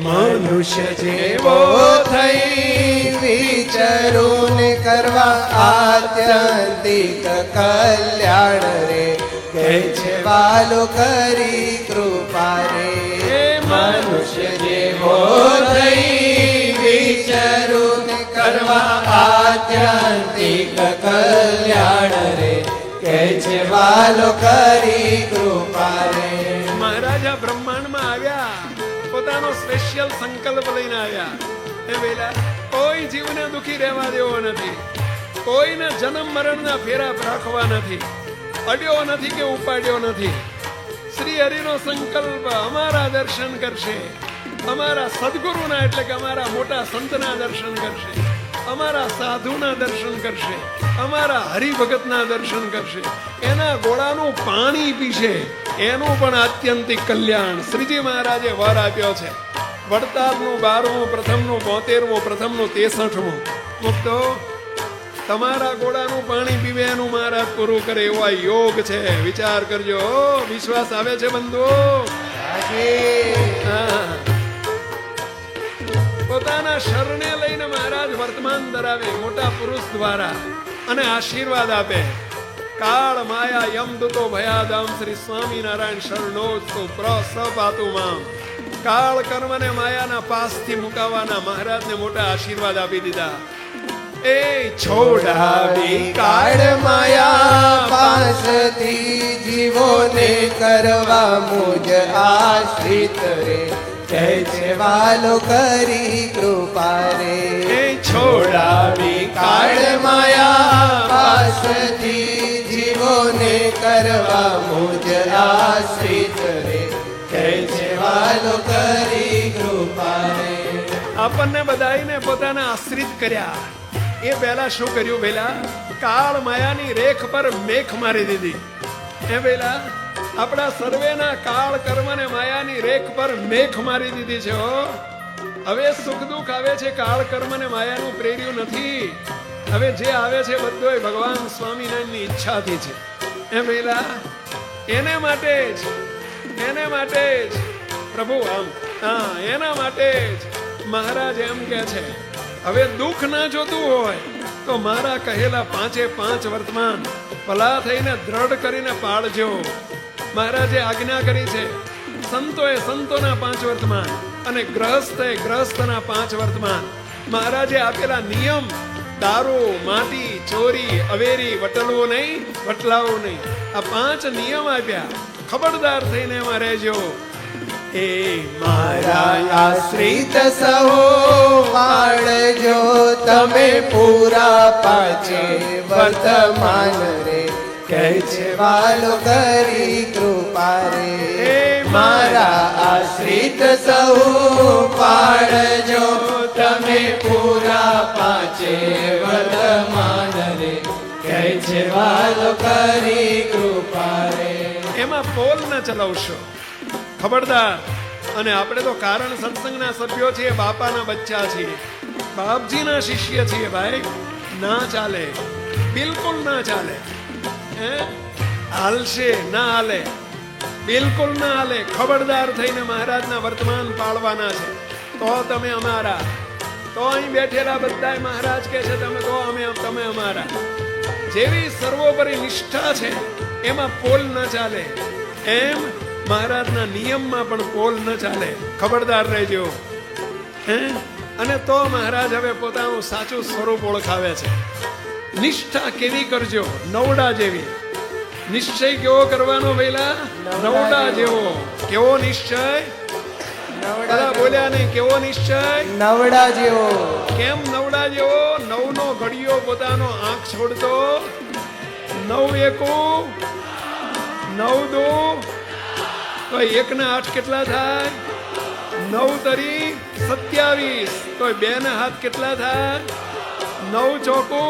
મનુષ્ય જેવો થઈ વિચારું ને કરવા આત્યંતિક કલ્યાણ રે, કહે છે વાલો કરી કૃપા રે. મનુષ્ય જેવો થઈ વિચારું ને કરવા આત્યંતિક કલ્યાણ રે, કહે છે વાલો કરી કૃપા રે. મહારાજા બ્રહ્માંડમાં આવ્યા, પોતાનો સ્પેશિયલ સંકલ્પ લઈને આવ્યા. એ વેલા કોઈ જીવને દુખી રહેવા દેવો નથી, કોઈને જન્મ મરણના ફેરા રાખવા નથી, અડ્યો નથી કે ઉપાડ્યો નથી. શ્રી હરિનો સંકલ્પ અમારા દર્શન કરશે, અમારા સદગુરુના એટલે કે અમારા મોટા સંતના દર્શન કરશે, અમારા સાધુના દર્શન કરશે, અમારા હરિભગતના દર્શન કરશે, એના ગોળાનું પાણી પીશે. એનું પણ આત્યંતિક કલ્યાણ શ્રીજી મહારાજે વર આપ્યો છે. વડતાલનું 12મું, પ્રથમનું 72મું, પ્રથમનું 63મું. મુક્તો તમારા ગોળાનું પાણી પીવે એનું મહારાજ પૂરું કરે એવો આ યોગ છે. વિચાર કરજો. વિશ્વાસ આવે છે બંધુ? પોતાના શરણે લઈને મહારાજ વર્તમાન ધરાવે મોટા પુરુષ દ્વારા અને આશીર્વાદ આપે. કાળ માયા યમદૂતો ભયાદામ શ્રી સ્વામિનારાયણ શરણોસ્તુ પ્રસપાતુ મામ. કાળ કર્મ ને માયાના પાસથી મુકાવાના મહારાજને મોટા આશીર્વાદ આપી દીધા. એ છોડાવી કાળ માયા પાસથી જીવોને કરવા મુજ આશ્રિત રે, કહે છે વાલો કરી કૃપા રે. છોડાવી કાળ માયા પાસથી જીવોને કરવા મુજ આશ્રિત રે, કહે છે વાલો કરી કૃપા રે. આપણને બધાઈને પોતાના આશ્રિત કર્યા. એ પહેલા શું કર્યું? પહેલા કાળ માયાની રેખ પર મેખ મારી દીધી. એ પહેલા આપણા સર્વેના કાળ કર્મ ને માયાની રેખ પર મેખ મારી દીધી છે. હવે સુખ દુઃખ આવે છે કાળ કર્મ ને માયાનું પ્રેર્યું નથી. હવે જે આવે છે બધોય ભગવાન સ્વામિનારાયણની ઈચ્છાથી છે. એ પહેલા એને માટે જ પ્રભુ એના માટે જ મહારાજ એમ કે છે, હવે દુઃખ ના જોતું હોય તો મારા કહેલા 5 વર્તમાન ભલા થઈને દ્રઢ કરીને પાળજો. મહારાજે આજ્ઞા કરી છે. સંતોએ સંતોના 5 વર્તમાન અને ગ્રહસ્થે ગ્રહસ્થના 5 વર્તમાન. મહારાજે આપેલા નિયમ, દારૂ, માટી, ચોરી, અવેરી, વટલવું નહીં, વટલાવું નહીં, આ 5 નિયમ આપ્યા. ખબરદાર થઈને એમાં રહેજો. એ મારા આશ્રિત સહો પાળજો તમે પૂરા 5 વર્તમાન રે, કહે છે વાલો કરી કૃપા રે. મારા આશ્રિત સહો પાળજો તમે પૂરા 5 વર્તમાન રે, કહે છે વાલો કરી કૃપા રે. એમાં પોલ ન ચલાવશો, ખબરદાર. અને આપણે તો કારણ સત્સંગના સભ્યો છીએ, બાપાના બચ્ચા છીએ, બાપજીના શિષ્ય છીએ ભાઈ. ના ચાલે, બિલકુલ ના ચાલે. હાલશે ના હાલે, બિલકુલ ના હાલે. ખબરદાર થઈને મહારાજના વર્તમાન પાળવાના છે. તો તમે અમારા, તો અહીં બેઠેલા બધાય મહારાજ કહે છે તમે તો તમે અમારા. જેવી સર્વોપરી નિષ્ઠા છે એમાં પોલ ન ચાલે, એમ મહારાજના નિયમમાં પણ પોલ ન ચાલે. ખબરદાર રહેજો. અને તો મહારાજ હવે પોતાનું સાચું સ્વરૂપ ઓળખાવે છે. નિષ્ઠા કેવી કરજો? નવડા જેવી. નિશ્ચય કેવો કરવાનો પહેલા? નવડા જેવો. કેવો નિશ્ચય? બધા બોલ્યા નહીં. કેવો નિશ્ચય? નવડા જેવો. કેમ નવડા જેવો? નવનો ઘડિયો પોતાનો આંખ છોડતો. 9 એકુ 9 દુ તો 1 ને 8 કેટલા થાય? 9 તરી 27. તો 2 ને હાથ કેટલા થાય? 9 ચોકુ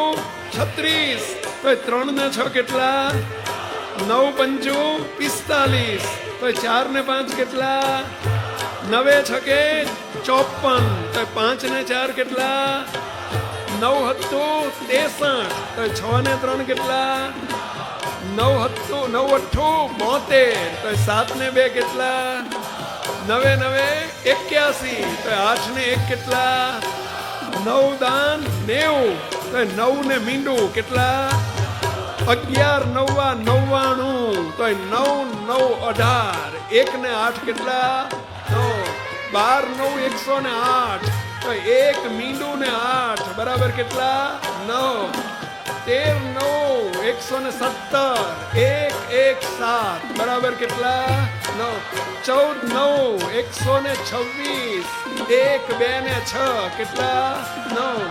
36. તો 3 ને 6 કેટલા? 9 પંચુ 45. તો 4 ને 5 કેટલા? 9 છકે 54. તો 5 ને 4 કેટલા? 9 હત્તુ 63. તો 6 ને 3 કેટલા? 9 હત્તુ 9 અઠ્ઠુ 72. તો 7 ને 2 કેટલા? 9 9 81. તો 8 ને 1 કેટલા? 9 દાન 90. તો 9 ને મીંડું કેટલા? 11 નવા 99. તો 9 9 18. 1 ને 8 કેટલા? 12 9 108. તો 1 મીંડું ને 8 બરાબર કેટલા? 9. 13 9 117. 1 1 7 બરાબર કેટલા? 9. 14 9 126. 1 2 ને 6 કેટલા? 9.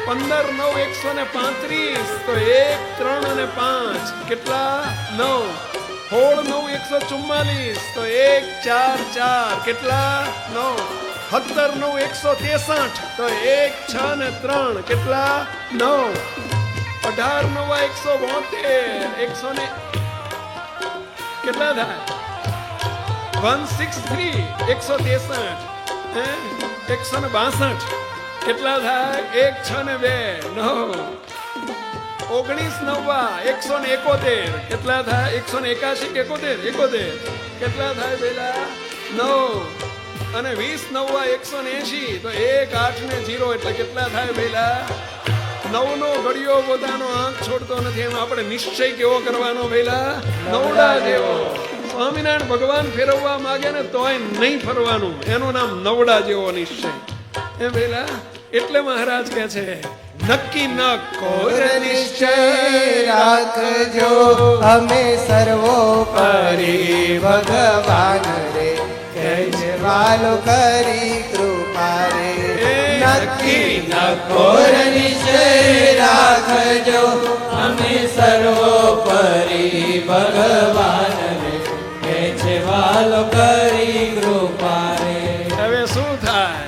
15 9 135. તો 1 3 અને 5 કેટલા? 9. 16 9 144. તો 1 4 4 કેટલા? 9. 17 9 163. તો 1 6 ને 3 કેટલા? 9. 18 9 172. 100 ને કેટલા થાય? 163. 163. 162 કેટલા થાય? 1 6 ને 2 9. 19 9 171 કેટલા થાય? 181 કે 71 કેટલા થાય પેલા? 9. અને 20 9 180. તો 1 8 ને 0 એટલે કેટલા થાય પેલા? 9 નો ઘડિયો પોતાનો આંખ છોડતો નથી. એમ આપણે નિશ્ચય કેવો કરવાનો પેલા? નવડા જેવો. સ્વામિનારાયણ ભગવાન ફેરવવા માંગે ને તોય નહીં ફરવાનું. એનું નામ નવડા જેવો નિશ્ચય. એમ પેલા એટલે મહારાજ કહે છે નક્કી ન કોર નિશ્ચય રાખજો અમે સર્વોપરી ભગવાન રે કહેજે વાલો કરી કૃપા રે. નક્કી ન કોર નિશ્ચય રાખજો અમે સર્વોપરી ભગવાન રે કહેજે વાલો કરી કૃપા રે. હવે શું થાય?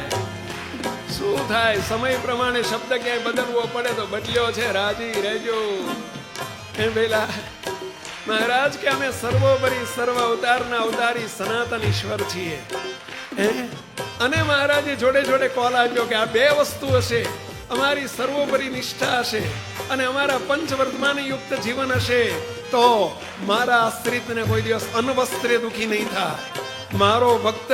થાય સમય પ્રમાણે શબ્દ ક્યાંય બદલવો પડે તો બદલ્યો છે. રાજી રહેજો. એમ પેલા મહારાજ કે અમે સર્વોપરી સર્વ અવતારના અવતારી સનાતન ઈશ્વર છીએ. અને મહારાજે જોડે જોડે કોલ આપ્યો કે આ 2 વસ્તુ હશે, અમારી સર્વોપરી નિષ્ઠા હશે અને અમારા પંચવર્તમાન યુક્ત જીવન હશે તો મારા આશ્રિતને કોઈ દિવસ અન્વસ્ત્રે દુખી નહીં થાય. મારો ભક્ત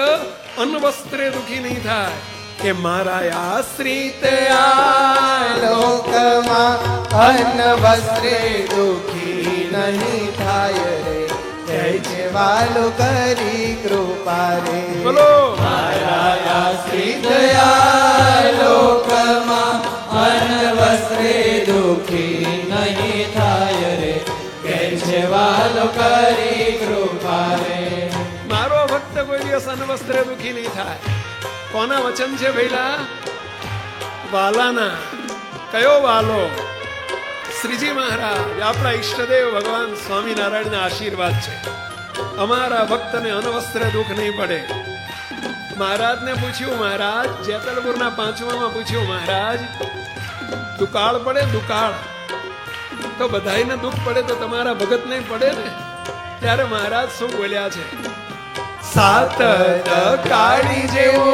અન્વસ્ત્રે દુખી નહીં થાય. કે મારા આશ્રિત આ લોકમાં અન્ન વસ્ત્રે દુખી નહીં થાય રે કહેજે વાલો કરી કૃપા રે. બોલો મારા આશ્રિત આ લોકમાં અન્ન વસ્ત્રે દુખી નહીં થાય રે કહેજે વાલો કરી કૃપા રે. મારો ભક્ત કોઈ દિવસ અન્વસ્ત્રે દુખી નહીં થાય. કોના વચન છે ભૈલા? વાલાના. કયો વાલો? શ્રીજી મહારાજ આપણા ઈષ્ટદેવ ભગવાન સ્વામિનારાયણના આશીર્વાદ છે. અમારા ભક્તને અનવસ્ત્રે દુઃખ નહીં પડે. મહારાજને પૂછ્યું, મહારાજ જેતલપુરના 5મામાં પૂછ્યું, મહારાજ દુકાળ પડે? દુકાળ તો બધાઈને દુઃખ પડે તો તમારા ભગત નહીં પડે ને? ત્યારે મહારાજ શું બોલ્યા છે? સાત કાળી જેવો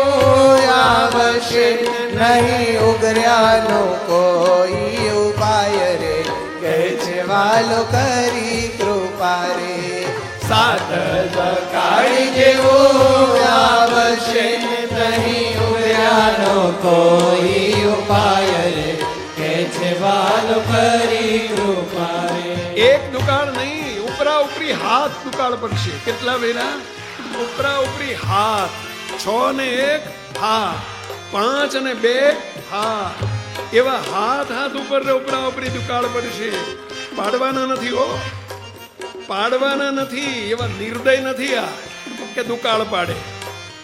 આવશે નહીં ઉગર્યાનો કોઈ ઉપાય રે કહેજે વાલો કરી કૃપા કૃપા રે સાત કાળી જેવું આવશે નહીં ઉર્યાનો કોઈ ઉપાય રે કે છે વાલો કરી કૃપા રે એક દુકાળ નહીં, ઉપરા ઉપરી હાથ દુકાળ પડશે. કેટલા વેલા? ઉપરા ઉપરી હાથ. 6 ને 1 હાથ, 5 અને 2 હાથ. એવા હાથ હાથ ઉપર ને ઉપરા ઉપરી દુકાળ પડશે. પાડવાના નથી હો, પાડવાના નથી. એવા નિર્દય નથી આ કે દુકાળ પાડે.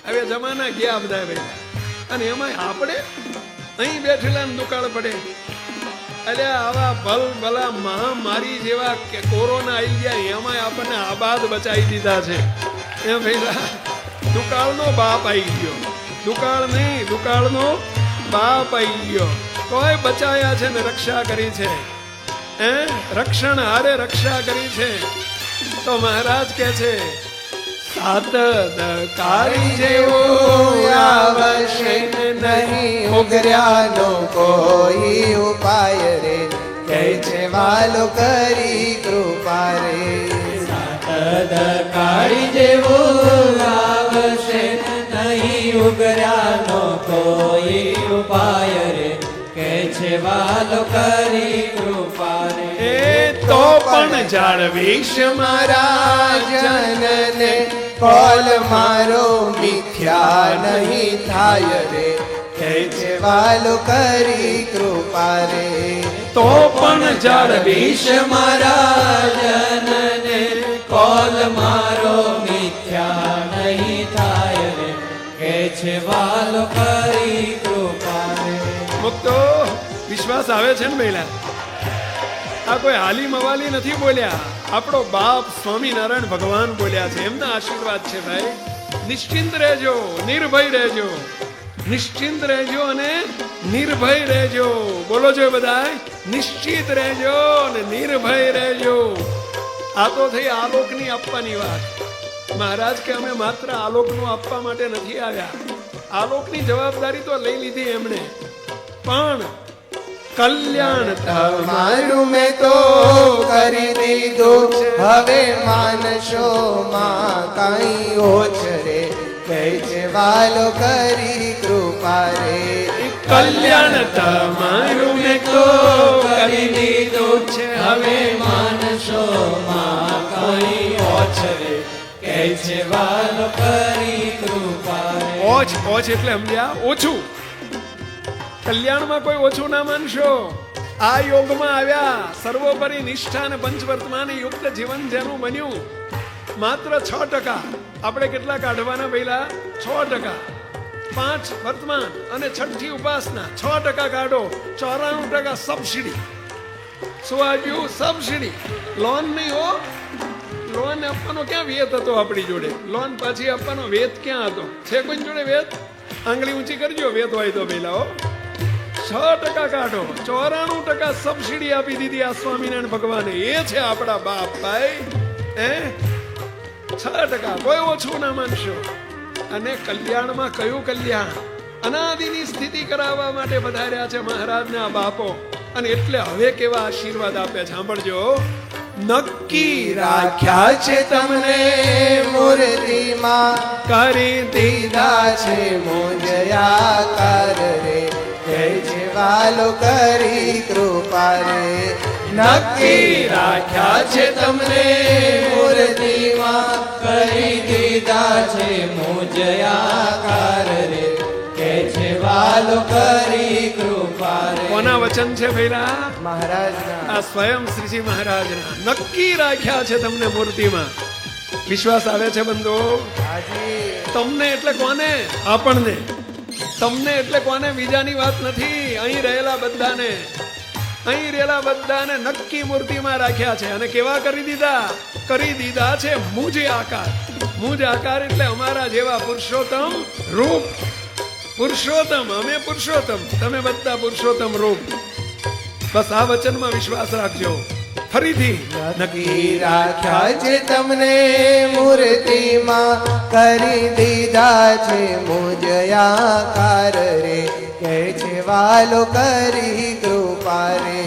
હવે જમાના ગયા બધા વેલા. અને એમાં આપણે અહીં બેઠેલા ને દુકાળ પડે. અલ્યા આવા ભલ ભલા મહામારી જેવા કે કોરોના આવી ગયા, એમાં આપણને આબાદ બચાવી દીધા છે. એમ પેલા દુકાળનો બાપ આવી ગયો. દુકાળ નહીં, દુકાળનો બાપ આવી ગયો. તોય બચાયા છે ને રક્ષા કરી છે. રક્ષણ હારે રક્ષા કરી છે. તો મહારાજ કે છે સાત કાળી જેવું આવશે નહીં ઉગર્યાનો કોઈ ઉપાય રે કે છે વાલો કરી કૃપા રે કાળી જેવું આવશે નહીં ઉગર્યાનો કોઈ ઉપાય રે કે છે વાલો કરી કૃપા રે તો પણ જાળવીશ મારા જનને કોલ મારો મિથ્યા નહીં થાય રે કે છે વાલો કરી કૃપા રે તો પણ જાળવીશ મારા જનને કોલ મારો મિથ્યા નહીં થાય રે કે છે વાલો કરી કૃપા રે મુક્તો વિશ્વાસ આવે છે ને મહિલા? આ કોઈ હાલી મવાલી નથી બોલ્યા. આપણો બાપ સ્વામિનારાયણ ભગવાન બોલ્યા છે. એમના આશીર્વાદ છે ભાઈ. નિશ્ચિંત રહેજો, નિર્ભય રહેજો. નિશ્ચિંત રહેજો અને નિર્ભય રહેજો. બોલો છો બધા? નિશ્ચિત રહેજો અને નિર્ભય રહેજો. આ તો થઈ આલોકની આપવાની વાત. મહારાજ કે અમે માત્ર આલોકનું આપવા માટે નથી આવ્યા. આલોકની જવાબદારી તો લઈ લીધી એમણે, પણ કલ્યાણ તમારું મેં તો કરી દીધું. હવે માનશો માં કઈ ઓછ રે કે છે વાલો કરી કૃપા રે કલ્યાણ તમારું મેં તો કરી દીધું છે. હવે માનશો માં કઈ ઓછ રે કે છે વાલો કરી કૃપા રે ઓછ ઓછ એટલે સમજ્યા? ઓછું. કલ્યાણમાં કોઈ ઓછું ના માનશો. આ યોગમાં આવ્યા, સર્વોપરી નિષ્ઠા અને પંચવર્તમાન યુક્ત જીવન જેનું બન્યું, માત્ર 6%. આપણે કેટલા કાઢવાના પહેલા? 6%. 5 વર્તમાન અને 6ઠી ઉપાસના. 6% કાઢો, 94% સબસિડી. શું આવ્યું? સબસિડી. લોન નહીં હો. લોન આપવાનો ક્યાં વેત હતો આપણી જોડે? લોન પાછી આપવાનો વેત ક્યાં હતો? છે કોઈ જોડે વેત? આંગળી ઊંચી કરજો વેત હોય તો પહેલા હો. 6% કાઢો, 94% સબસિડી આપી દીધી આ સ્વામિનારાયણ ભગવાને. એ છે આપણા બાપ ભાઈ. 6% કોઈ ઓછું ના માનશો. અને કલ્યાણમાં કયું કલ્યાણ? અનાદિની સ્થિતિ કરાવવા માટે પધાર્યા છે મહારાજના બાપો. અને એટલે હવે કેવા આશીર્વાદ આપે છે સાંભળજો. નક્કી રાખ્યા છે તમને મૂર્તિમાં કરી દીધા છે મોજયાકાર રે કે છે વાલો કરી કૃપા રે નક્કી રાખ્યા છે તમને મૂર્તિમાં કરી દીધા છે મુજયાકાર રે કે છે વાલો કરી કૃપા રે કોના વચન છે ભૈરા? મહારાજના. આ સ્વયં શ્રીજી મહારાજના. નક્કી રાખ્યા છે તમને મૂર્તિમાં. વિશ્વાસ આવે છે બંધો? તમને એટલે કોને? આપણને. તમને એટલે કોને? બીજાની વાત નથી. અહીં રહેલા બધાને, અહીં રહેલા બધાને નક્કી મૂર્તિમાં રાખ્યા છે. અને કેવા કરી દીધા? કરી દીધા છે મુજ આકાર. મુજ આકાર એટલે અમારા જેવા પુરુષોત્તમ રૂપ. પુરુષોત્તમ, અમે પુરુષોત્તમ, તમે બધા પુરુષોત્તમ રૂપ. બસ આ વચનમાં વિશ્વાસ રાખજો. ફરીથી નક્કી રાખ્યા છે તમને મૂર્તિમાં કરી દીધા છે મુજયાકાર રે કે છે વાલો કરી કૃપા રે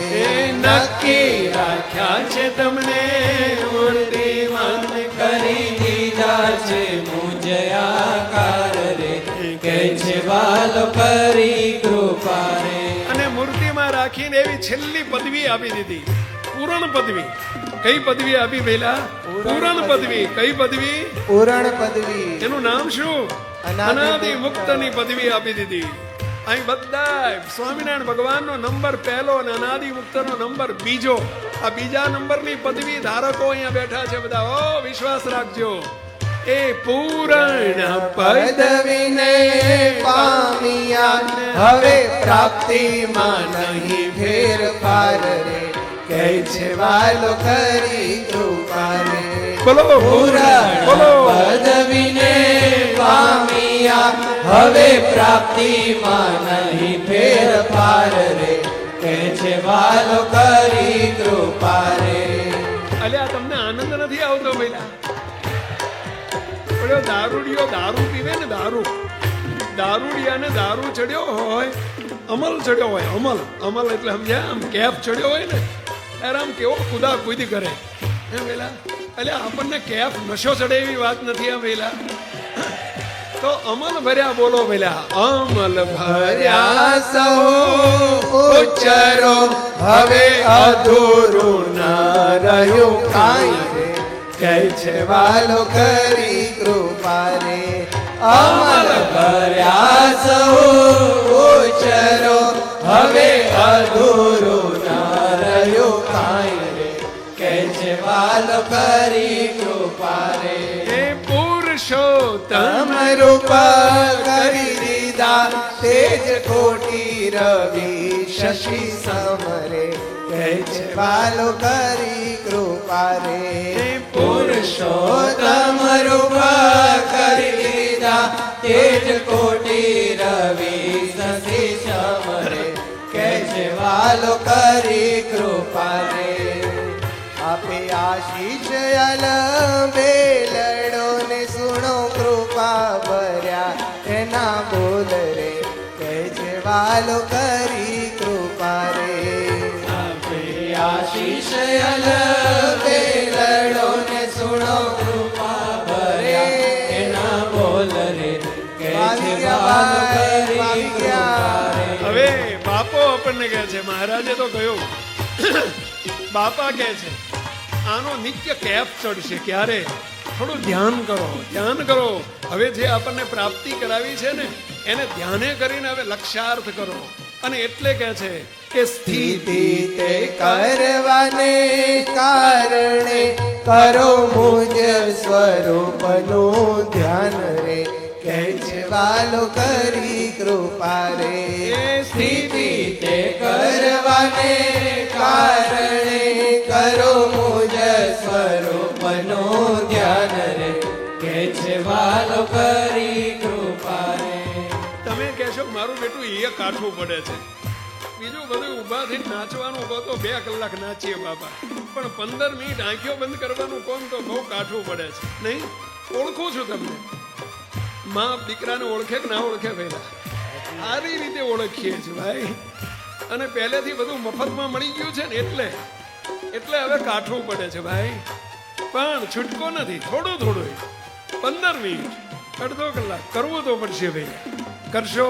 નક્કી રાખ્યા છે તમને મૂર્તિ છે મુજયાકાર રે કહે છે વાલો કરી કૃપા રે. અને મૂર્તિમાં રાખીને એવી છેલ્લી પદવી આપી દીધી, પૂરણ પદવી. કઈ પદવી આપી પેલા? પૂરણ પદવી. કઈ પદવી? પૂરણ પદવી. એનું નામ શું? અનાદિ મુક્તની પદવી આપી દીધી. અહીં બધા સ્વામિનારાયણ ભગવાનનો નંબર પહેલો અને અનાદિ મુક્તનો નંબર બીજો. આ બીજા નંબરની પદવી ધારકો અહીંયા બેઠા છે બધા. ઓ વિશ્વાસ રાખજો. એ પૂરણ પદવીને પામ્યા હવે પ્રાપ્તિમાં નહીં ફેરફાર રે કહે છે વાલો કરી કૃપા રે. બોલો પૂરણ બોલો. પદવીને પામ્યા હવે પ્રાપ્તિમાં નહીં ફેરફાર રે કહે છે વાલો કરી કૃપા રે. અલ્યા તમને આનંદ નથી આવતો પેલા? પડ્યો દારૂડિયો દારૂ પીવે ને, દારૂડિયાને દારૂ ચડ્યો હોય, અમલ ચડ્યો હોય, અમલ એટલે સમજ્યા? આમ કેફ ચડ્યો હોય ને ત્યારે આમ કેવો કુદા કુદી કરે એમ પેલા. એટલે આપણને કેફ નશો ચડે એવી વાત નથી આ પેલા. તો અમલ ભર્યા બોલો પેલા. અમલ ભર્યા સૌ ઉચ્ચરો હવે અધૂરું ના રહ્યું કાંઈ રે કહે છે વાલો કરી કૃપા રે. અમલ ભર્યા સૌ ઉચ્ચરો હવે અધૂરું ના રહ્યું કાંઈ રે કહે છે વાલો કરી કૃપા રે. એ પુરુષોત્તમ રૂપ કરી દીધા તેજ કોટી રવિ શશી સમરે કહે છે વાલો કરી કૃપા રે. પુરુષોત્તમ રૂપ કરી દીધા તેજ કોટી રવિ શશી સમરે કહે છે વાલો કરી કૃપા રે. આપે આશીષ બેલડો ને સુણો કૃપા ભર્યા એના બોલ રે કહે છે વાલો કરી કૃપા રે. આશીષ બેલડો ને સુણો કૃપા ભર્યા એના બોલ રે કહે છે વાલો કરી કૃપા રે. હવે બાપો આપણને કહે છે, મહારાજે તો કહ્યું, બાપા કહે છે આનો નિત્ય કેફ ચડશે. ક્યારે? થોડું ધ્યાન કરો. હવે જે આપણને પ્રાપ્તિ કરાવી છે ને એને ધ્યાને કરીને હવે લક્ષ્યાર્થ કરો. અને એટલે કહે છે કે સ્થિતિ તે કરવાને કારણે કરો મુજ સ્વરૂપનું ધ્યાન રે કહે છે વાલો કરી કૃપા રે. સ્થિતિ તે કરવાને કારણે કરો મુજ સ્વરૂપનું ધ્યાન રે કહે છે વાલો કરી કૃપા રે. તમે કહેશો મારું બેટું એ કાઠું પડે છે, બીજું બધું ઊભા થઈને નાચવાનું કહો તો 2 કલાક નાચીએ બાપા, પણ 15 મિનિટ આંખો બંધ કરવાનું કોણ તો બહુ કાઠું પડે છે. નહીં? ઓળખું છું તમને. માં દીકરાને ઓળખે કે ના ઓળખે? પહેલા સારી રીતે ઓળખીએ છીએ ભાઈ. અને પહેલેથી બધું મફતમાં મળી ગયું છે ને એટલે હવે કાઠું પડે છે ભાઈ. પણ છૂટકો નથી. થોડું 15 મિનિટ, અડધો કલાક કરવું તો પડશે ભાઈ. કરશો?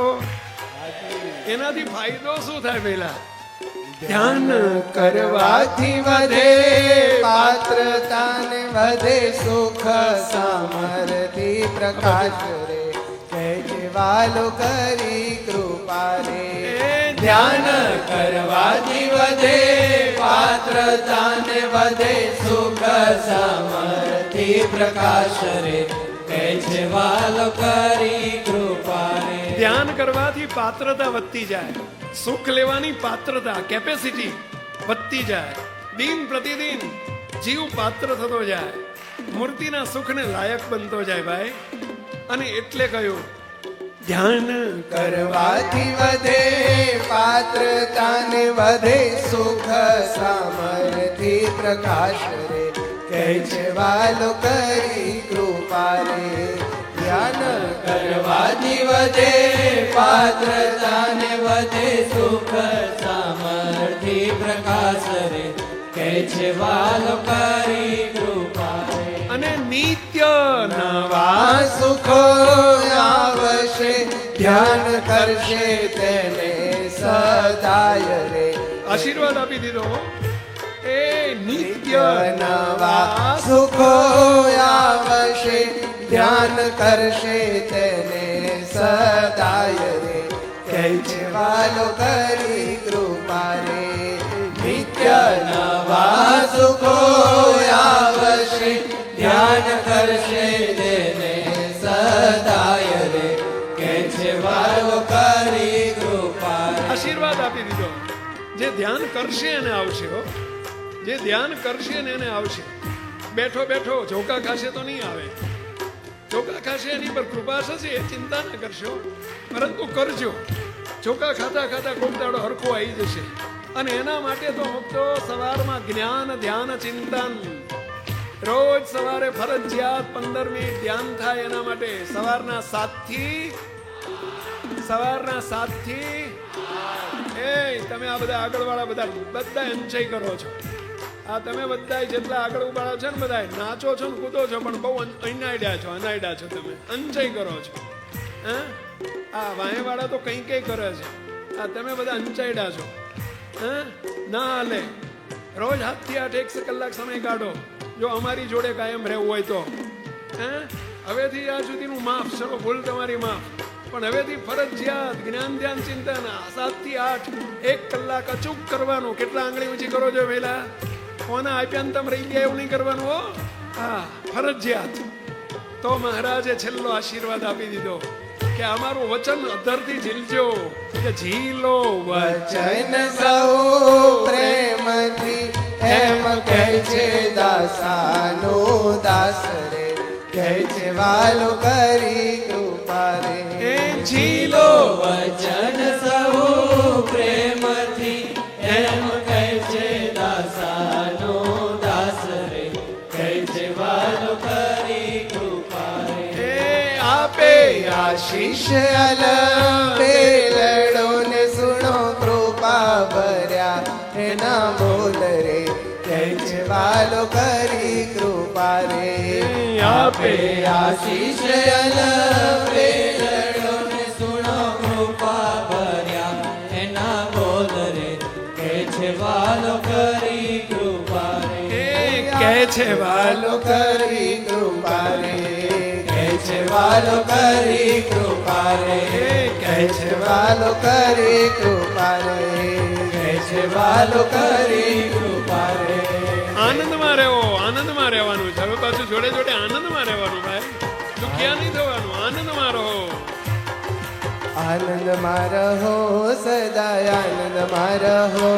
એનાથી ફાયદો શું થાય? પહેલા ધ્યાન કરવાથી વધે પાત્રતા ને વધે સુખ સામર્થિ પ્રકાશ રે કહે છે વાલો કરી કૃપા રે. ધ્યાન કરવાથી વધે પાત્રતા ને વધે સુખ સમર્થિ પ્રકાશ રે કહે છે વાલો કરી કૃપા રે. ધ્યાન કરવાથી પાત્રતા વધતી જાય, સુખ લેવાની પાત્રતા કેપેસિટી વધતી જાય. દિન પ્રતિદિન જીવ પાત્ર થતો જાય, મૂર્તિના સુખને લાયક બનતો જાય ભાઈ. અને એટલે કહ્યું ધ્યાન કરવાથી વધે પાત્રતા ને વધે સુખ સામર્થિ પ્રકાશ રે કહે છે વાલો કરી કૃપા રે. ધ્યાન કરવાથી વધે પાત્રતા ને વધે સુખ સામર્થિ પ્રકાશ રે કહે છે વાલો કરી કૃપા રે. અને નિત્ય નવા આ સુખો આવશે ધ્યાન કરશે તેને સદાય રે આશીર્વાદ આપી દીધો એ નિત્ય નવા સુખો આવશે ધ્યાન કરશે તેને સદાય રે કહે છે વાલો કરી કૃપા રે નિત્ય નવા સુખો આવશે ધ્યાન કરશે તેને સદાય રે કહે છે વાલો કરી કૃપા રે આશીર્વાદ આપી દીધો જે ધ્યાન કરશે એને આવશે હો જે ધ્યાન કરશે ને એને આવશે બેઠો બેઠો ઝોકા ખાશે તો નહીં આવે ઝોકા ખાશે એની પર કૃપા થશે એ ચિંતા ના કરશો પરંતુ કરજો ઝોકા ખાતા ખાતા કોક દાડો હરખો આવી જશે અને એના માટે તો ભક્તો સવારમાં જ્ઞાન ધ્યાન ચિંતન રોજ સવારે ફરજિયાત 15 મિનિટ ધ્યાન થાય એના માટે સવારના 7 થી એ તમે આ બધા આગળ વાળા બધા એન્જોય કરો છો આ તમે બધા જેટલા આગળ ઉભાડા છો ને બધા નાચો છો ને કૂદો છો પણ બહુ અનાયડા છો તમે એન્જોય કરો છો હે આ વાંહે વાળા તો કઈ કરે છે આ તમે બધા અંચાયડા છો હે ના હાલે રોજ 7 થી 8 1 કલાક સમય કાઢો જો અમારી જોડે કાયમ રહેવું હોય તો હે હવેથી આ સુધીનું માફ ચલો ભૂલ તમારી માફ પણ હવેથી ફરજિયાત જ્ઞાન ધ્યાન ચિંતન 7 થી 8 1 કલાક અચૂક કરવાનું કેટલા આંગળી ઊંચી કરો છો પહેલા કોના આપ્યા તમે રહી ગયા એવું નહીં કરવાનું હો હા ફરજિયાત તો મહારાજે છેલ્લો આશીર્વાદ આપી દીધો કે અમારું વચન અધરથી ઝીલજો કે ઝીલો વચન સૌ પ્રેમથી એમ કહે છે દાસાનો દાસ રે કહે છે વાલો કરી કૃપા રે એ ઝીલો વચન સૌ પ્રેમથી એમ કહે છે દાસાનો દાસ રે કહે છે વાલો કરી કૃપા રે એ આપે આશીષ અલબે લડો ને સુણો કૃપા ભર્યા એના બોલ રે કહે છે વાલો કરી કૃપા રે આપે આશીષ અલબે લડો ને સુણો કૃપા ભર્યા એના બોલ રે કહે છે વાલો કરી કૃપા રે એ કહે છે વાલો કરી કૃપા રે કહે છે વાલો કરી કૃપા રે કહે છે વાલો કરી કૃપા રે કહે છે વાલો કરી કૃપા રે આનંદમાં રહેવાનું છે હવે પાછું જોડે જોડે આનંદમાં રહેવાનું ભાઈ દુખિયા નહીં થવાનું આનંદમાં રહો આનંદમાં રહો સદા આનંદમાં રહો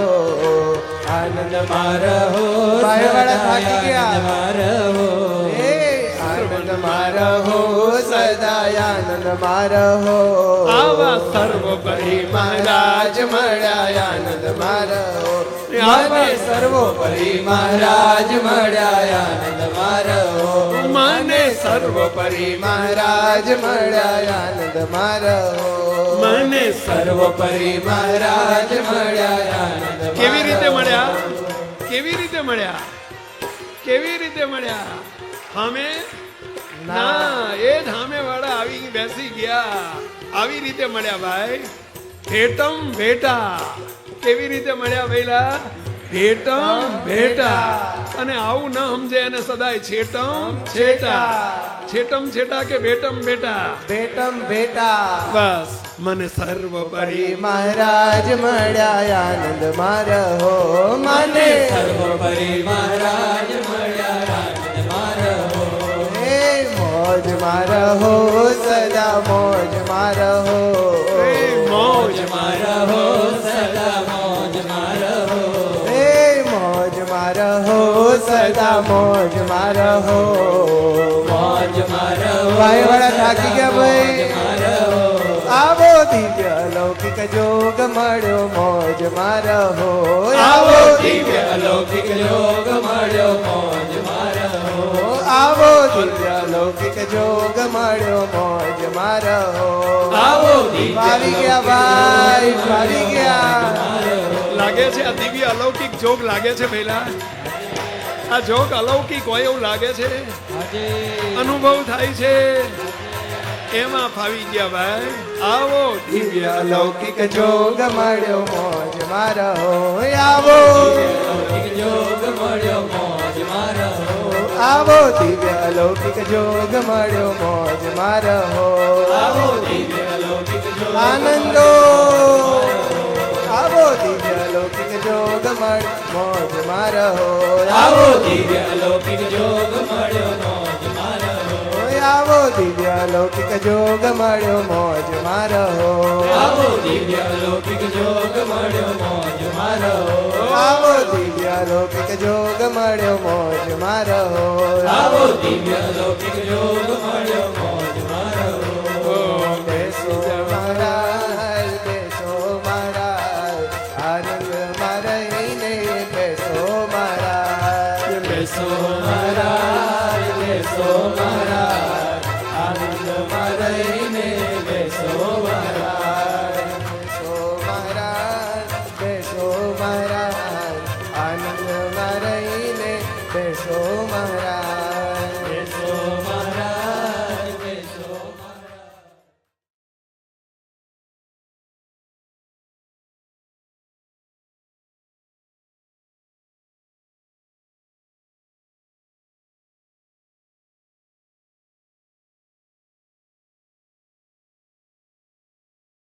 આનંદમાં રહો ભાઈવાળા થાકી ગયા રહો આનંદમાં રહો સદા આનંદમાં રહો આવા સર્વોપરી મહારાજ મળ્યા આનંદમાં રહો મને સર્વોપરી મહારાજ મળ્યા આનંદમાં રહો મને સર્વોપરી મહારાજ મળ્યા આનંદમાં રહો મને સર્વોપરી મહારાજ મળ્યા આનંદમાં કેવી રીતે મળ્યા કેવી રીતે મળ્યા હામે ના એ જ હામે વાળા આવી બેસી ગયા આવી રીતે મળ્યા ભાઈ ભેટમ ભેટા કેવી રીતે મળ્યા ભઈલા ભેટમ ભેટા અને આવું ન સમજે એને સદાય છેટમ છેટા કે ભેટમ ભેટા ભેટમ ભેટા બસ મને સર્વોપરી મહારાજ મળ્યા આનંદમાં રહો મને સર્વોપરી મહારાજ મળ્યા આનંદમાં રહો હે મોજમાં રહો સદા મોજમાં રહો મોજમાં રહો સદા મોજમાં રહો હે મોજમાં રહો સદા મોજમાં રહો મોજમાં રહો ભાઈ વાળા થાકી ગયા ભાઈ આવો દિવ્ય અલૌકિક જોગ મળ્યો મોજમાં રહો આવો દિવ્ય અલૌકિક જોગ મળ્યો મોજમાં રહો આવો દિવ્ય અલૌકિક જોગ મળ્યો મોજમાં રહો આવો આવી ગયા ભાઈ આવી ગયા લાગે છે આ દિવ્ય અલૌકિક જોગ લાગે છે પહેલા આ જોગ અલૌકિક હોય એવું લાગે છે, હાજી અનુભવ થાય છે, એમાં ફાવી ગયા ભાઈ. આવો દિવ્ય અલૌકિક જોગ મળ્યો મોજ મારો આવો જોગ મળ્યો મોજ મારો આવો દિવ્ય અલૌકિક જોગ મળ્યો મોજ મારો આવો દિવ્ય અલૌકિક જોગ આનંદો આવો દિવ્ય અલૌકિક જોગ મળ મોજ મારો આવો દિવ્ય અલૌકિક જોગ મળ્યો મોજ મારો આવો દિવ્ય અલૌકિક જોગ મળ્યો મોજ મારો આવો દિવ્ય અલૌકિક જોગ મળ્યો મોજ મારો આવો દિવ્ય અલૌકિક જોગ મળ્યો મોજ મારો આવો દિવ્ય અલૌકિક જોગ મળ્યો મોજ મારો બેસો મહારાજ બેસો મહારાજ આનંદ મારહીને બેસો મહારાજ બેસો મહારાજ બેસો મહારાજ આનંદ રહીને બેસો મહારાજ બેસો મહારાજ બેસો મહારાજ આનંદ રહીને બેસો મહારાજ